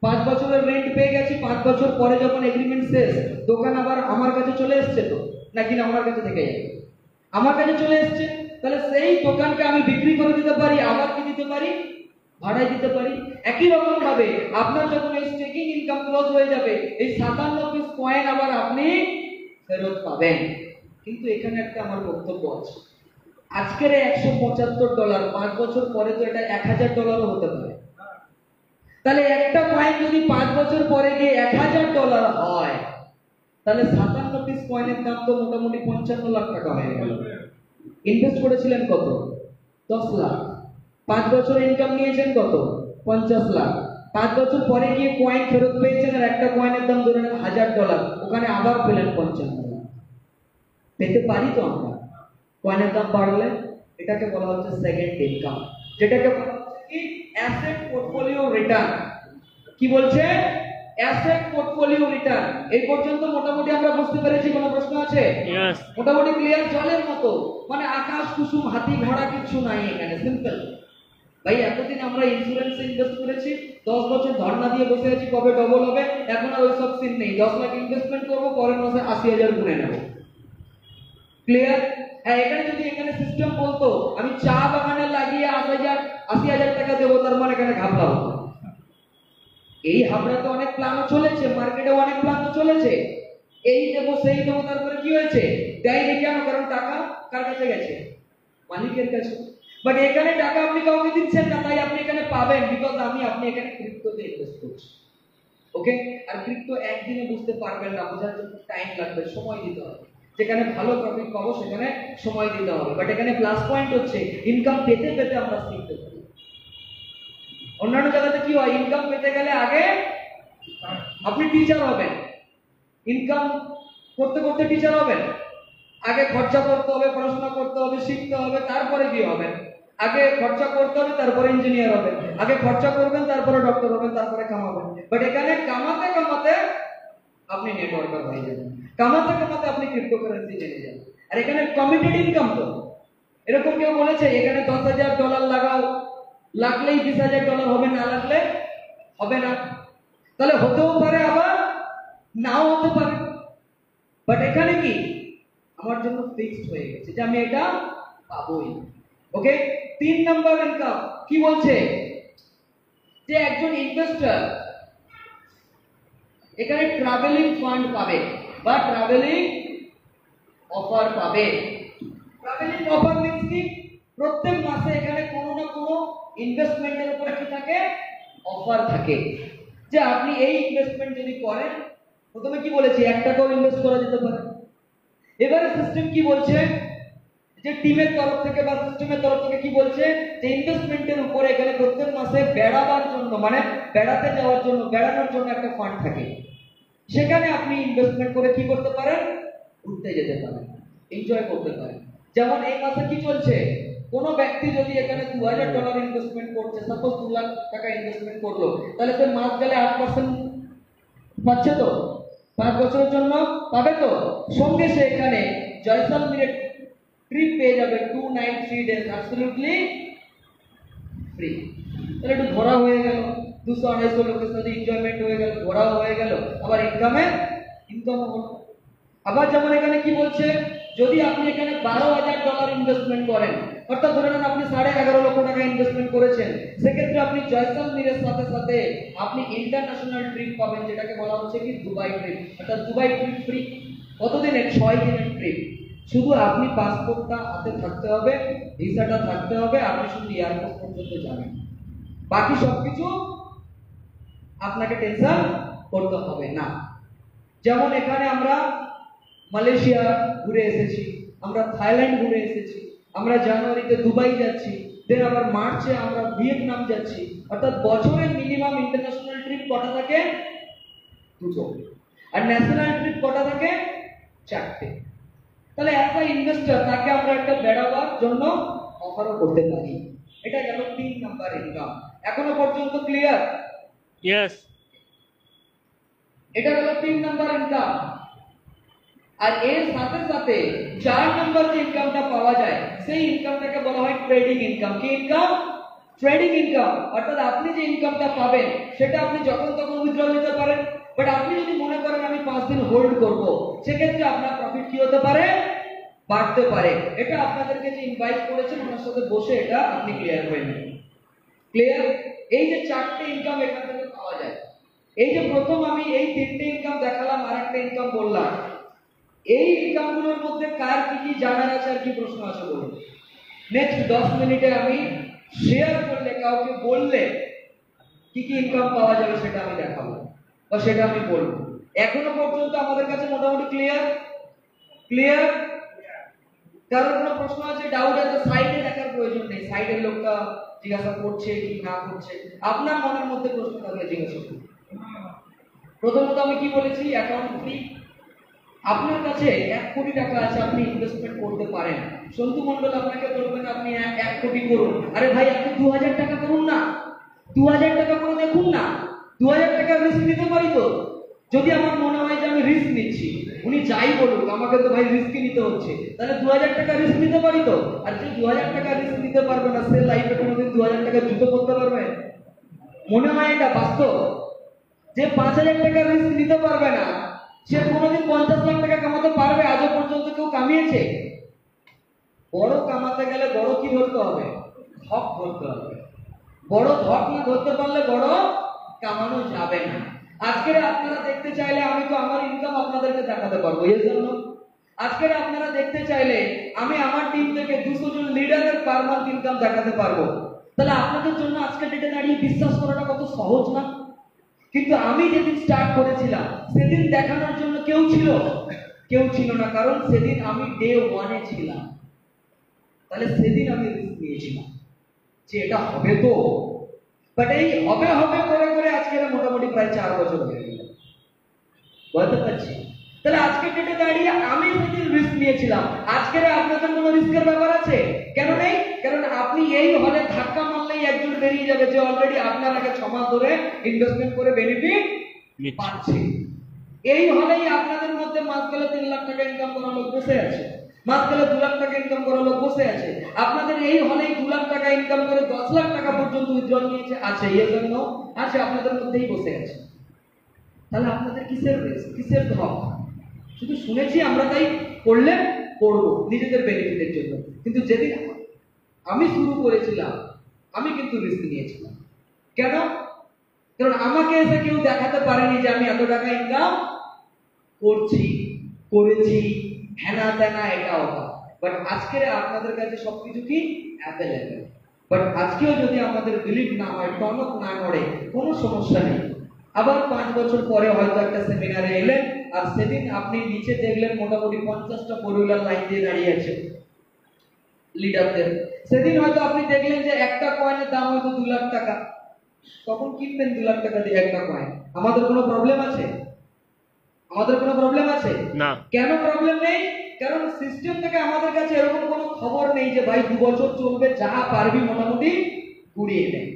5 বছরের রেন্ট পেয়ে গেছি। 5 বছর পরে যখন এগ্রিমেন্ট শেষ, দোকান আবার আমার কাছে চলে এসছে তো, নাকি না আমার কাছে থেকে যাবে? আমার কাছে চলে এসছে। তাহলে সেই দোকানকে আমি বিক্রি করে দিতে পারি, আবার কি দিতে পারি? ভাড়ায় দিতে পারি। একই রকম ভাবে আপনার যখন এই স্টেকিং ইনকাম ক্লোজ হয়ে যাবে, এই 57 পিস কয়েন আবার আপনি ফেরত পাবেন। কিন্তু এখানে একটা আমার বক্তব্য আছে, আজকের $175, 5 বছর পরে তো এটা $1,000 হতে পারে। তাহলে একটা কয়েন যদি 5 বছর পরে গিয়ে $1,000 হয়, তাহলে 57 পিস কয়েনের দাম তো মোটামুটি 55 লাখ টাকা হয়ে গেল। ইনভেস্ট করেছিলেন কত? 10 লাখ। 5 বছর ইনকাম নিয়েছেন কত? 50 লাখ। 5 বছর পরে গিয়ে কয়েন ফেরত পেয়েছেন, আর একটা কয়েনের দাম ধরে নেন $1,000, ওখানে আবার পেলেন 55 লাখ। পেতে পারি তো আমরা, কয়েনের দাম বাড়লে। এটাকে বলা হচ্ছে সেকেন্ড ইনকাম, যেটাকে বলা হচ্ছে কি অ্যাসেট পোর্টফোলিও রিটার্ন। কি বলছে? Asset portfolio return. এই পর্যন্ত মোটামুটি আমরা বুঝতে পেরেছি? কোনো প্রশ্ন আছে? Yes. মোটামুটি ক্লিয়ার, জলের মতো, মানে আকাশ কুসুম হাতি ঘোড়া কিছু নাই এখানে, সিম্পল। ভাই এতদিন আমরা ইন্স্যুরেন্সে ইনভেস্ট করেছি, 10 বছর ধর্ণা দিয়ে বসে আছি কবে ডবল হবে, এখন আর ওই সব সিন নেই। 10 লাখ ইনভেস্টমেন্ট করবো, পরের মাসে 80,000 গুনে নেবো, ক্লিয়ার? হ্যাঁ, এখানে যদি এখানে সিস্টেম বলতো আমি চা বাগানে লাগিয়ে 80,000 টাকা দেবো, তার মানে এখানে ঘাবলা হতো। এই হাবড়াতে অনেক প্ল্যানও চলেছে, মার্কেটে অনেক প্ল্যানও চলেছে, এই দেবো সেই দেবো, তারপরে কি হয়েছে? দেয়নি কেন? কারণ টাকা কার কাছে গেছে? মালিকের কাছে। বাট এখানে টাকা আপনি কাউকে দিচ্ছেন না, তাই আপনি এখানে পাবেন, বিকজ আপনি এখানে ক্রিপ্টোতে ইনভেস্ট করছেন। ওকে? আর ক্রিপ্টো একদিনে বুঝতে পারবেন না, বোঝার জন্য টাইম লাগবে, সময় দিতে হবে। যেখানে ভালো প্রফিট পাবো সেখানে সময় দিতে হবে। বাট এখানে প্লাস পয়েন্ট হচ্ছে ইনকাম পেতে পেতে আমরা শিখতে পারি। অন্যান্য জায়গাতে কি হয়, ইনকাম পেতে গেলে আগে আপনি টিচার হবেন, ইনকাম করতে করতে টিচার হবেন, আগে খরচা করতে হবে, পড়াশোনা করতে হবে, শিখতে হবে, তারপরে কি হবেন? আগে খরচা করতে হবে, তারপরে ইঞ্জিনিয়ার হবেন, আগে খরচা করবেন, তারপরে ডক্টর হবেন, তারপরে কামাবেন। বাট এখানে কামাতে কামাতে আপনি নেটওয়ার্কার হয়ে যাবেন, কামাতে কামাতে আপনি ক্রিপ্টোকারেন্সি জেনে যাবেন। আর এখানে কমিটেড ইনকাম তো, এরকম কেউ বলেছে এখানে $10,000 লাগাও, লাগলেই $20,000 হবে, না লাগলে হবে না। তাহলে হতেও পারে, আবার নাও হতে পারে। বাট এখানে কি আমার জন্য ফিক্সড হয়ে গেছে যে আমি এটা পাবোই। ওকে? 3 নাম্বার ইনকাম কি বলছে? যে একজন ইনভেস্টর এখানে ট্রাভেলিং ফান্ড পাবে বা ট্রাভেলিং অফার পাবে। ট্রাভেলিং অফার মিন্স কি, প্রত্যেক মাসে এখানে কোনো না কোনো ইনভেস্টমেন্টের উপর কি থাকে, অফার থাকে। যে আপনি এই ইনভেস্টমেন্ট যদি করেন, প্রথমে কি বলেছি 1 টাকাও ইনভেস্ট করা যেতে পারে। এবারে সিস্টেম কি বলছে, যে টিমের তরফ থেকে বা সিস্টেমের তরফ থেকে কি বলছে, যে ইনভেস্টমেন্টের উপরে এখানে প্রত্যেক মাসে বেড়াবার জন্য, মানে বেড়াতে যাওয়ার জন্য, বেড়ানোর জন্য একটা ফান্ড থাকে। সেখানে আপনি ইনভেস্টমেন্ট করে কি করতে পারেন, ঘুরতে যেতে পারেন, এনজয় করতে পারেন। যেমন এই মাসে কি চলছে, কোনো ব্যক্তি যদি এখানে $2000 ইনভেস্টমেন্ট করছে, সাপোজ 2 লাখ টাকা ইনভেস্টমেন্ট করলো, তাহলে সে মাস গেলে 8% পাচ্ছে তো, 5 বছরের জন্য পাবে তো। সঙ্গে সে এখানে জয়সালমীরের ট্রিপ পেয়ে যাবে 2 নাইট 3 ডেজ অ্যাবসলিউটলি ফ্রি। তাহলে একটু ঘোরা হয়ে গেল, 200-250 লোকের সাথে এনজয়মেন্ট হয়ে গেল, ঘোরাও হয়ে গেল, আবার ইনকাম হলো। আবার যেমন এখানে কি বলছে, যদি আপনি এখানে $12,000 ইনভেস্টমেন্ট করেন, অর্থাৎ ধরে নেন আপনি 11.5 লক্ষ টাকা ইনভেস্টমেন্ট করেছেন, সেক্ষেত্রে আপনি জয়সালমীরের সাথে সাথে আপনি ইন্টারন্যাশনাল ট্রিপ পাবেন, যেটাকে বলা হচ্ছে কি দুবাই ট্রিপ। অর্থাৎ দুবাই ট্রিপ ফ্রি। কতদিনের? 6 দিনের ট্রিপ। শুধু আপনি পাসপোর্টটা হাতে থাকতে হবে, ভিসাটা থাকতে হবে, আপনি শুধু এয়ারপোর্ট পর্যন্ত যাবেন, বাকি সবকিছু আপনাকে টেনশন করতে হবে না। যেমন এখানে আমরা মালয়েশিয়া ঘুরে এসেছি, আমরা থাইল্যান্ড ঘুরে এসেছি, আমরা জানুয়ারিতে দুবাই যাচ্ছি, দেন আবার মার্চে আমরা ভিয়েতনাম যাচ্ছি। অর্থাৎ বছরের মিনিমাম ইন্টারন্যাশনাল ট্রিপ কটা থাকে? 2টো। আর ন্যাশনাল ট্রিপ কটা থাকে? 4টে। তাহলে একটা ইনভেস্টর, তাকে আমরা একটা বেড়াবার জন্য অফারও করতে পারি। এটা গেল 3 নাম্বার ইনকাম। এখনো পর্যন্ত ক্লিয়ার? Yes. এটা গেল 3 নাম্বার ইনকাম। আর এর সাথে সাথে 4 নাম্বার যে ইনকামটা পাওয়া যায়, সেই ইনকামটাকে বলা হয় ট্রেডিং ইনকাম। কি ইনকাম? Trading income. অর্থাৎ আপনি যে ইনকামটা পাবেন, সেটা আপনি যখন তখন উইথড্র নিতে পারেন। বাট আপনি যদি মনে করেন আমি 5 দিন হোল্ড করব, সেক্ষেত্রে আপনার প্রফিট কি হতে পারে? বাড়তে পারে। এটা আপনাদেরকে যে ইনভাইট করেছেন, ওনার সাথে বসে এটা আপনি ক্লিয়ার হয়ে নেবেন। ক্লিয়ার? এই যে 4টে ইনকাম এখান থেকে পাওয়া যায়, এই যে প্রথম আমি এই 3টে ইনকাম দেখালাম, আর একটা ইনকাম বললাম, এই ইনকামগুলোর মধ্যে কার কি কি জানার আছে আর কি প্রশ্ন আছে বলুন। নেক্সট 10 মিনিটে আমি শেয়ার করলে, কাউকে বললে কি কি ইনকাম পাওয়া যাবে সেটা আমি দেখাবো বা সেটা আমি বলবো। এখনো পর্যন্ত আমাদের কাছে মোটামুটি ক্লিয়ার? ক্লিয়ার? কারণ কোনো প্রশ্ন আছে, ডাউট আছে, সাইডে দেখার প্রয়োজন নেই, সাইডের লোকটা জিজ্ঞাসা করছে কি না করছে, আপনার মনের মধ্যে প্রশ্ন থাকলে জিজ্ঞাসা করুন। প্রথমত আমি কি বলেছি, অ্যাকাউন্ট ফ্রি। আপনার কাছে 1 কোটি টাকা আছে, আপনি ইনভেস্টমেন্ট করতে পারেন। সন্তু মণ্ডল আপনাকে বলবেন আপনি 1 কোটি করুন। আরে ভাই, আপনি 2000 টাকা করুন না, 2000 টাকা করে দেখুন না, 2000 টাকা রিস্ক নিতে পারি তো। যদি আমার মনে হয় যে আমি রিস্ক নিচ্ছি, উনি যাই বলুক, আমাকে তো ভাই রিস্ক নিতে হচ্ছে, তাহলে 2000 টাকা রিস্ক নিতে পারি তো। আর যে 2000 টাকা রিস্ক নিতে পারবে না, সে লাইফে কোনোদিন 2000 টাকা জুতো করতে পারবে? মনে হয় এটা বাস্তব? যে 5000 টাকা রিস্ক নিতে পারবে না, সে কোনোদিন 50 লাখ টাকা কামাতে পারবে? আজও পর্যন্ত কেউ কামিয়েছে? বড় কামাতে গেলে বড় কি ধরতে হবে? ধক ধরতে হবে। বড় ধক না ধরতে পারলে বড় কামানো যাবে না। আজকে আপনারা দেখতে চাইলে আমি তো আমার ইনকাম আপনাদেরকে দেখাতে পারবো, এর জন্য আজকে আপনারা দেখতে চাইলে আমি আমার টিম থেকে 200 জন লিডারের পার মান্থ ইনকাম দেখাতে পারবো। তাহলে আপনাদের জন্য আজকে ডেটে দাঁড়িয়ে বিশ্বাস করাটা কত সহজ না? কিন্তু আমি যেদিন স্টার্ট করেছিলাম, সেদিন দেখানোর জন্য কেউ ছিল? কেউ ছিল না, কারণ সেদিন আমি ডে 1-এ ছিলাম। তাহলে সেদিন আমি রিস্ক নিয়েছিলাম যে এটা হবে তো। বাট এই হবে হবে করে করে আজকে মোটামুটি প্রায় 4 বছর হয়ে গেল, বলতে পারছি। তাহলে আজকে ডেটে দাঁড়িয়ে আমি সেদিন রিস্ক নিয়েছিলাম, আজকে আপনাদের কোনো রিস্কের ব্যাপার আছে? কেন নেই? কারণ আপনি এই হলে ধাক্কা মারলেই একজন বেরিয়ে যাবে যে অলরেডি আপনার আগে 6 মাস ধরে ইনভেস্টমেন্ট করে বেনিফিট পাচ্ছে। এই হলেই আপনাদের মধ্যে মাস গেলে 3 লাখ টাকা ইনকাম করা লোক বসে আছে, মাস গেলে 2 লাখ টাকা ইনকাম করা লোক বসে আছে। আপনাদের এই হলেই 2 লাখ টাকা ইনকাম করে 10 লাখ টাকা পর্যন্ত উইথড্র নিয়েছে, আছে এর জন্য আছে, আপনাদের মধ্যেই বসে আছে। তাহলে আপনাদের কিসের রিস্ক, কিসের ধক? শুধু শুনেছি আমরা, তাই করলে করবো নিজেদের বেনিফিটের জন্য। কিন্তু যেদিন আমি শুরু করেছিলাম, আমি কিন্তু রিস্ক নিয়েছিলাম। কেন? কারণ আমাকে এসে কেউ দেখাতে পারেনি যে আমি এত টাকা ইনকাম করেছি হেনা তেনা এটা ওটা। বাট আজকে আপনাদের কাছে সবকিছু কি অ্যাভেলেবেল। বাট আজকেও যদি আমাদের বিলিভ না হয়, টনক না করে, কোনো সমস্যা নেই। আবার 5 বছর পরে হয়তো একটা সেমিনারে এলেন, আর সেদিন আপনি নিচে দেখলেন মোটামুটি 50টা ফোর-হুইলার লাইন দিয়ে দাঁড়িয়ে আছে লিডারদের। সেদিন হয়তো আপনি দেখলেন যে একটা কয়েনের দাম হয়তো 2 লাখ টাকা, তখন কিনবেন 2 লাখ টাকা দিয়ে একটা কয়েন। আমাদের কোনো প্রবলেম আছে? আমাদের কোনো প্রবলেম আছে না। কেন প্রবলেম নেই? কারণ সিস্টেম থেকে আমাদের কাছে এরকম কোনো খবর নেই যে ভাই 2 বছর চলবে, যা পারবি মোটামুটি ঘুরিয়ে নেই,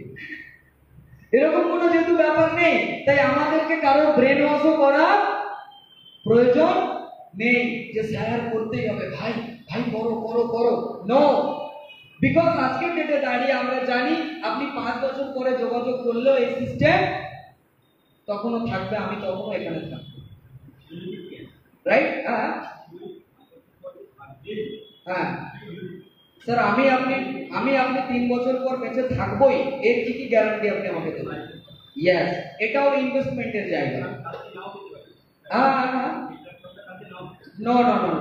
এরকম কোনো যেহেতু ব্যাপার নেই, তাই আমাদেরকে কারো ব্রেন ওয়াশও করা প্রয়োজন নেই যে স্যার করতেই হবে, ভাই ভাই করো করো করো। নো, বিকজ আজকের ডেটে দাঁড়িয়ে আমরা জানি আপনি 5 বছর পরে যোগাযোগ করলেও এই সিস্টেম তখনও থাকবে, আমি তখনও এখানে থাকবো, রাইট? হ্যাঁ হ্যাঁ স্যার, আমি আপনি 3 বছর পর বেঁচে থাকবোই, এর কি গ্যারান্টি আপনি আমাকে দেবেন? ইয়েস, এটাও ইনভেস্টমেন্টের জায়গা। হ্যাঁ হ্যাঁ, নো নো নো,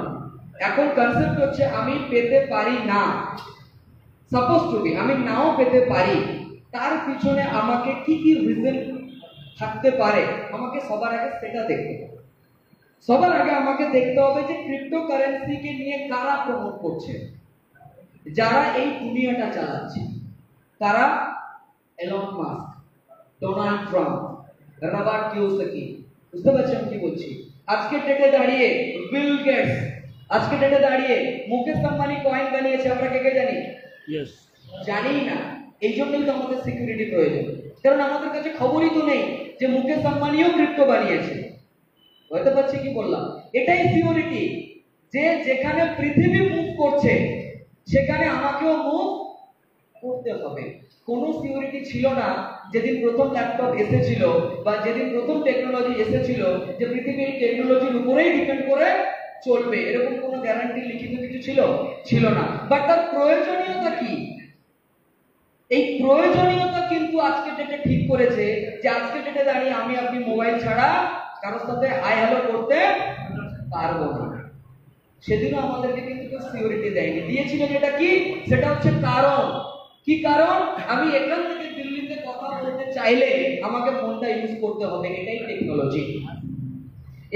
এখন কনসেপ্ট হচ্ছে আমি পেতে পারি না, সাপোজ টু বি আমি নাও পেতে পারি, তার পিছনে আমাকে কি কি রিজন থাকতে পারে আমাকে সবার আগে সেটা দেখতে হবে। সবার আগে আমাকে দেখতে হবে যে ক্রিপ্টোকারেন্সিকে নিয়ে কারা প্রমোট করছে, যারা এই দুনিয়াটা চালাচ্ছে। তারা Elon Musk, Donald Trump, Robert Kiyosaki, বুঝতে পারছেন কি বলছি? আজকে ডেটে দাঁড়িয়ে বিল গেটস, আজকে ডেটে দাঁড়িয়ে মুকেশ আম্বানি কয়েন বানিয়েছে, আমরা কে কে জানি? ইয়েস। জানি না। এই জন্যই তো আমাদের সিকিউরিটি প্রয়োজন, কারণ আমাদের কাছে খবরই তো নেই যে মুকেশ আম্বানিও ক্রিপ্টো বানিয়েছে। বুঝতে পারছি কি বললাম? এটাই সিকিউরিটি, যে যেখানে পৃথিবী মুভ করছে সেখানে আমাকেও মুভ করতে হবে। কোনো সিকিউরিটি ছিল না যেদিন প্রথম ল্যাপটপ এসেছিল বা যেদিন প্রথম টেকনোলজি এসেছিল যে পৃথিবী এই টেকনোলজির উপরেই ডিপেন্ড করে চলবে, এরকম কোনো গ্যারান্টি লিখিত কিছু ছিল না। বাট তার প্রয়োজনীয়তা কি? এই প্রয়োজনীয়তা কিন্তু আজকে ডেটে ঠিক করেছে যে আজকে ডেটে দাঁড়িয়ে আমি আপনি মোবাইল ছাড়া কারোর সাথে হাই হ্যালো করতে পারবো না। সেদিনও আমাদেরকে কিন্তু কেউ সিকিউরিটি দেয়নি, দিয়েছিলেন এটা কি? সেটা হচ্ছে কারণ কি? কারণ আমি এখান থেকে দিল্লিতে কথা বলতে চাইলে আমাকে ফোনটা ইউজ করতে হবে, এটাই টেকনোলজি।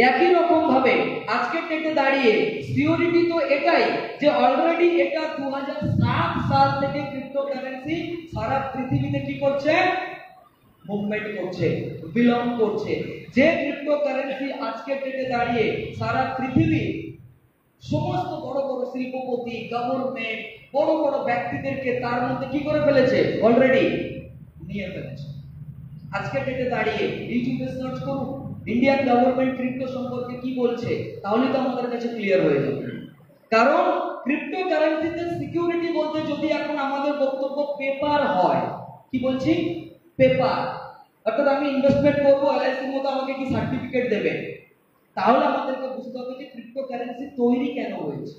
একই রকম ভাবে আজকের ডেটে দাঁড়িয়ে সিকিউরিটি তো এটাই যে অলরেডি এটা 2007 সাল থেকে ক্রিপ্টোকারেন্সি সারা পৃথিবীতে কি করছে? মুভমেন্ট করছে, বিলং করছে। যে ক্রিপ্টোকারেন্সি আজকের ডেটে দাঁড়িয়ে সারা পৃথিবী সমস্ত বড় বড় শিল্পপতি, গভর্নমেন্ট, বড় বড় ব্যক্তিদেরকে তার মধ্যে কি করে ফেলেছে? অলরেডি নিয়ে ফেলেছে। আজকের ডেটে দাঁড়িয়ে ইউটিউবে সার্চ করুন ইন্ডিয়ান গভর্নমেন্ট ক্রিপ্টো সম্পর্কে কি বলছে, তাহলে তো আমাদের কাছে ক্লিয়ার হয়ে যাবে। কারণ ক্রিপ্টোকারেন্সিতে সিকিউরিটি বলতে যদি এখন আমাদের বক্তব্য পেপার হয়, কি বলছি? পেপার, অর্থাৎ আমি ইনভেস্টমেন্ট করবো, এলআইসির মতো আমাকে কি সার্টিফিকেট দেবে, তাহলে আমাদেরকে বুঝতে হবে যে ক্রিপ্টোকারেন্সি তৈরি কেন হয়েছে।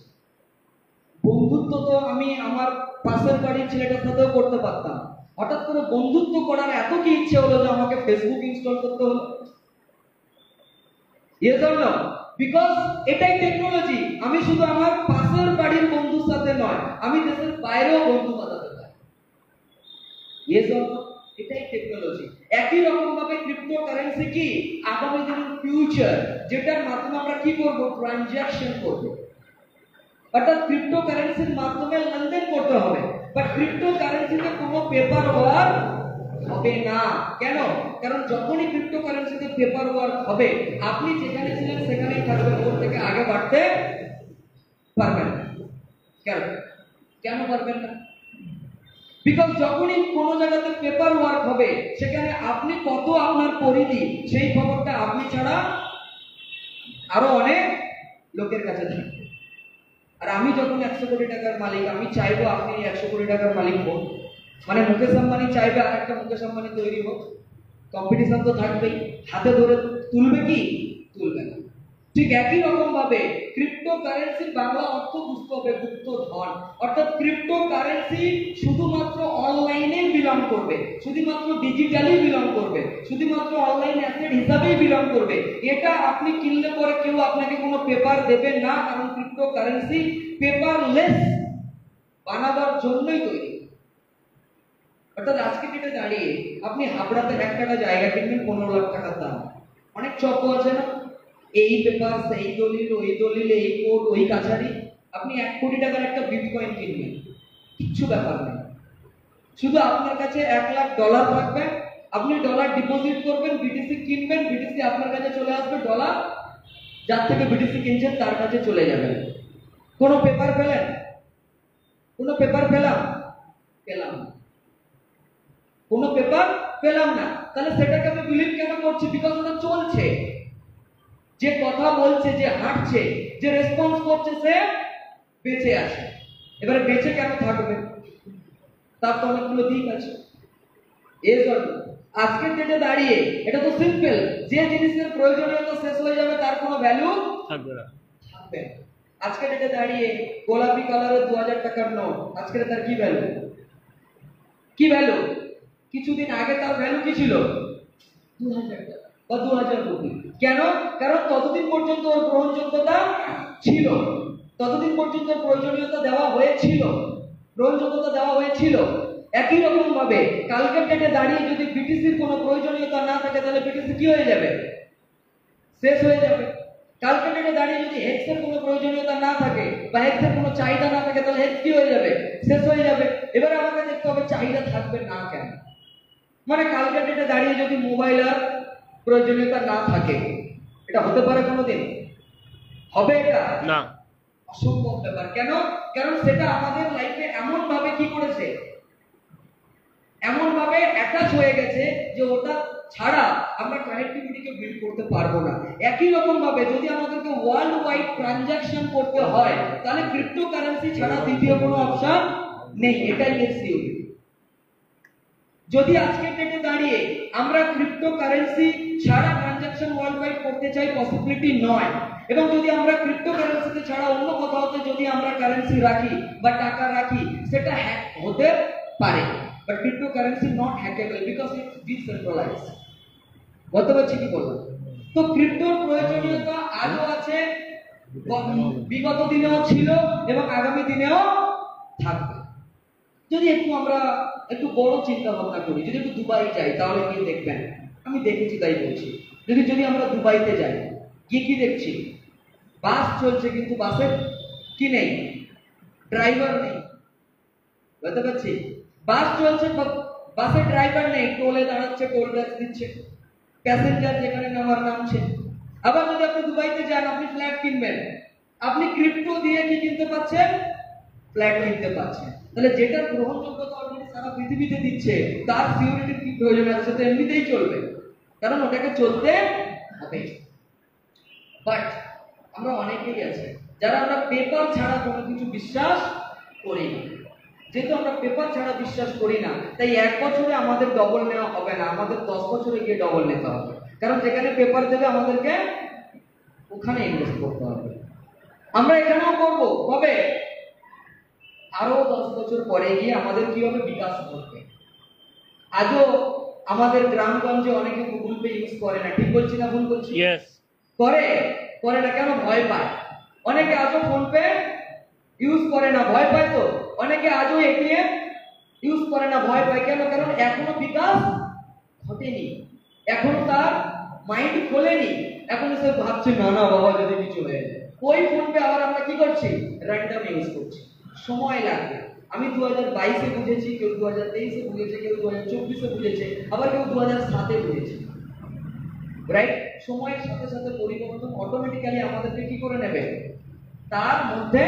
বন্ধুত্ব তো আমি আমার পাশের বাড়ির ছেলেটার সাথেও করতে পারতাম, হঠাৎ করে বন্ধুত্ব করার এত কি ইচ্ছে হলো যে আমাকে ফেসবুক ইনস্টল করতে হলো? Yes or no? বিকজ এটাই টেকনোলজি। আমি শুধু আমার পাশের বাড়ির বন্ধুর সাথে নয়, আমি দেশের বাইরেও বন্ধু বানাতে পারি। Yes or no? এটাই টেকনোলজি। একই রকম ভাবে ক্রিপ্টোকারেন্সি কি? আগামী দিনের ফিউচার, যেটার মাধ্যমে আমরা কি করব? ট্রানজাকশন করব। অর্থাৎ ক্রিপ্টোকারেন্সির মাধ্যমে লেনদেন করতে হবে। বাট ক্রিপ্টোকারেন্সিতে কোনো পেপার ওয়ার্ক হবে না। কেন? কারণ যখনই ক্রিপ্টোকারেন্সিতে পেপার ওয়ার্ক হবে, আপনি যেখানে ছিলেন সেখানেই থাকবেন, ওর থেকে আগে বাড়তে পারবেন না। কেন পারবেন না? বিকজ যখনই কোনো জায়গাতে পেপার ওয়ার্ক হবে, সেখানে আপনি কত আপনার পরিধি, সেই খবরটা আপনি ছাড়া আরো অনেক লোকের কাছে থাকবে। আর আমি যখন 100 কোটি টাকার মালিক, আমি চাইবো আপনি 100 কোটি টাকার মালিক হোক। মানে মুকেশ আম্বানি চাইবে আর একটা মুকেশ আম্বানি তৈরি হোক, কম্পিটিশন তো থাকবেই। হাতে ধরে তুলবে কি? তুলবে না। ঠিক একই রকম ভাবে ক্রিপ্টোকারেন্সির বাংলা অর্থ বুঝতে হবে গুপ্তধন। অর্থাৎ ক্রিপ্টোকারেন্সি শুধুমাত্র অনলাইনে বিলং বিলং করবে, শুধুমাত্র ডিজিটালি বিলং করবে, শুধুমাত্র অনলাইন অ্যাসেট হিসাবেই বিলং করবে। এটা আপনি কিনলে পরে কেউ আপনাকে কোনো পেপার দেবে না, কারণ ক্রিপ্টোকারেন্সি পেপারলেস বানাবার জন্যই তৈরি। অর্থাৎ আজকে ডেটে দাঁড়িয়ে আপনি হাবড়াতে 1 টাকা জায়গা কিনবেন 15 লাখ টাকার দাম। অনেক চক্র আছে না, এই পেপার সেই দলিল ওই দলিল এই কোর্ট ওই কাছারি। আপনি 1 কোটি টাকার একটা বিটকয়েন কিনবেন, কিচ্ছু ব্যাপার নেই। শুধু আপনার কাছে $1,00,000 থাকবে, আপনি ডলার ডিপোজিট করবেন, বিটিসি কিনবেন, বিটিসি আপনার কাছে চলে আসবে, ডলার যার থেকে বিটিসি কিনছেন তার কাছে চলে যাবে। কোনো পেপার পেলেন? কোনো পেপার পেলাম? পেলাম না। কোনো পেপার পেলাম না। তাহলে সেটাকে আমি বিলিভ কেন করছি? বিকজ ওটা চলছে, যে কথা বলছে, যে হাঁটছে, যে রেসপন্স করছে, সে বেঁচে আছে। এবারে বেঁচে কেন থাকবে? তার তো অনেকগুলো দিক আছে। এর জন্য আজকের ডেটে দাঁড়িয়ে এটা তো সিম্পল, যে জিনিসের প্রয়োজনীয়তা শেষ হয়ে যাবে তার কোনো ভ্যালু থাকবে না। থাকবে না। আজকের ডেটে দাঁড়িয়ে গোলাপি কালারের 2000 টাকার নোট, আজকে তার কি ভ্যালু? কি ভ্যালু? কিছুদিন আগে তার ভ্যালু কি ছিল? 2000 টাকা বা 2000 রুপি। কেন? কারণ ততদিন পর্যন্ত ওর গ্রহণযোগ্যতা ছিল, ততদিন পর্যন্ত প্রয়োজনীয়তা দেওয়া হয়েছিল, গ্রহণযোগ্যতা দেওয়া হয়েছিল। একই রকম ভাবে কালকের ডেটে দাঁড়িয়ে যদি বিটিসির কোনো প্রয়োজনীয়তা না থাকে তাহলে বিটিসি কি হয়ে যাবে? শেষ হয়ে যাবে। কালকের ডেটে দাঁড়িয়ে যদি হেক্সের কোনো প্রয়োজনীয়তা না থাকে বা হেক্সের কোনো চাহিদা না থাকে তাহলে হেক্স কি হয়ে যাবে? শেষ হয়ে যাবে। এবারে আমাকে দেখতে হবে চাহিদা থাকবে না কেন। মানে কালকের ডেটে দাঁড়িয়ে যদি মোবাইল আর প্রয়োজনীয়তা না থাকে, এটা হতে পারে কোনোদিন? হবে এটা? না। অসম্ভব ব্যাপার। কেন? কারণ সেটা আমাদের লাইফে এমন ভাবে কি করেছে, এমন ভাবে অ্যাটাচ হয়ে গেছে যে ওটা ছাড়া আমরা কানেক্টিভিটিকে বিল্ড করতে পারবো না। একই রকম ভাবে যদি আমাদেরকে ওয়ার্ল্ড ওয়াইড ট্রানজাকশন করতে হয় তাহলে ক্রিপ্টোকারেন্সি ছাড়া দ্বিতীয় কোনো অপশন নেই। এটাই এর থিওরি। যদি আজকের ডেটে দাঁড়িয়ে আমরা ক্রিপ্টোকারেন্সি ছাড়া ট্রানজাকশন ওয়ার্ল্ড ওয়াইড করতে চাই, পসিবিলিটি নয়। এবং যদি আমরা ক্রিপ্টোকারেন্সিতে ছাড়া অন্য কোথাওতে যদি আমরা কারেন্সি রাখি বা টাকা রাখি, সেটা হ্যাক হতে পারে। But cryptocurrency not hackable because it's decentralised. বলতে পারছি কি বলবো? তো ক্রিপ্টোর প্রয়োজনীয়তা আজও আছে, বিগত দিনেও ছিল এবং আগামী দিনেও থাকবে। যদি আমরা একটু বড় চিন্তা ভাবনা করি, যদি একটু দুবাই যাই তাহলে কি দেখবেন? আমি দেখেছি তাই বলছি। যদি আমরা দুবাইতে যাই, গিয়ে কি দেখছি? বাস চলছে কিন্তু বাসের কি নেই? ড্রাইভার নেই। বুঝতে পারছি? বাস চলছে, বাসের ড্রাইভার নেই, টোলে দাঁড়াচ্ছে, টোল ট্যাক্স দিচ্ছে, প্যাসেঞ্জার যেখানে নামার নামছে। আবার যদি আপনি দুবাইতে যান, আপনি ফ্ল্যাট কিনবেন, আপনি ক্রিপ্টো দিয়ে কি কিনতে পাচ্ছেন? ফ্ল্যাট কিনতে পাচ্ছেন। তাহলে যেটা গ্রহণযোগ্যতা অলরেডি সারা পৃথিবীতে দিচ্ছে, তার সিকিউরিটির কি প্রয়োজন আছে? সেটা এমনিতেই চলবে, কারণ ওটাকে চলতে হবে। বাট আমরা অনেকেই আছে যারা আমরা পেপার ছাড়া কোনো কিছু বিশ্বাস করি না। যেহেতু আমরা পেপার ছাড়া বিশ্বাস করি না, তাই 1 বছরে আমাদের ডবল নেওয়া হবে না, আমাদের 10 বছরে গিয়ে ডবল নিতে হবে। কারণ যেখানে পেপার দেবে আমাদেরকে ওখানে ইনভেস্ট করতে হবে। আমরা এখানেও করবো, কবে? আরো 10 বছর পরে গিয়ে আমাদের কি হবে? বিকাশ ঘটবে। আজও আমাদের গ্রামগঞ্জে অনেকে গুগল পে ইউজ করে না, ঠিক বলছি না ভুল বলছি? ইয়েস। করে না কেন? ভয় পায়। অনেকে আজও ফোন পে ইউজ করে না, ভয় পায়। তো অনেকে আজও এটিএম ইউজ করে না, ভয় পায়। কেন? কারণ এখনো বিকাশ ঘটেনি, এখনো তার মাইন্ড খোলেনি। এখন সে ভাবছে না না বাবা যদি কিছু হয়ে যায়। ওই ফোন পে আবার আমরা কি করছি? র্যান্ডম ইউজ করছি। সময় লাগবে। আমি 2022-এ বুঝেছি, কেউ 2023-এ বুঝেছে, কেউ 2024-এ বুঝেছে, আবার কেউ 2007-এ বুঝেছে। রাইট? সময়ের সাথে সাথে পরিবর্তন অটোমেটিক্যালি আমাদেরকে কি করে নেবে? তার মধ্যে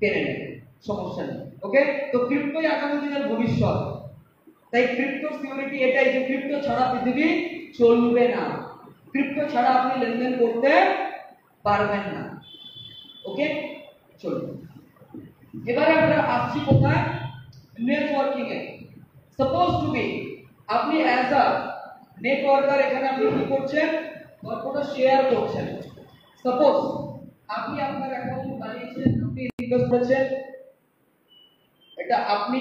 টেনে নেবে। সমস্যা নেই। ওকে? তো ক্রিপ্টোই আগামী দিনের ভবিষ্যৎ। তাই ক্রিপ্টো সিকিউরিটি এটাই যে ক্রিপ্টো ছাড়া পৃথিবী চলবে না, ক্রিপ্টো ছাড়া আপনি লেনদেন করতে পারবেন না। ওকে? চলুন এবারে আমরা আসছি কোথায়? নেটওয়ার্কিং এ। সাপোজ টু বি আপনি অ্যাজ আ নেটওয়ার্কার এখানে আপনি কি করছেন? গল্পটা শেয়ার করছেন। সাপোজ আপনি আপনার অ্যাকাউন্ট বানিয়েছেন, আপনি ইনভেস্ট করেছেন, এটা আপনি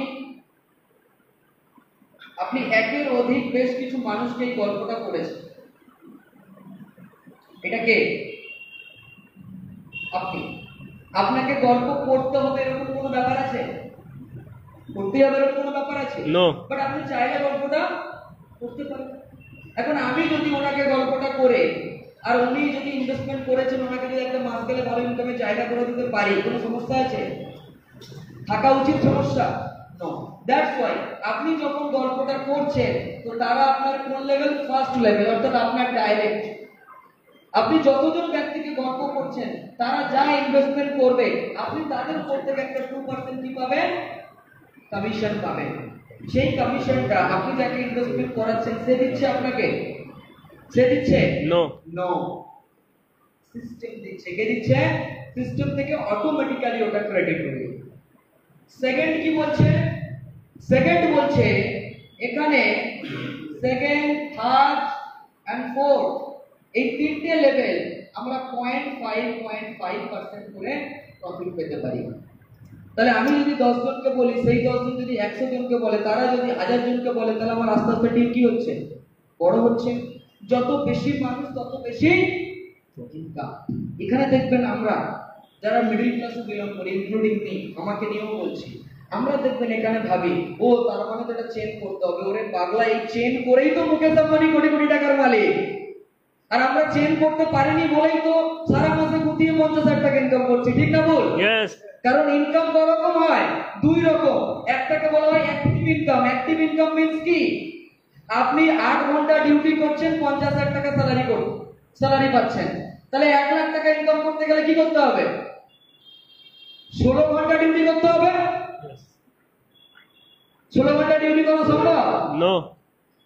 আপনি একের অধিক বেশ কিছু মানুষকে এই গল্পটা করেছেন। এটা কে? আপনি। আপনাকে গল্প করতে হবে এরকম কোনো ব্যাপার আছে? করতে হবে এরকম কোনো ব্যাপার আছে? No. বাট আপনি চাইলে গল্পটা করতে পারেন। এখন আমি যদি ওনাকে গল্পটা করে আর উনি যদি ইনভেস্টমেন্ট করেছেন, ওনাকে যদি একটা মাস গেলে ভালো ইনকামের জায়গা করে দিতে পারি, কোনো সমস্যা আছে? থাকা উচিত সমস্যা? নো। দ্যাটস ওয়াই আপনি যখন গল্পটা করছেন তো তারা আপনার কোন লেভেল? ফার্স্ট লেভেল, অর্থাৎ আপনার ডাইরেক্ট। আপনি যতজন ব্যক্তিকে গল্প করছেন তারা যা ইনভেস্টমেন্ট করবে আপনি তাদের উপর থেকে একটা 2% কি পাবেন? কমিশন পাবেন। সেই কমিশনটা আপনি যাকে ইনভেস্টমেন্ট করাচ্ছেন সে দিচ্ছে আপনাকে? সে দিচ্ছে? No. নো, সিস্টেম দিচ্ছে। কে দিচ্ছে? সিস্টেম থেকে অটোমেটিক্যালি ওটা ক্রেডিট হয়ে। সেকেন্ড কি বলছে? সেকেন্ড বলছে এখানে সেকেন্ড, থার্ড এন্ড ফোর্থ এই তিনটে লেভেল আমরা 0.5% করে প্রফিট পেতে পারি। তাহলে আমি যদি 10 জনকে বলি, সেই 10 জন যদি 100 জনকে বলে, তারা যদি 1000 জনকে বলে, তাহলে আমার আস্তে আস্তে টিম কি হচ্ছে? বড় হচ্ছে। যত বেশি মানুষ তত বেশি ইনকাম। এখানে দেখবেন আমরা যারা মিডল ক্লাসে বিলং করি, ইনক্লুডিং মি, আমাকে নিয়েও বলছি, আমরা দেখবেন এখানে ভাবি ও তার মানে তো এটা চেন করতে হবে। ওরে পাগলা, এই চেন করেই তো মুকেশ আম্বানি কোটি কোটি টাকার মালিক। আর আমরা চেন করতে পারিনি বলেই তো সারা মাসে গুটিয়ে 50,000 টাকা ইনকাম করছি। ঠিক না বল? Yes. কারণ ইনকাম কয় রকম হয়? দুই রকম। একটাকে বলা হয় active income. Active income means কি? আপনি 8 ঘন্টা ডিউটি করছেন, 50,000 টাকা স্যালারি পাচ্ছেন। তাহলে 1 লাখ টাকা ইনকাম করতে গেলে কি করতে হবে? 16 ঘন্টা ডিউটি করতে হবে। 16 ঘন্টা ডিউটি করা সম্ভব? No.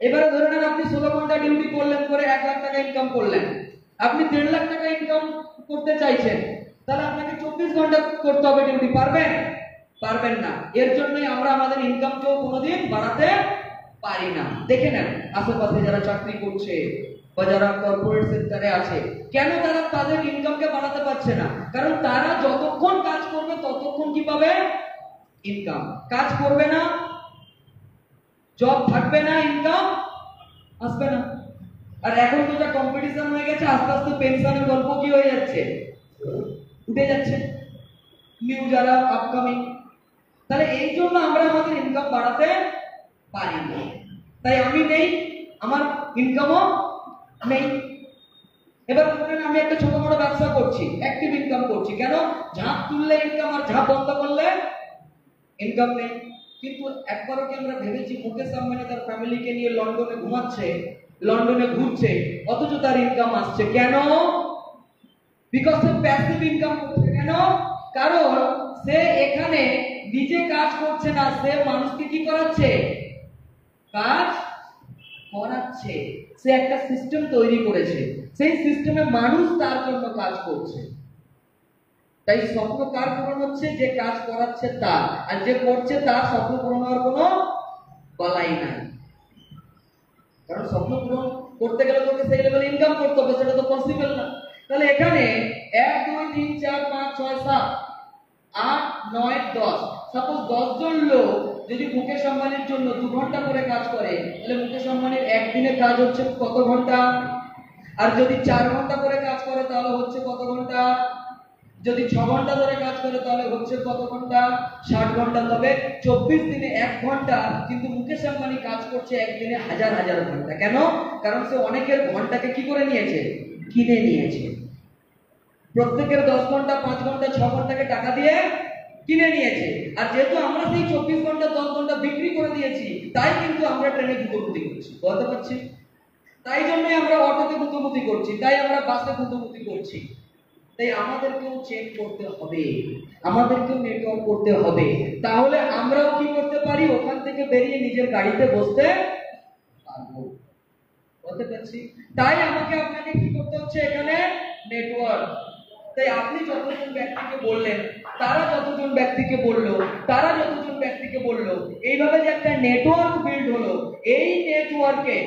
এবারে ধরে নেন আপনি 16 ঘন্টা ডিউটি করলেন, করে 1 লাখ টাকা ইনকাম করলেন। আপনি 1.5 লাখ টাকা ইনকাম করতে চাইছেন, তাহলে আপনাকে 24 ঘন্টা করতে হবে ডিউটি। পারবেন? পারবেন না। এর জন্যই আমরা আমাদের ইনকামকেও কোনোদিন বাড়াতে পারি না। দেখে নেন আশেপাশে যারা চাকরি করছে বা যারা কর্পোরেট সেক্টরে আছে, কেন তারা তাদের ইনকামকে বাড়াতে পারছে না? কারণ তারা যতক্ষণ কাজ করবে ততক্ষণ কি পাবে? ইনকাম। কাজ করবে না, জব থাকবে না, ইনকাম আসবে না। আর এখন তো যা কম্পিটিশন হয়ে গেছে, আস্তে আস্তে পেনশনের গল্প কি হয়ে যাচ্ছে? উঠে যাচ্ছে নিউ যারা আপকামিং। তাহলে এই জন্য আমরা আমাদের ইনকাম বাড়াতে পারি না। তাই আমি নেই, আমার ইনকামও নেই। এবার ধরেন আমি একটা ছোট বড় ব্যবসা করছি, অ্যাক্টিভ ইনকাম করছি। কেন? ঝাঁপ তুললে ইনকাম আর ঝাঁপ বন্ধ করলে ইনকাম নেই। কিন্তু একবারও কি আমরা ভেবেছি মুকেশ আম্বানি তার ফ্যামিলিকে নিয়ে লন্ডনে ঘুমাচ্ছে, লন্ডনে ঘুরছে, অথচ তার ইনকাম আসছে? কেন? বিকজ সে প্যাসিভ ইনকাম করছে। কেন? কারণ সে এখানে নিজে কাজ করছে না, সে মানুষকে কি করাচ্ছে? কাজ করাচ্ছে। সে একটা সিস্টেম তৈরি করেছে, সেই সিস্টেমে মানুষ তার জন্য কাজ করছে। তাই স্বপ্ন কার পূরণ হচ্ছে? যে কাজ করাচ্ছে তার। আর যে করছে তার স্বপ্ন পূরণ হওয়ার কোনো বলাই নাই। কারণ স্বপ্ন পূরণ করতে গেলে তোকে সেই লেভেলে ইনকাম করতে হবে, সেটা তো পসিবল না। তাহলে এখানে 1 2 3 4 5 6 7 8 9 10, সাপোজ 10 জন লোক যদি মুকেশ আম্বানির জন্য 2 ঘন্টা করে কাজ করে, তাহলে মুকেশ আম্বানির একদিনের কাজ হচ্ছে কত ঘন্টা? আর যদি 4 ঘন্টা করে কাজ করে তাহলে হচ্ছে কত ঘন্টা? যদি 6 ঘন্টা ধরে কাজ করে তাহলে হচ্ছে কত ঘন্টা? 60 ঘন্টা। তবে 24 দিনে 1 ঘন্টা, কিন্তু মুকেশ আম্বানি কাজ করছে একদিনে হাজার হাজার ঘন্টা। কেন? কারণ সে অনেকের ঘন্টাকে কি করে নিয়েছে? কিনে নিয়েছে। প্রত্যেকের 10 ঘন্টা 5 ঘন্টা 6 ঘন্টাকে টাকা দিয়ে কিনে নিয়েছে। আর যেহেতু আমরা সেই 24 ঘন্টা 10 ঘন্টা বিক্রি করে দিয়েছি, তাই কিন্তু আমরা ট্রেনে গুতোগুতি করছি। বলতে পারছি? তাই জন্যই আমরা অটোতে গুতোগুতি করছি, তাই আমরা বাসে গুতোগুতি করছি। তাই আমাদেরকেও চেক করতে হবে, আমাদেরকেও নেটওয়ার্ক করতে হবে। তাহলে আমরাও কি করতে পারি? ওখান থেকে বেরিয়ে নিজের গাড়িতে বসতে পারবো। বলতে পারছি? তাই আমাকে আপনাকে কি করতে হচ্ছে? এখানে নেটওয়ার্ক। তাই আপনি যতজন ব্যক্তিকে বললেন, তারা যতজন ব্যক্তিকে বললো, তারা যতজন ব্যক্তিকে বললো, এইভাবে যে একটা নেটওয়ার্ক বিল্ড হলো, এই নেটওয়ার্কে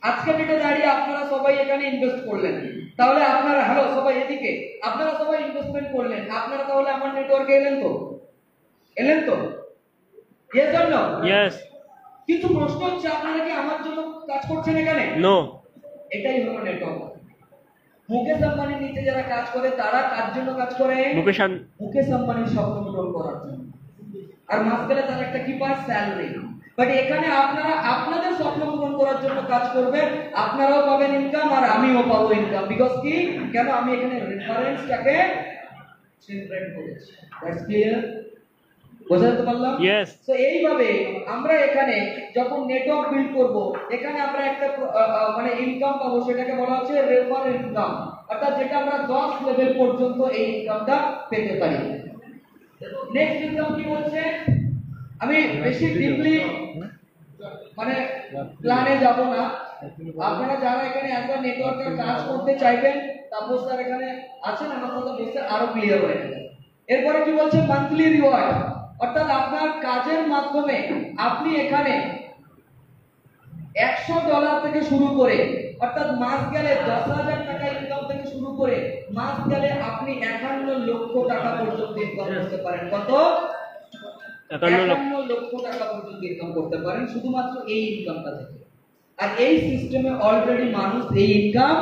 আজকে ডেটে দাঁড়িয়ে আপনারা সবাই এখানে ইনভেস্ট করলেন। তাহলে আপনারা, হ্যালো সবাই এদিকে, আপনারা সবাই ইনভেস্টমেন্ট করলেন, আপনারা তাহলে আমার নেটওয়ার্কে এলেন তো? এলেন তো? Yes or no? Yes. কিন্তু প্রশ্ন হচ্ছে আপনারা কি আমার জন্য কাজ করছেন এখানে? নো। এটাই হলো নেটওয়ার্ক। মুকেশ আম্বানির নিচে যারা কাজ করে তারা কার জন্য কাজ করে? মুকেশ আম্বানির স্বপ্ন পূরণ করার জন্য। আর মাঝখানে তার একটা কি পায়? স্যালারি। বাট এখানে আপনারা আপনাদের স্বপ্ন পূরণ করার জন্য কাজ করবেন, আপনারাও পাবেন ইনকাম আর আমিও পাবো ইনকাম। বিকজ কি, কেন আমি এখানে রেফারেন্সটাকে জেনারেট করেছি। That's clear? বুঝতে পারলাম? ইয়েস। তো এইভাবে আমরা এখানে যখন নেটওয়ার্ক বিল্ড করব, এখানে আমরা একটা মানে ইনকাম পাবো, সেটাকে বলা হচ্ছে রেফার ইনকাম, অর্থাৎ যেটা আমরা 10 লেভেল পর্যন্ত এই ইনকামটা পেতে পারি। নেক্সট ইনকাম কি বলছে? আমি বেশি ডিপলি মানে প্ল্যানে যাব না। আপনারা যারা এখানে এত নেটওয়ার্কের কাজ করতে চাইবেন, তাপস স্যার এখানে আছেন, আমার কথা বেশি আরো ক্লিয়ার হয়ে যাবে। এরপরে কি বলছে? মান্থলি রিওয়ার্ড, অর্থাৎ আপনার কাজের মাধ্যমে আপনি এখানে $100 থেকে শুরু করে, অর্থাৎ মাস গেলে 10,000 টাকা ইনকাম থেকে শুরু করে মাস গেলে আপনি 51 লক্ষ টাকা পর্যন্ত ইনকাম করতে পারেন। কত? 51 লক্ষ টাকা পর্যন্ত ইনকাম করতে পারেন শুধুমাত্র এই ইনকামটা থেকে। আর এই সিস্টেমে অলরেডি মানুষ এই ইনকাম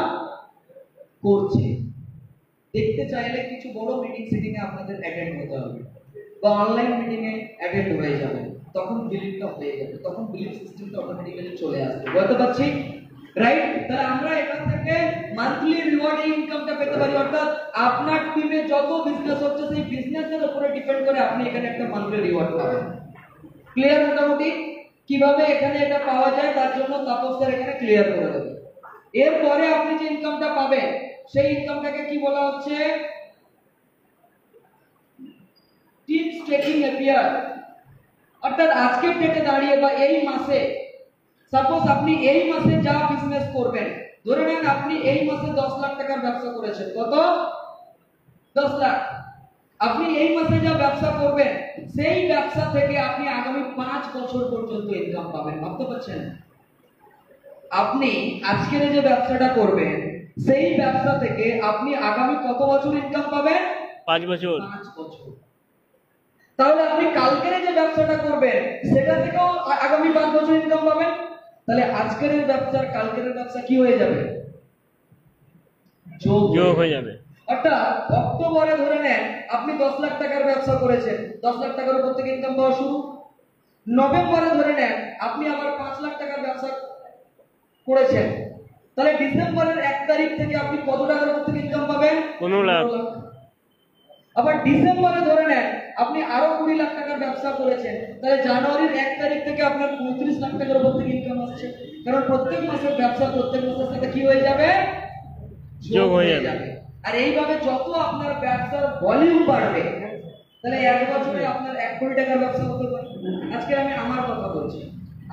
করছে। দেখতে চাইলে কিছু বড় মিটিং সিটিং এ আপনাদের অ্যাটেন্ড হতে হবে বা অনলাইন মিটিং এ অ্যাটেন্ড হয়ে যাবে, তখন বিলিভটা হয়ে যাবে, তখন বিলিভ সিস্টেমটা অটোমেটিক্যালি চলে আসবে। বুঝতে পারছি? রাইট? তাহলে আমরা এখান থেকে মান্থলি রিওয়ার্ড ইনকামটা পেতে পারি, অর্থাৎ আপনার টিমে যত বিজনেস হচ্ছে সেই বিজনেসের উপরে ডিপেন্ড করে আপনি এখানে একটা মান্থলি রিওয়ার্ড পাবেন। ক্লিয়ার? মোটামুটি কিভাবে এখানে এটা পাওয়া যায় তার জন্য তাপস স্যার এখানে ক্লিয়ার করে দেবে। এরপরে আপনি যে ইনকামটা পাবেন সেই ইনকামটাকে কি বলা হচ্ছে? টিম স্টেকিং এপিয়ার, অর্থাৎ আজকের ডেটে দাঁড়িয়ে বা এই মাসে, সাপোজ আপনি এই মাসে যা বিজনেস করবেন, ধরে নেন আপনি এই মাসে 10 লাখ টাকার ব্যবসা করেছেন। কত? 10 লাখ। আপনি এই মাসে যা ব্যবসা করবেন সেই ব্যবসা থেকে আপনি আগামী 5 বছর পর্যন্ত ইনকাম পাবেন। ভাবতে পারছেন? আপনি আজকের যে ব্যবসাটা করবেন সেই ব্যবসা থেকে আপনি আগামী কত বছর ইনকাম পাবেন? 5 বছর। 5 বছর। তাহলে আপনি কালকের যে ব্যবসাটা করবেন সেটা থেকেও আগামী 5 বছর ইনকাম পাবেন। তাহলে আজকের ব্যবসার কালকের ব্যবসা কি হয়ে যাবে? যোগ হয়ে যাবে। অর্থাৎ অক্টোবরে ধরে নেন আপনি 10 লাখ টাকার ব্যবসা করেছেন, 10 লাখ টাকার উপর থেকে ইনকাম পাওয়া শুরু। নভেম্বরে ধরে নেন আপনি আবার 5 লাখ টাকার ব্যবসা করেছেন, তাহলে ডিসেম্বরের 1 তারিখ থেকে আপনি কত টাকার উপর থেকে ইনকাম পাবেন? 15 লাখ। আবার ডিসেম্বরে ধরে নেন আপনি আরো 20 লাখ টাকার ব্যবসা করেছেন, তাহলে জানুয়ারির 1 তারিখ থেকে আপনার 35 লাখ টাকার উপর থেকে ইনকাম আসছে। কারণ প্রত্যেক মাসের ব্যবসা প্রত্যেক মাসের সাথে কি হয়ে যাবে? যোগ হয়ে যাবে। আর এইভাবে যত আপনার ব্যবসার ভলিউম বাড়বে, তাহলে এক বছরে আপনার 1 কোটি টাকার ব্যবসা হতে পারে। আজকে আমি আমার কথা বলছি,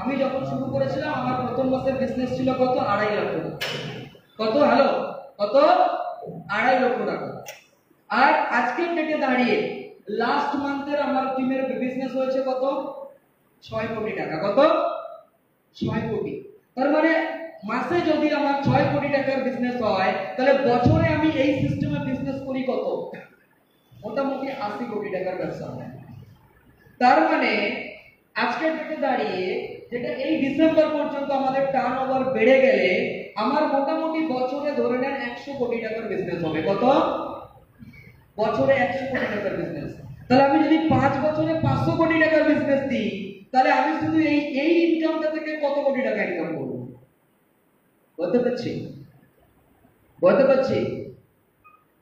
আমি যখন শুরু করেছিলাম আমার প্রথম মাসের বিজনেস ছিল কত? 2.5 লাখ টাকা। কত? হ্যালো, কত? 2.5 লক্ষ টাকা। আর আজকের ডেটে দাঁড়িয়ে লাস্ট মান্থের আমার টিমের বিজনেস হয়েছে কত? 6 কোটি টাকা। কত? 6 কোটি। তার মানে মাসে যদি আমার 6 কোটি টাকার বিজনেস হয়, তাহলে বছরে আমি এই সিস্টেমে বিজনেস করি কত? মোটামুটি 80 কোটি টাকার ব্যবসা হয়। তার মানে আজকের ডেটে দাঁড়িয়ে যেটা এই ডিসেম্বর পর্যন্ত আমাদের টার্নওভার বেড়ে গেলে আমার মোটামুটি বছরে ধরে নেন 100 কোটি টাকার বিজনেস হবে। কত? বছরে 100 কোটি টাকার বিজনেস। তাহলে আমি যদি 5 বছরে 500 কোটি টাকার বিজনেস দিই, তাহলে আমি শুধু এই ইনকামটা থেকে কত কোটি টাকা ইনকাম করব? বলতে পারছি? বলতে পারছি?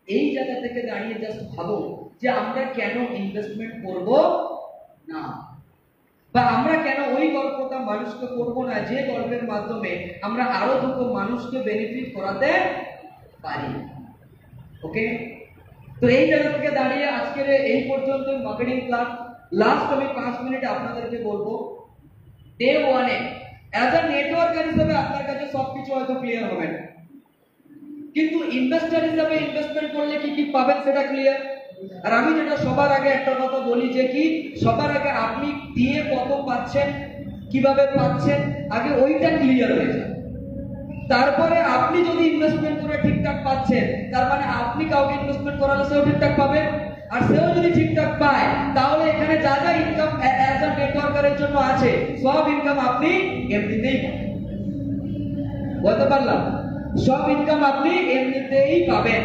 এই জায়গা থেকে দাঁড়িয়ে জাস্ট ভাবো যে আমরা কেন ইনভেস্টমেন্ট করব না, বা আমরা কেন ওই গল্পটা মানুষকে করব না যে গল্পের মাধ্যমে আমরা আরো দুটো মানুষকে বেনিফিট করাতে পারি। ওকে, তো এই জায়গা থেকে দাঁড়িয়ে আজকের এই পর্যন্ত মার্কেটিং প্ল্যান। লাস্ট আমি 5 মিনিট আপনাদেরকে বলবো, day 1 a as a networker হিসেবে আপনার কাছে সবকিছু হয়তো ক্লিয়ার হবে না, কিন্তু ইনভেস্টর হিসেবে ইনভেস্টমেন্ট করলে কি কি পাবেন সেটা ক্লিয়ার। আর আমি যেটা সবার আগে একটা কথা বলি যে কি, সবার আগে আপনি দিয়ে কত পাচ্ছেন, কিভাবে পাচ্ছেন, আগে ওইটা ক্লিয়ার হয়ে যায়। তারপরে আপনি যদি ইনভেস্টমেন্ট করে ঠিকঠাক পাচ্ছেন, তার মানে আপনি কাউকে ইনভেস্টমেন্ট করালে সেও ঠিকঠাক পাবে। আর সেও যদি ঠিকঠাক পায়, তাহলে এখানে যা যা ইনকাম অ্যাজ আ নেটওয়ার্কারের জন্য আছে সব ইনকাম আপনি এমনিতেই পাবেন। বলতে পারলাম সব ইনকাম আপনি এমনিতেই পাবেন।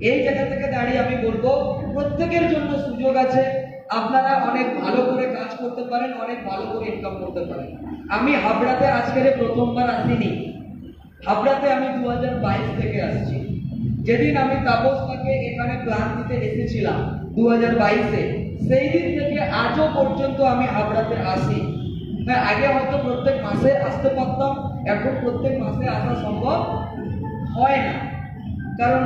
এই জায়গা থেকে দাঁড়িয়ে আমি বলবো প্রত্যেকের জন্য সুযোগ আছে, আপনারা অনেক ভালো করে কাজ করতে পারেন, অনেক ভালো করে ইনকাম করতে পারেন। আমি হাবড়াতে আজকের প্রথমবার আসিনি, হাবড়াতে আমি 2022 থেকে আসছি। যেদিন আমি তাপসটাকে এখানে প্ল্যান দিতে এসেছিলাম 2022-এ, সেই দিন থেকে আজও পর্যন্ত আমি হাবড়াতে আসি। হ্যাঁ, আগে হয়তো প্রত্যেক মাসে আসতে পারতাম, এখন প্রত্যেক মাসে আসা সম্ভব হয় না, কারণ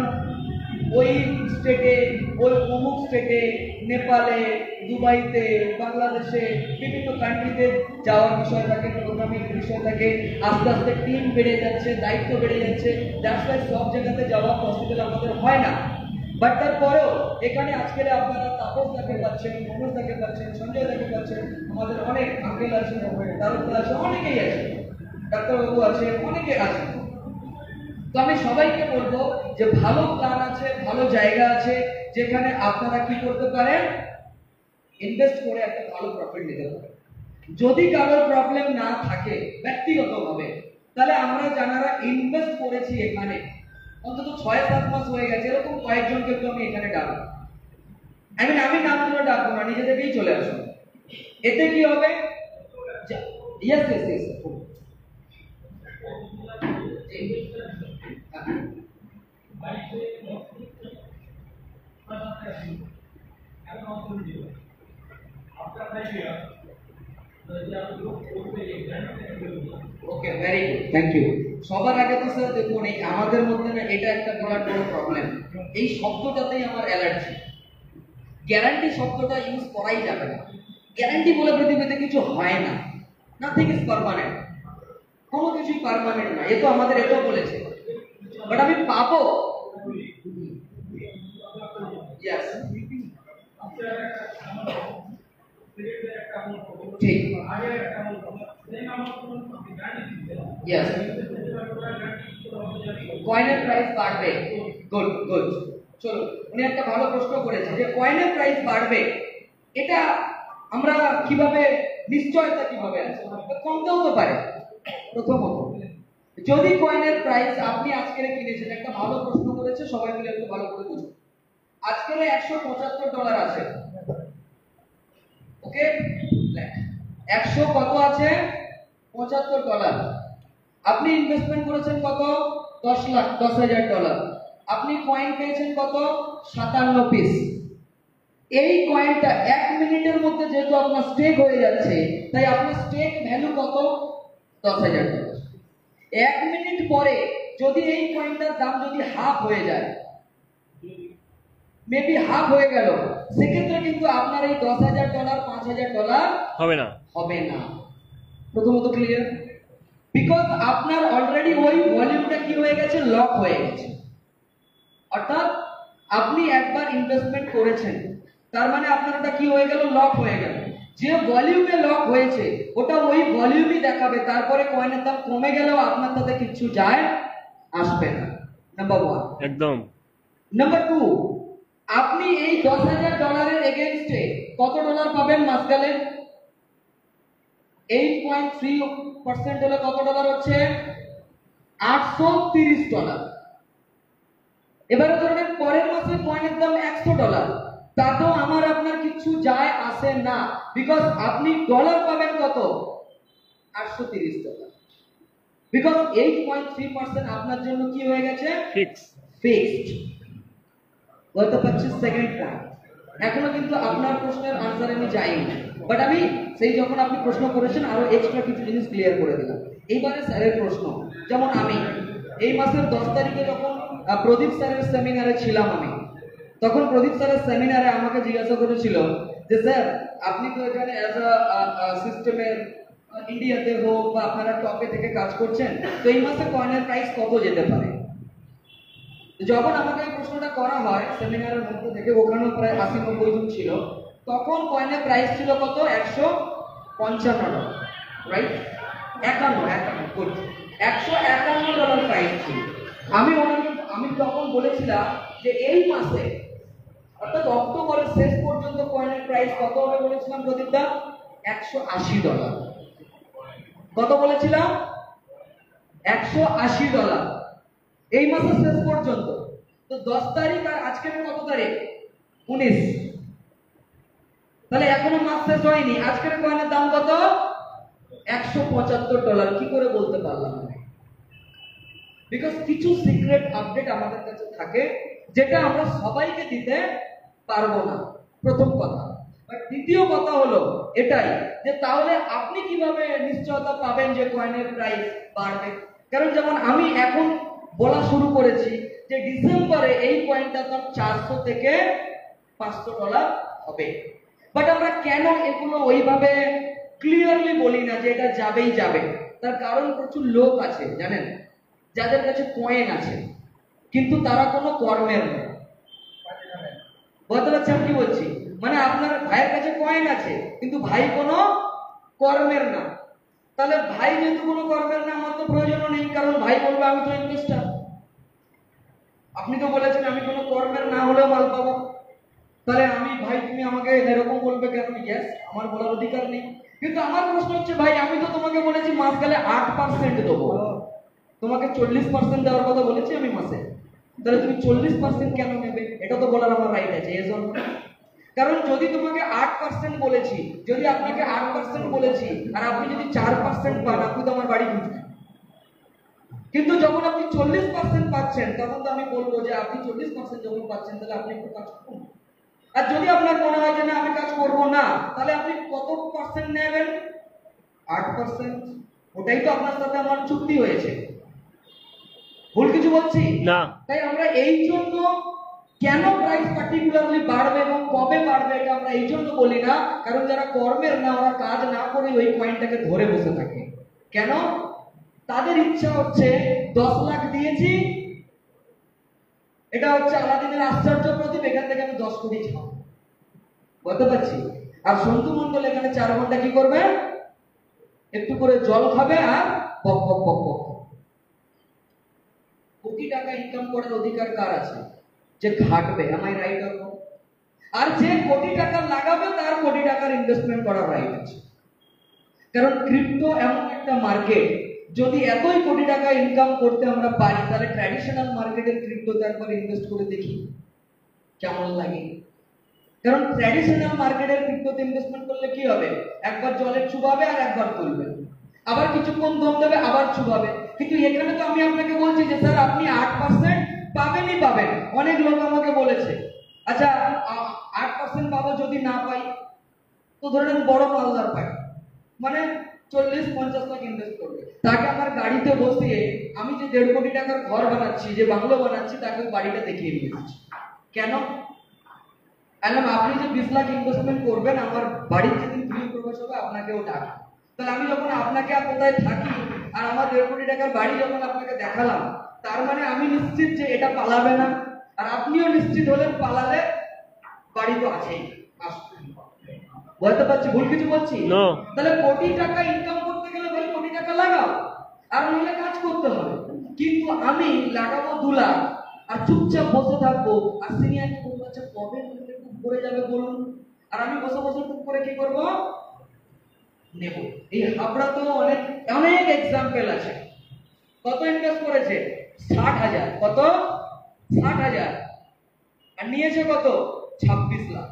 ওই স্টেটে, ওই অমুক স্টেটে, নেপালে, দুবাইতে, বাংলাদেশে, বিভিন্ন কান্ট্রিতে যাওয়ার বিষয় থাকে, প্রোগ্রামিং বিষয় থাকে, আস্তে আস্তে টিম বেড়ে যাচ্ছে, দায়িত্ব বেড়ে যাচ্ছে, যার ফলে সব জায়গাতে যাওয়া পসিবল আমাদের হয় না। বাট তারপরেও এখানে আজকে আপনারা তাপস দাকে পাচ্ছেন, মনোজ দাকে পাচ্ছেন, সঞ্জয় দাকে পাচ্ছেন, আমাদের অনেক আঙ্কেল আছে, তারকা আছে, অনেকেই আছে, ডাক্তারবাবু আছে, অনেকে আছে। তো আমি সবাইকে বলবো যে ভালো প্ল্যান আছে, ভালো জায়গা আছে, যেখানে আপনারা কি করতে পারেন, ইনভেস্ট করে একটা ভালো প্রফিট নিতে পারেন। যদি কারোর প্রবলেম না থাকে ব্যক্তিগতভাবে, তাহলে আমরা যারা ইনভেস্ট করেছি এখানে অন্তত 6-7 মাস হয়ে গেছে, এরকম কয়েকজনকে একটু আমি এখানে ডাকবো। আমি নামগুলো ডাকবো না, নিজে থেকেই চলে আসুন। এতে কি হবে, yes yes yes, okay, very good, thank you. সবার আগে তো স্যার দেখুন, এই আমাদের মধ্যে না এটা একটা বিরাট বড় প্রবলেম, এই শব্দটাতেই আমার অ্যালার্জি। গ্যারান্টি শব্দটা ইউজ করাই যাবে না। গ্যারান্টি বলে পৃথিবীতে কিছু হয় না, নাথিং ইজ পার্মানেন্ট, কোনো কিছুই পার্মানেন্ট না। এ তো আমাদের এটাও বলেছে, বাট আমি পাবো, ইয়েস, ঠিক, ইয়েস, কয়েনের প্রাইস বাড়বে, গুড গুড। চলো, উনি একটা ভালো প্রশ্ন করেছে যে কয়েনের প্রাইস বাড়বে, এটা আমরা কিভাবে, নিশ্চয়তা কিভাবে আছে, কমতেও তো পারে। প্রথমত, যদি কয়েনের প্রাইস আপনি আজকের কিনেছেন, একটা ভালো প্রশ্ন করেছে, সবাই মিলে একটু ভালো করে বুঝুন। আজকের $175 আছে, ওকে, 100 কত আছে, $75। আপনি ইনভেস্টমেন্ট করেছেন কত, 10,000। আপনি কয়েন পেয়েছেন কত, 57 পিস। এই কয়েনটা 1 মিনিটের মধ্যে যেহেতু আপনার স্টেক হয়ে যাচ্ছে, তাই আপনার স্টেক ভ্যালু কত, $10,000। 1 মিনিট পরে যদি এই কয়েনটার দাম যদি হাফ হয়ে যায়, মেবি হাফ হয়ে গেল, সেক্ষেত্রে কিন্তু আপনার এই $10,000, $5,000 হবে না, হবে না। প্রথমত ক্লিয়ার, বিকজ আপনার অলরেডি ওই ভলিউমটা কি হয়ে গেছে, লক হয়ে গেছে। অর্থাৎ আপনি একবার ইনভেস্টমেন্ট করেছেন, তার মানে আপনার ওটা কি হয়ে গেল, লক হয়ে গেল। যে ভলিউমে লক হয়েছে ওটা ওই ভলিউমই দেখাবে, তারপরে কয়েনের দাম কমে গেলেও আপনার তাতে কিছু যায় আসবে না। নাম্বার 1, একদম। নাম্বার 2, আপনি এই $10,000 এগেইনস্টে কত ডলার পাবেন মাসকালে, 8.3% হলে কত ডলার হচ্ছে, $830। এবারে ধরেন পরের মাসে কয়েনের দাম $100, তাতেও আমার আপনার কিছু যায় আসে না, বিকজ আপনি ডলার পাবেন কত, $830, বিকজ 8.3% আপনার জন্য কি হয়ে গেছে, ফিক্সড। বলতে পারছি সেকেন্ড পয়েন্ট। এখনো কিন্তু আপনার প্রশ্নের আনসার আমি যাইনি, বাট আমি সেই যখন আপনি প্রশ্ন করেছেন আরো এক্সট্রা কিছু জিনিস ক্লিয়ার করে দিলাম। এইবারে স্যারের প্রশ্ন, যেমন আমি এই মাসের 10 তারিখে যখন প্রদীপ স্যারের সেমিনারে ছিলাম, আমি তখন প্রদীপ স্যারের সেমিনারে আমাকে জিজ্ঞাসা করেছিল যে স্যার আপনি তো এখানে অ্যাজ আ সিস্টেমের ইন্ডিয়াতে হোক বা আপনারা টপে থেকে কাজ করছেন, তো এই মাসে কয়েনের প্রাইস কত যেতে পারে। যখন আমাকে এই প্রশ্নটা করা হয় সেমিনারের মধ্যে থেকে, ওখানেও প্রায় 80-90 জন ছিল, তখন কয়েনের প্রাইস ছিল কত, $155, রাইট, 51 গুড, $151 প্রাইস ছিল। আমি তখন বলেছিলাম যে এই মাসে অর্থাৎ অক্টোবরের শেষ পর্যন্ত কয়েনের প্রাইস কত হবে বলেছিলাম প্রদীপদা, $180। কত বলেছিলাম? $180 এই মাসের শেষ পর্যন্ত। তো 10 তারিখ আর আজকের কত তারিখ? 19। তাহলে এখনো মাস শেষ হয়নি। আজকের কয়েনের দাম কত? $175। কি করে বলতে পারলাম? বিকজ কিছু সিক্রেট আপডেট আমাদের কাছে থাকে যেটা আমরা সবাইকে দিতে পারবো না, প্রথম কথা। আর দ্বিতীয় কথা হলো এটাই যে তাহলে আপনি কিভাবে নিশ্চয়তা পাবেন যে কয়েনের প্রাইস বাড়বে? কারণ যেমন আমি এখন বলা শুরু করেছি যে ডিসেম্বরে এই কয়েনটার দাম $400 থেকে $500 হবে। বাট আমরা কেন এগুলো ওইভাবে ক্লিয়ারলি বলি না যে এটা যাবেই যাবে? তার কারণ প্রচুর লোক আছে জানেন যাদের কাছে কয়েন আছে কিন্তু তারা কোনো কর্মের না। বুঝতে পারছেন কি বলছি? মানে আপনার ভাইয়ের কাছে কয়েন আছে কিন্তু ভাই কোনো কর্মের না। তাহলে ভাই যেহেতু কোনো কর্মের না, আমার তো প্রয়োজনও নেই, কারণ ভাই বলবে আমি তো ইনভেস্টার। আপনি তো বলেছেন আমি কোনো কর্মের না হলেও মাল পাবো, তাহলে আমি ভাই তুমি আমাকে এরকম বলবে কেন? ইয়েস, আমার বলার অধিকার নেই। কিন্তু আমার প্রশ্ন হচ্ছে ভাই আমি তো তোমাকে বলেছি মাস গেলে 8% দেবো, তোমাকে 40% দেওয়ার কথা বলেছি আমি মাসে, তাহলে তুমি 40% কেন নেবে? এটা তো বলার আমার রাইট আছে এজন্য। কারণ যদি তোমাকে 8% বলেছি, যদি আপনাকে 8% বলেছি আর আপনি যদি 4% পান, আপনি তো আমার বাড়ি খুঁজবেন। কিন্তু যখন আপনি 40% পাচ্ছেন তখন তো আমি বলবো যে আপনি 40% যখন পাচ্ছেন তাহলে আপনি একটু কাজ করুন। আর যদি আপনার মনে হয় যে না আমি কাজ করবো না, তাহলে আপনি কত পার্সেন্ট নেবেন? 8%। ওটাই তো আপনার সাথে আমার চুক্তি হয়েছে। ভুল কিছু বলছি না। তাই আমরা এই জন্য কেন প্রাইস পার্টিকুলারলি বাড়বে এবং কবে বাড়বে এটা আমরা এই জন্য বলি না, কারণ যারা কর্মের না ওরা কাজ না করে ওই কয়েনটাকে ধরে বসে থাকে। কেন? তাদের ইচ্ছা হচ্ছে 10 লাখ দিয়েছি, এটা হচ্ছে আলাদিনের আশ্চর্য প্রদীপ, এখান থেকে আমি 10 কোটি ছাড়ব। বুঝতে পারছি? আর সন্তু মণ্ডল এখানে 4 ঘন্টা কি করবে? একটু করে জল খাবে আর পক পক পক পক। কোটি টাকা ইনকাম করার অধিকার কার আছে? যে ঘাটবে। আমাই রাইট অর রং? আর যে কোটি টাকা লাগাবে তার কোটি টাকার ইনভেস্টমেন্ট করার রাইট আছে। কারণ ক্রিপ্টো এমন একটা মার্কেট, যদি এতই কোটি টাকা ইনকাম করতে আমরা পারি তাহলে ট্র্যাডিশনাল মার্কেটের ক্রিপ্টোতে একবার ইনভেস্ট করে দেখি কেমন লাগে। কারণ ট্র্যাডিশনাল মার্কেটের ক্রিপ্টোতে ইনভেস্টমেন্ট করলে কি হবে? একবার জলে চুবাবে আর একবার তুলবে, আবার কিছুক্ষণ দম দেবে আবার চুবাবে। কিন্তু এখানে তো আমি আপনাকে বলছি যে স্যার আপনি 8% পাবেনই পাবেন। অনেক লোক আমাকে বলেছে আচ্ছা 8% পাবো, যদি না পাই তো ধরে নেন বড় মালদার পাই, মানে 40-50 লাখ ইনভেস্ট করবে, তাকে আমার গাড়িতে বসিয়ে আমি যে 1.5 কোটি টাকার ঘর বানাচ্ছি, যে বাংলো বানাচ্ছি, তাকে বাড়িটা দেখিয়ে নিয়ে আসছি। কেন? আপনি যে 20 লাখ ইনভেস্টমেন্ট করবেন, আমার বাড়ির যেদিন গৃহ প্রবেশ হবে আপনাকেও ডাকা। তাহলে আমি যখন আপনাকে আর কোথায় থাকি আর আমার 1.5 কোটি টাকার বাড়ি যখন আপনাকে দেখালাম, তার মানে আমি নিশ্চিত যে এটা পালাবে না, আর আপনিও নিশ্চিত হলেন পালালে বাড়ি তো আছেই। বুঝতে পারছি? ভুল কিছু বলছি? তাহলে কোটি টাকা ইনকাম করতে গেলে ভাই কোটি টাকা লাগাও, আর নইলে কাজ করতে হবে। কিন্তু আমি লাগাবো 2 লাখ আর চুপচাপ বসে থাকবো, আর সিনিয়রকে বলবো আচ্ছা কবে টুক করে যাবে বলুন, আর আমি বসে বসে টুক করে কি করবো? নেব। এই হাবড়াতেও অনেক অনেক এক্সাম্পল আছে। কত ইনভেস্ট করেছে? 60,000। কত? 60,000। আর নিয়েছে কত? 26 লাখ।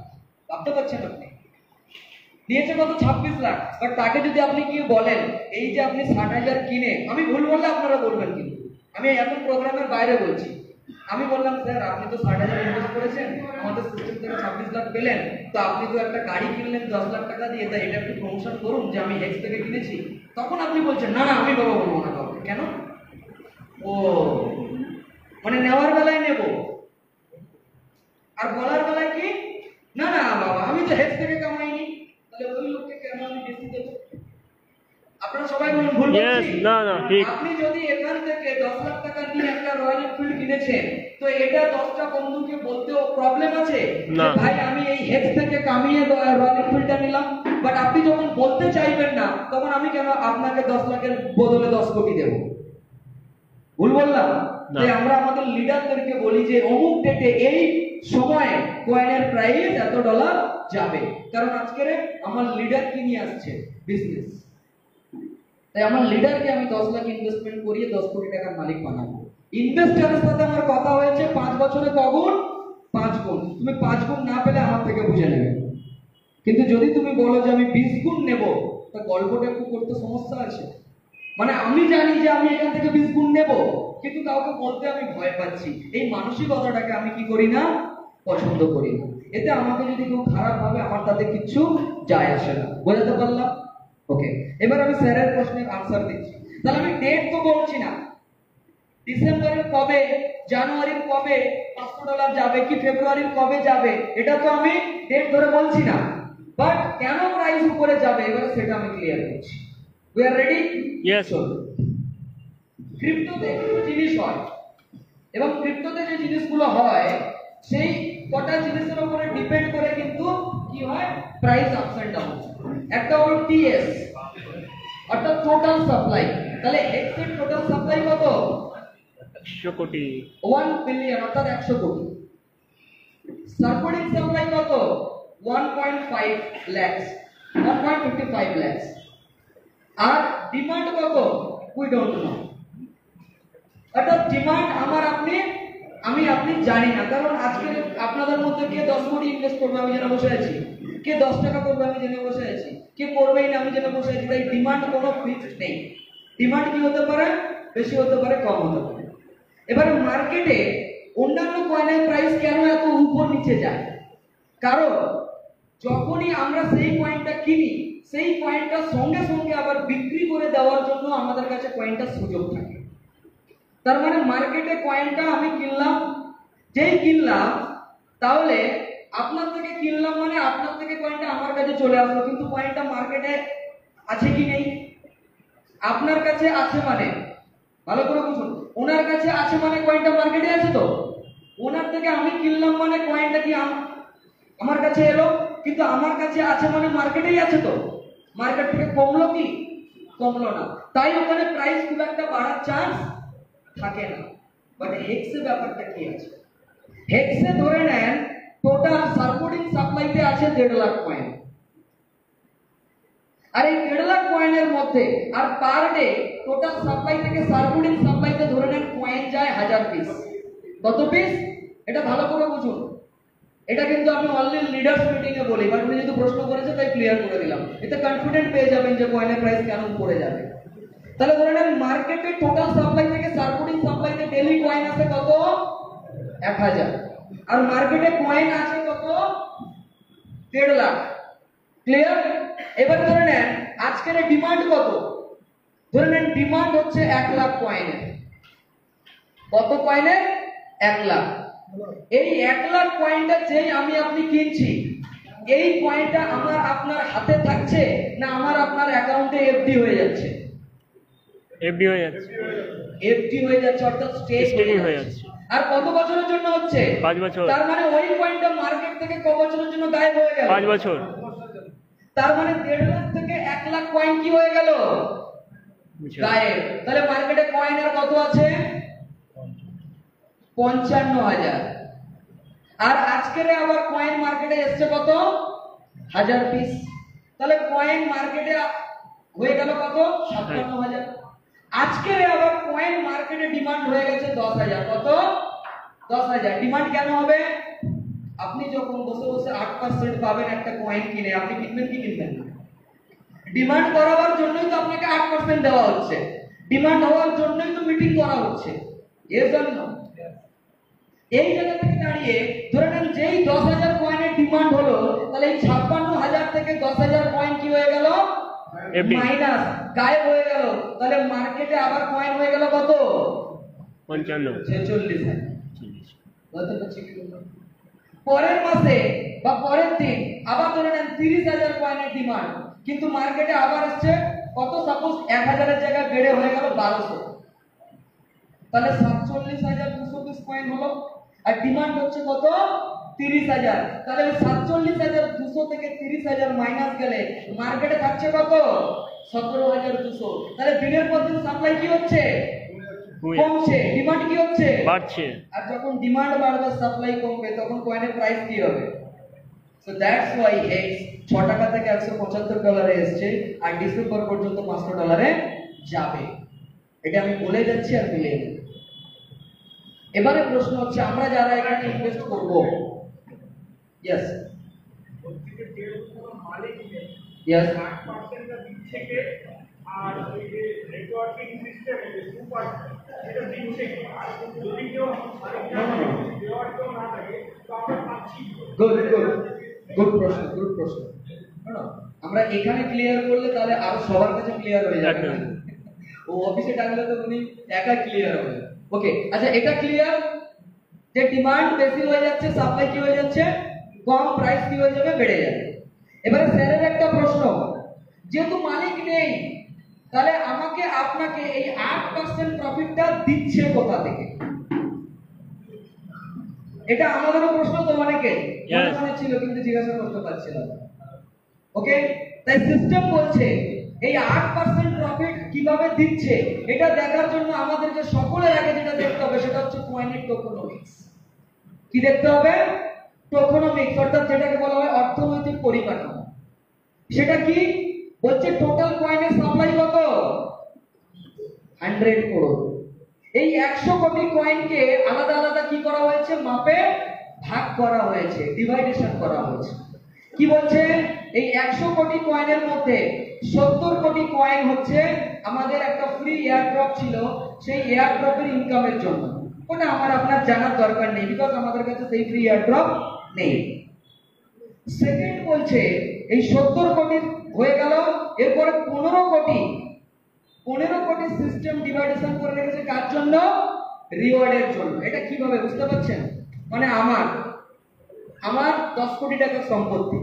ভাবতে পারছেন আপনি? নিয়েছে কত? 26 লাখ। বাট তাকে যদি আপনি কি বলেন এই যে আপনি 60,000 কিনে, আমি ভুল বললে আপনারা বলবেন, কিন্তু আমি এখন প্রোগ্রামের বাইরে বলছি, আমি বললাম স্যার আপনি তো 60,000 ইনভেস্ট করেছেন, আমাদের সিস্টেম থেকে 26 লাখ পেলেন, তো আপনি তো একটা গাড়ি কিনলেন 10 লাখ টাকা দিয়ে, তাই এটা একটু প্রমোশন করুন যে আমি হেক্স থেকে কিনেছি। তখন আপনি বলছেন না না আমি বাবা বলবো না কাউকে। কেন? ও মানে নেওয়ার বেলায় নেব আর বলার বেলায় কি না না বাবা আমি তো হেক্স থেকে কামাইনি, তাহলে ওই লোককে কেন আমি বেশি দেব? আপনারা সবাই বলুন ভুল বলছি? না না ঠিক। আপনি যদি এখান থেকে 10 লাখ টাকা নিয়ে একটা রয়্যাল এনফিল্ড কিনেছেন, তো এটা 10টা বন্ধুকে বলতেও প্রবলেম আছে যে ভাই আমি এই হেক্স থেকে কামিয়ে রয়্যাল এনফিল্ডটা নিলাম। বাট আপনি যখন বলতে চাইবেন না, তখন আমি কেন আপনাকে 10 লাখের বদলে 10 কোটি দেব? ভুল বললাম? যে আমরা আমাদের লিডারদেরকে বলি বলি যে অমুক ডেটে এই সময়ে কয়েনের প্রাইস এত ডলার যাবে, কারণ আজকের আমার লিডার কি নিয়ে আসছে বিজনেস, তাই আমার লিডারকে আমি 10 লাখ ইনভেস্টমেন্ট করিয়ে 10 কোটি টাকার মালিক বানাবো। ইনভেস্টরের সাথে আমার কথা হয়েছে 5 বছরে কগুণ 5 গুণ, তুমি 5 গুণ না পেলে আমার থেকে বুঝে নেবে, কিন্তু যদি তুমি বলো যে আমি 20 গুণ নেব, তা গল্পটা একটু করতে সমস্যা আছে। মানে আমি জানি যে আমি এখান থেকে 20 গুণ নেব, কিন্তু কাউকে বলতে আমি ভয় পাচ্ছি। এই মানসিকতাটাকে আমি কি করি না, পছন্দ করি না। এতে আমাকে যদি কেউ খারাপ ভাবে আমার তাতে কিছু যায় আসে না। বোঝাতে পারলাম? ওকে, এবার আমি স্যারের প্রশ্নের আনসার দিচ্ছি। তাহলে আমি ডেট তো বলছি না, ডিসেম্বরের কবে, জানুয়ারির কবে $500 যাবে কি ফেব্রুয়ারির কবে যাবে, এটা তো আমি ডেট ধরে বলছি না, বাট কেন প্রাইস উপরে যাবে এবার সেটা আমি ক্লিয়ার করছি। We are ready? Yes. ক্রিপ্টোতে কিছু জিনিস হয়, এবং ক্রিপ্টোতে যে জিনিসগুলো হয় সেই কটা জিনিসের উপরে ডিপেন্ড করে কিন্তু কি হয়, প্রাইস আপস এন্ড ডাউন। একটা হলো টিএস, অর্থাৎ টোটাল সাপ্লাই। তাহলে এক্স এর টোটাল সাপ্লাই কত? 100 কোটি। 1 বিলিয়ন, অর্থাৎ 100 কোটি। সার্কুলেটিং সাপ্লাই কত? 1.5 লাখ, 1.55 লাখ। আর ডিমান্ড কত? We don't know. অর্থাৎ ডিমান্ড আপনি জানি না, কারণ আজকে আপনাদের মধ্যে কে 10 কোটি ইনভেস্ট করবে আমি জেনে বসে আছি, কে 10 টাকা করবে আমি জেনে বসে আছি, কে করবেই না আমি জেনে বসে আছি। তাই ডিমান্ড কোনো ফিক্সড নেই। ডিমান্ড কি হতে পারে? বেশি হতে পারে, কম হতে পারে। এবারে মার্কেটে অন্যান্য কয়েনের প্রাইস কেন এত উপর নিচে যায়? কারণ যখনই আমরা সেই কয়েনটা কিনি, সেই কয়েনটা সঙ্গে সঙ্গে আবার বিক্রি করে দেওয়ার জন্য আমাদের কাছে কয়েনটা সুযোগ থাকে। তার মানে মার্কেটে কয়েনটা আমি কিনলাম, যেই কিনলাম তাহলে আপনার থেকে কিনলাম মানে আপনার থেকে কয়েনটা আমার কাছে চলে আসলো, কিন্তু কয়েনটা মার্কেটে আছে কি নেই? আপনার কাছে আছে মানে, ভালো করে বুঝুন, ওনার কাছে আছে মানে কয়েনটা মার্কেটে আছে। তো ওনার থেকে আমি কিনলাম মানে কয়েনটা কি আমার কাছে এলো, কিন্তু আমার কাছে আছে মানে মার্কেটেই আছে। তো মার্কেট থেকে কমলো কি? কমলো না। তাই ওখানে প্রাইস খুব একটা বাড়ার চান্স থাকে না। বাট হেক্সে ব্যাপারটা কি আছে? হেক্সে ধরে নেন টোটাল সার্কুলেটিং সাপ্লাইতে আছে 1.5 লাখ কয়েন, আর এই 1.5 লাখ কয়েনের মধ্যে আর পার ডে টোটাল সাপ্লাই থেকে সার্কুলেটিং সাপ্লাইতে ধরে নেন কয়েন যায় 1000 পিস। কত পিস? এটা ভালো করে বুঝুন। এটা কিন্তু আমি অনলি লিডার্স মিটিং এ বলি, বাট উনি যেহেতু প্রশ্ন করেছে তাই ক্লিয়ার করে দিলাম। এতে কনফিডেন্ট পেয়ে যাবেন যে কয়েনের প্রাইস কেন উপরে যাবে। তাহলে ধরে নেন মার্কেটে টোটাল সাপ্লাই থেকে সার্কুলেটিং সাপ্লাইতে ডেইলি কয়েন আছে কত? 1000, আর মার্কেটে কয়েন আছে কত? 1.5 লাখ। ক্লিয়ার? এবার ধরে নেন আজকের ডিমান্ড কত? ধরে নেন ডিমান্ড হচ্ছে 1 লাখ কয়েনের। কত কয়েনের? 1 লাখ। এই 1 লাখ কয়েনটা যেই আমি আপনি কিনছি, এই কয়েনটা আমার আপনার হাতে থাকছে না আমার আপনার অ্যাকাউন্টে এফডি হয়ে যাচ্ছে? এফডি হয়ে যাচ্ছে। এফডি হয়ে যাচ্ছে, অর্থাৎ স্টেকিং হয়ে যাচ্ছে। আর কত বছরের জন্য হচ্ছে? 5 বছর। তার মানে ওই কয়েনটা মার্কেট থেকে কত বছরের জন্য গায়েব হয়ে গেল? 5 বছর। তার মানে 1.5 লাখ থেকে 1 লাখ কয়েন কি হয়ে গেল? গায়েব। তাহলে মার্কেটে কয়েন আর কত আছে? 55,000। আর আজকের আবার কয়েন মার্কেটে এসছে কত? 1000 পিস। তাহলে কয়েন মার্কেটে হয়ে গেল কত? 57,000। আজকের আবার কয়েন মার্কেটে ডিমান্ড হয়ে গেছে 10,000। কত? 10,000। ডিমান্ড কেন হবে? আপনি যখন বসে বসে 8% পাবেন একটা কয়েন কিনে, আপনি কিনবেন কি কিনবেন না? ডিমান্ড করাবার জন্যই তো আপনাকে 8% দেওয়া হচ্ছে, ডিমান্ড হওয়ার জন্যই তো মিটিং করা হচ্ছে। এর জন্য এই জায়গা থেকে দাঁড়িয়ে ধরে নেন যেই 10,000 কয়েনের ডিমান্ড হলো, তাহলে এই 56,000 থেকে 10,000 কয়েন কি হয়ে গেল? মাইনাস, গায়েব হয়ে গেল। তাহলে মার্কেটে আবার কয়েন হয়ে গেল কত? 55, 46,000। পরের মাসে বা পরের দিন আবার ধরে নেন 30,000 কয়েনের ডিমান্ড, কিন্তু মার্কেটে আবার আসছে কত? সাপোজ 1000 এর জায়গায় বেড়ে হয়ে গেল 1200। তাহলে 47,200 পিস কয়েন হলো, আর ডিমান্ড হচ্ছে কত? 30,000। তাহলে 47,200 থেকে 30,000 মাইনাস গেলে মার্কেটে থাকছে কত? 17,200। তাহলে দিনের পর দিন সাপ্লাই কি হচ্ছে? Yes. কমছে, ডিমান্ড কি হচ্ছে? বাড়ছে। আর যখন ডিমান্ড বাড়বে সাপ্লাই কমবে তখন কয়েনের প্রাইস কি হবে? সো দ্যাটস ওয়াই এক্স 6 টাকা থেকে $175 এসেছে আর ডিসেম্বর পর্যন্ত $500 যাবে। এটা আমি বলে যাচ্ছি আর মিলিয়ে নেব। এবারে প্রশ্ন হচ্ছে আমরা যারা এখানে ইনভেস্ট করব, ইয়েস ইয়েস আর ওই যে নেটওয়ার্কিং সিস্টেম এটা দিচ্ছে কি? আর যদি কেউ দেওয়ার কেউ না থাকে তো আমরা পাচ্ছি। গুড প্রশ্ন। আমরা এখানে ক্লিয়ার করলে তাহলে আরো সবার কাছে ক্লিয়ার হয়ে যাবে। ও অফিসে ডাকলে তো উনি একা ক্লিয়ার হবে। ওকে, আচ্ছা এটা ক্লিয়ার যে ডিমান্ড বেশি হয়ে যাচ্ছে, সাপ্লাই কি হয়ে যাচ্ছে? কম, প্রাইস কি হয়ে যাবে? বেড়ে যাবে। এবারে স্যারের একটা প্রশ্ন, যেহেতু মালিক নেই তাহলে আমাকে আপনাকে এই 8% প্রফিটটা দিচ্ছে কোথা থেকে? এটা আমাদেরও প্রশ্ন তো অনেকে মনে ছিল কিন্তু জিজ্ঞাসা করতে পারছিলাম। ওকে, তাই সিস্টেম বলছে এই 8% প্রফিট কিভাবে দিচ্ছে এটা দেখার জন্য আমাদেরকে সকলের আগে যেটা দেখতে হবে সেটা হচ্ছে কয়েনের টোকেনোমিক্স। কি দেখতে হবে? টোকেনোমিক্স, অর্থাৎ যেটাকে বলা হয় অর্থনৈতিক পরিকাঠামো। সেটা কি বলছে? টোটাল কয়েনের সাপ্লাই কত? 100 করোড়। এই 100 কোটি কয়েনকে আলাদা আলাদা কি করা হয়েছে? মাপে ভাগ করা হয়েছে, ডিভাইডেশন করা হয়েছে। কি বলছে? এই 100 কোটি কয়েনের মধ্যে 70 কোটি কয়েন হচ্ছে আমাদের একটা ফ্রি এয়ারড্রপ ছিল, সেই এয়ারড্রপের ইনকামের জন্য। ওটা আমার আপনার জানার দরকার নেই, বিকজ আমাদের কাছে সেই ফ্রি এয়ারড্রপ নেই। সেকেন্ড বলছে এই 70 কোটি হয়ে গেল, এরপরে 15 কোটি সিস্টেম ডিভাইডেশন করে রেখেছে কার জন্য? রিওয়ার্ডের জন্য। এটা কিভাবে বুঝতে পারছেন? মানে আমার 10 কোটি টাকার সম্পত্তি,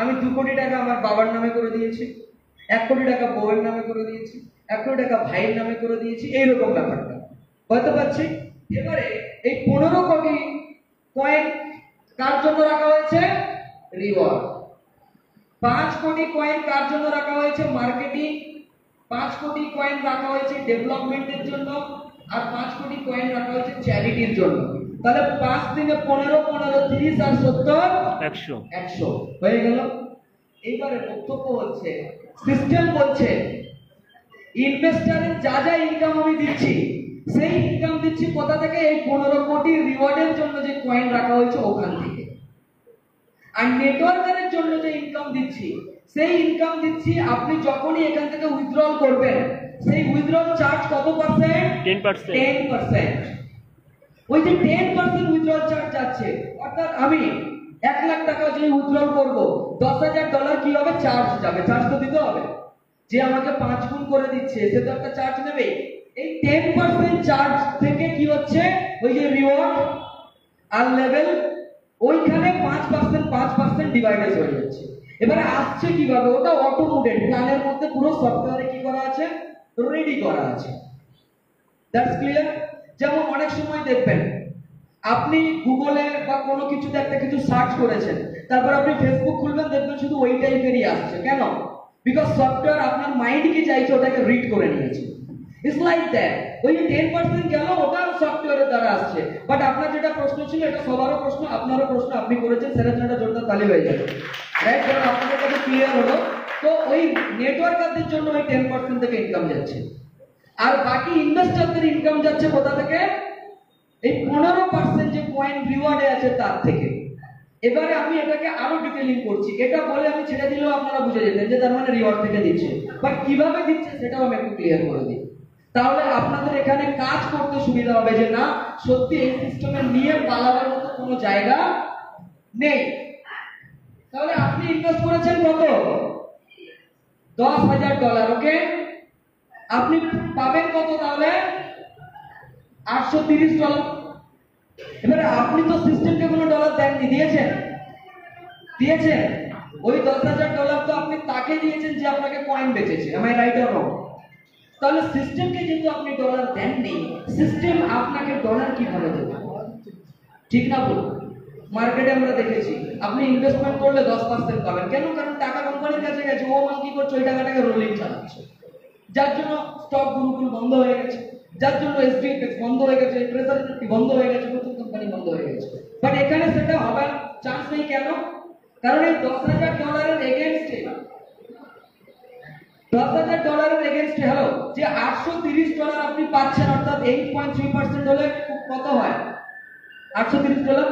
আমি 2 কোটি টাকা আমার বাবার নামে করে দিয়েছি, 1 কোটি টাকা বউয়ের নামে করে দিয়েছি, 1 কোটি টাকা ভাইয়ের নামে করে দিয়েছি, এইরকম ব্যাপারটা বুঝতে পারছি। এবারে এই 15 কোটি কয়েন কার জন্য রাখা হয়েছে? রিওয়ার্ড। 5 কোটি কয়েন কার জন্য রাখা হয়েছে? মার্কেটিং। 5 কোটি কয়েন রাখা হয়েছে ডেভেলপমেন্টের জন্য, আর 5 কোটি কয়েন রাখা হয়েছে চ্যারিটির জন্য। তাহলে 5 দিনে 15, 15, 30 আর 70 100 হয়ে গেল। এইবারে বক্তব্য হচ্ছে সিস্টেম বলছে ইনভেস্টরের যা যা ইনকাম আমি দিচ্ছি সেই ইনকাম দিচ্ছি কোথা থেকে? এই 15 কোটি রিওয়ার্ডের জন্য যে কয়েন রাখা হয়েছে ওখান থেকে। আর নেটওয়ার্কের জন্য যে ইনকাম দিচ্ছি সেই ইনকাম দিচ্ছি আপনি যখনই এখান থেকে উইথড্রল করবেন, সেই উইথড্রল চার্জ কত পার্সেন্ট? 10%। ওই যে 10% উইথড্রল চার্জ যাচ্ছে, অর্থাৎ আমি 1 লাখ টাকা যদি উইথড্রল করব, $10,000 কি হবে? চার্জ যাবে। চার্জ তো দিতে হবে, যে আমাকে 5 গুণ করে দিচ্ছে সে তো একটা চার্জ নেবে। এই 10% চার্জ থেকে কি হচ্ছে? ওই যে রিওয়ার্ড আর লেভেল, ওইখানে 5% ডিভাইডেড হয়ে যাচ্ছে। এবারে আসছে কিভাবে? ওটা অটোমেটেড প্ল্যানের মধ্যে পুরো সফটওয়্যারে কি করা আছে? রেডি করা আছে। That's clear. যেমন অনেক সময় দেখবেন আপনি গুগলে বা কোনো কিছুতে একটা কিছু সার্চ করেছেন, তারপর আপনি ফেসবুক খুলবেন, দেখবেন শুধু ওই টাইপেরই আসছে। কেন? বিকজ সফটওয়্যার আপনার মাইন্ড কি চাইছে ওটাকে রিড করে নিয়েছে। It's like that. ওই যে 10% গেল ওটা সফটওয়্যারের দ্বারা আসছে। বাট আপনার যেটা প্রশ্ন ছিল এটা সবারও প্রশ্ন, আপনারও প্রশ্ন, আপনি করেছেন, সেটার জন্য জোরদার তালি হয়ে যাবে। রাইট? কারণ আপনাদের কাছে ক্লিয়ার হলো। তো ওই নেটওয়ার্কারদের জন্য ওই 10% থেকে ইনকাম যাচ্ছে, আর বাকি ইনভেস্টরদের ইনকাম যাচ্ছে কোথা থেকে? এই 15% যে কয়েন রিওয়ার্ডে আছে তার থেকে। এবারে আমি এটাকে আরো ডিটেইলিং করছি। এটা বলে আমি ছেড়ে দিলেও আপনারা বুঝে যেতেন যে তার মানে রিওয়ার্ড থেকে দিচ্ছে, বাট কিভাবে দিচ্ছে সেটাও আমি একটু ক্লিয়ার করে দিই। তাহলে আপনাদের এখানে কাজ করতে সুবিধা হবে যে না সত্যি এই সিস্টেমে নিয়ে পালাবার মতো কোনো জায়গা নেই। তাহলে আপনি ইনভেস্ট করেছেন কত? $10,000। ওকে, আপনি পাবেন কত? তাহলে $830। এবারে আপনি তো সিস্টেমকে কোনো ডলার দেননি, দিয়েছেন? ওই $10,000 তো আপনি তাকে দিয়েছেন যে আপনাকে coin বেচেছে। am I right or wrong? তাহলে সিস্টেমকে যেহেতু আপনি ডলার দেননি, সিস্টেম আপনাকে ডলার কিভাবে দেবে? ঠিক না বলুন? মার্কেটে আমরা দেখেছি আপনি ইনভেস্টমেন্ট করলে 10% পাবেন। কেন? কারণ টাকা কোম্পানির কাছে গেছে, ও মাল কি করছে? ওই টাকাটাকে রোলিং চালাচ্ছে, যার জন্য স্টক গুরুকুল বন্ধ হয়ে গেছে। যার জন্য SDFX বন্ধ হয়ে গেছে, ট্রেজারি বন্ধ হয়ে গেছে, প্রচুর কোম্পানি বন্ধ হয়ে গেছে। বাট এখানে সেটা হবার চান্স নেই। কেন? কারণ এই $10,000 এগেইনস্টে $10,000 এগেইনস্টে হ্যালো যে $830 আপনি পাচ্ছেন, অর্থাৎ 8.3% হলে কত হয়? $830।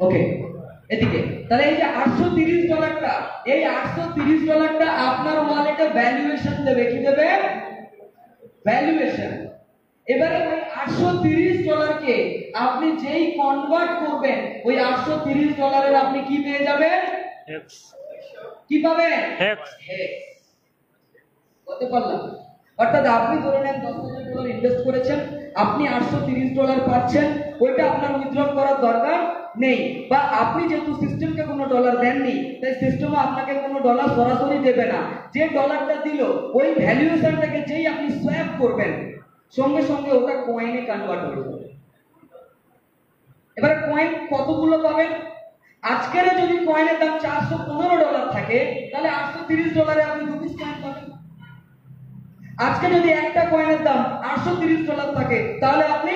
ওকে, এদিকে তাহলে এই যে $830টা, এই $830টা আপনার ওয়ালেটে ভ্যালুয়েশন দেবে। কি দেবে? ভ্যালুয়েশন। এবারে ওই $830কে আপনি যেই কনভার্ট করবেন, ওই $830 আপনি কি পেয়ে যাবেন? X কি পাবেন? X বলতে পারলাম। অর্থাৎ আপনি ধরে নেন $10,000 ইনভেস্ট করেছেন, আপনি $830 পাচ্ছেন, ওইটা আপনার উইথড্র করার দরকার নেই। বা আপনি যেহেতু সিস্টেমকে কোনো ডলার দেননি, তাই সিস্টেমও আপনাকে কোনো ডলার সরাসরি দেবে না। যে ডলারটা দিল, ওই ভ্যালুয়েশনটাকে যেই আপনি সোয়াপ করবেন, সঙ্গে সঙ্গে ওটা কয়েনে কনভার্ট হয়ে যাবে। এবারে কয়েন কতগুলো পাবেন? আজকের যদি কয়েনের দাম $415 থাকে, তাহলে $830 আপনি 2 পিস কয়েন পাবেন। আজকে যদি একটা কয়েনের দাম $830 থাকে, তাহলে আপনি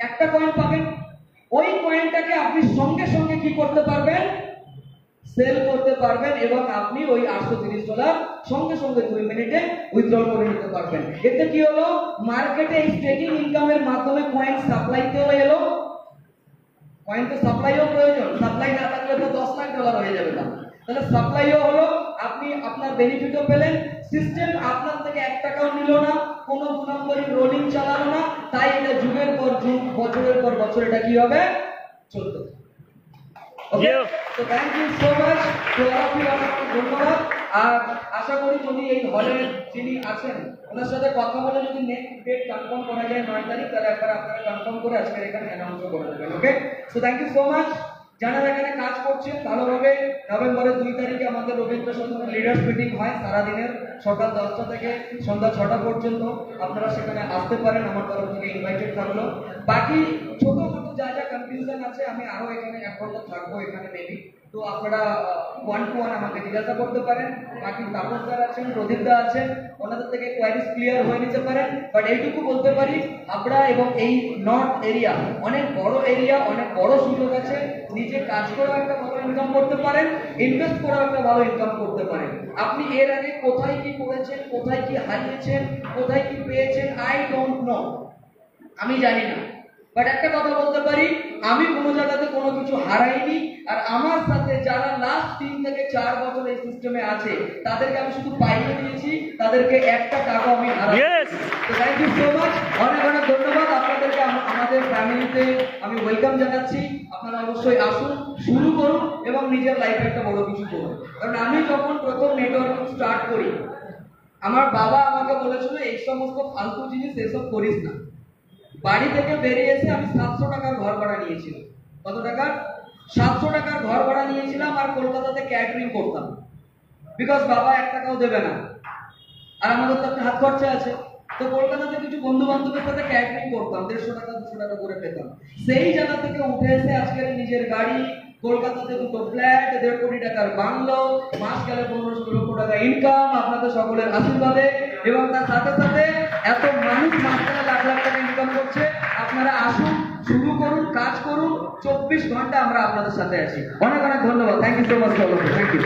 একটা কয়েন পাবেন। ওই কয়েনটাকে আপনি সঙ্গে সঙ্গে কি করতে পারবেন? সেল করতে পারবেন, এবং আপনি ওই $830 সঙ্গে সঙ্গে 2 মিনিটে উইথড্র করে নিতে পারবেন। এতে কি হলো? মার্কেটে এই স্টেকিং ইনকামের মাধ্যমে কয়েন সাপ্লাইতেও এলো। কয়েন তো সাপ্লাইও প্রয়োজন, সাপ্লাই না থাকলে তো $10 লাখ হয়ে যাবে না। তাহলে সাপ্লাইও হলো, আপনি আপনার বেনিফিটও পেলেন, সিস্টেম আপনার থেকে 1 টাকাও নিল না, কোনো 2 নম্বরই রোলিং চালালো না, তাই এটা যুগের পর যুগ, বছরের পর বছর এটা কি হবে? চলতে থাকবে। ওকে, তো thank you so much to all of you. ধন্যবাদ। আর আশা করি যদি এই হলে যিনি আছেন ওনার সাথে কথা বলে যদি নেক্সট ডেট কনফার্ম করা যায় 9 তারিখ, তাহলে একবার আপনারা কনফার্ম করে আজকে এখানে অ্যানাউন্স করে দেবেন। Okay, so thank you so much. যারা এখানে কাজ করছেন ভালোভাবে, নভেম্বরের 2 তারিখে আমাদের রবীন্দ্র সদনে লিডার্স মিটিং হয় সারাদিনের, সকাল 10টা থেকে সন্ধ্যা 6টা পর্যন্ত। আপনারা সেখানে আসতে পারেন, আমার তরফ থেকে ইনভাইটেড থাকলো। বাকি ছোটখাটো যা যা কনফিউশন আছে, আমি আরো এখানে 1 ঘন্টা থাকবো এখানে মেবি, তো আপনারা 1 to 1 আমাকে জিজ্ঞাসা করতে পারেন। বাকি তাপসদার আছেন, প্রদীপদা আছেন, ওনাদের থেকে কোয়ারিজ ক্লিয়ার হয়ে নিতে পারেন। বাট এইটুকু বলতে পারি, হাবড়া এবং এই নর্থ এরিয়া অনেক বড় এরিয়া, অনেক বড় সুযোগ আছে। নিজে কাজ করে একটা ভালো ইনকাম করতে পারেন, ইনভেস্ট করে একটা ভালো ইনকাম করতে পারেন। আপনি এর আগে কোথায় কি করেছেন, কোথায় কি হারিয়েছেন, কোথায় কি পেয়েছেন, আই ডোন্ট নো, আমি জানি না। বাট একটা কথা বলতে পারি, আমি কোনো জায়গাতে কোনো কিছু হারাইনি। আর আমার সাথে যারা লাস্ট 3 থেকে 4 বছর এই সিস্টেমে আছে, তাদেরকে আমি শুধু পাইয়ে দিয়েছি, তাদেরকে 1 টাকাও আমি হারাইনি। তো থ্যাংক ইউ সো মাচ, অনেক অনেক ধন্যবাদ আপনাদেরকে। আমাদের ফ্যামিলিতে আমি ওয়েলকাম জানাচ্ছি। আপনারা অবশ্যই আসুন, শুরু করুন এবং নিজের লাইফে একটা বড় কিছু করুন। কারণ আমি যখন প্রথম নেটওয়ার্কিং স্টার্ট করি, আমার বাবা আমাকে বলেছিল এই সমস্ত ফালতু জিনিস এসব করিস না। বাড়ি থেকে বেরিয়ে এসে আমি 700 টাকার ঘর ভাড়া নিয়েছিলাম। কত টাকা? 700 টাকার ঘর ভাড়া নিয়েছিলাম, আর কলকাতাতে ক্যাটারিং করতাম, বিকজ বাবা 1 টাকাও দেবে না, আর আমাদের তো একটা হাত খরচা আছে। তো কলকাতাতে কিছু বন্ধু বান্ধবের সাথে ক্যাটারিং করতাম, 150 টাকা 200 টাকা করে পেতাম। সেই জায়গা থেকে উঠে এসে আজকের নিজের গাড়ি, কলকাতাতে 2টো ফ্ল্যাট, 1.5 কোটি টাকার বাংলো, মাস গেলে 15-16 লক্ষ টাকা ইনকাম আপনাদের সকলের আশীর্বাদে, এবং তার সাথে সাথে এত মানুষ মাসখানে লাখ লাখ টাকা ইনকাম করছে। আপনারা আসুন, শুরু করুন, কাজ করুন, 24 ঘন্টা আমরা আপনাদের সাথে আছি। অনেক অনেক ধন্যবাদ। Thank you so much. Thank you.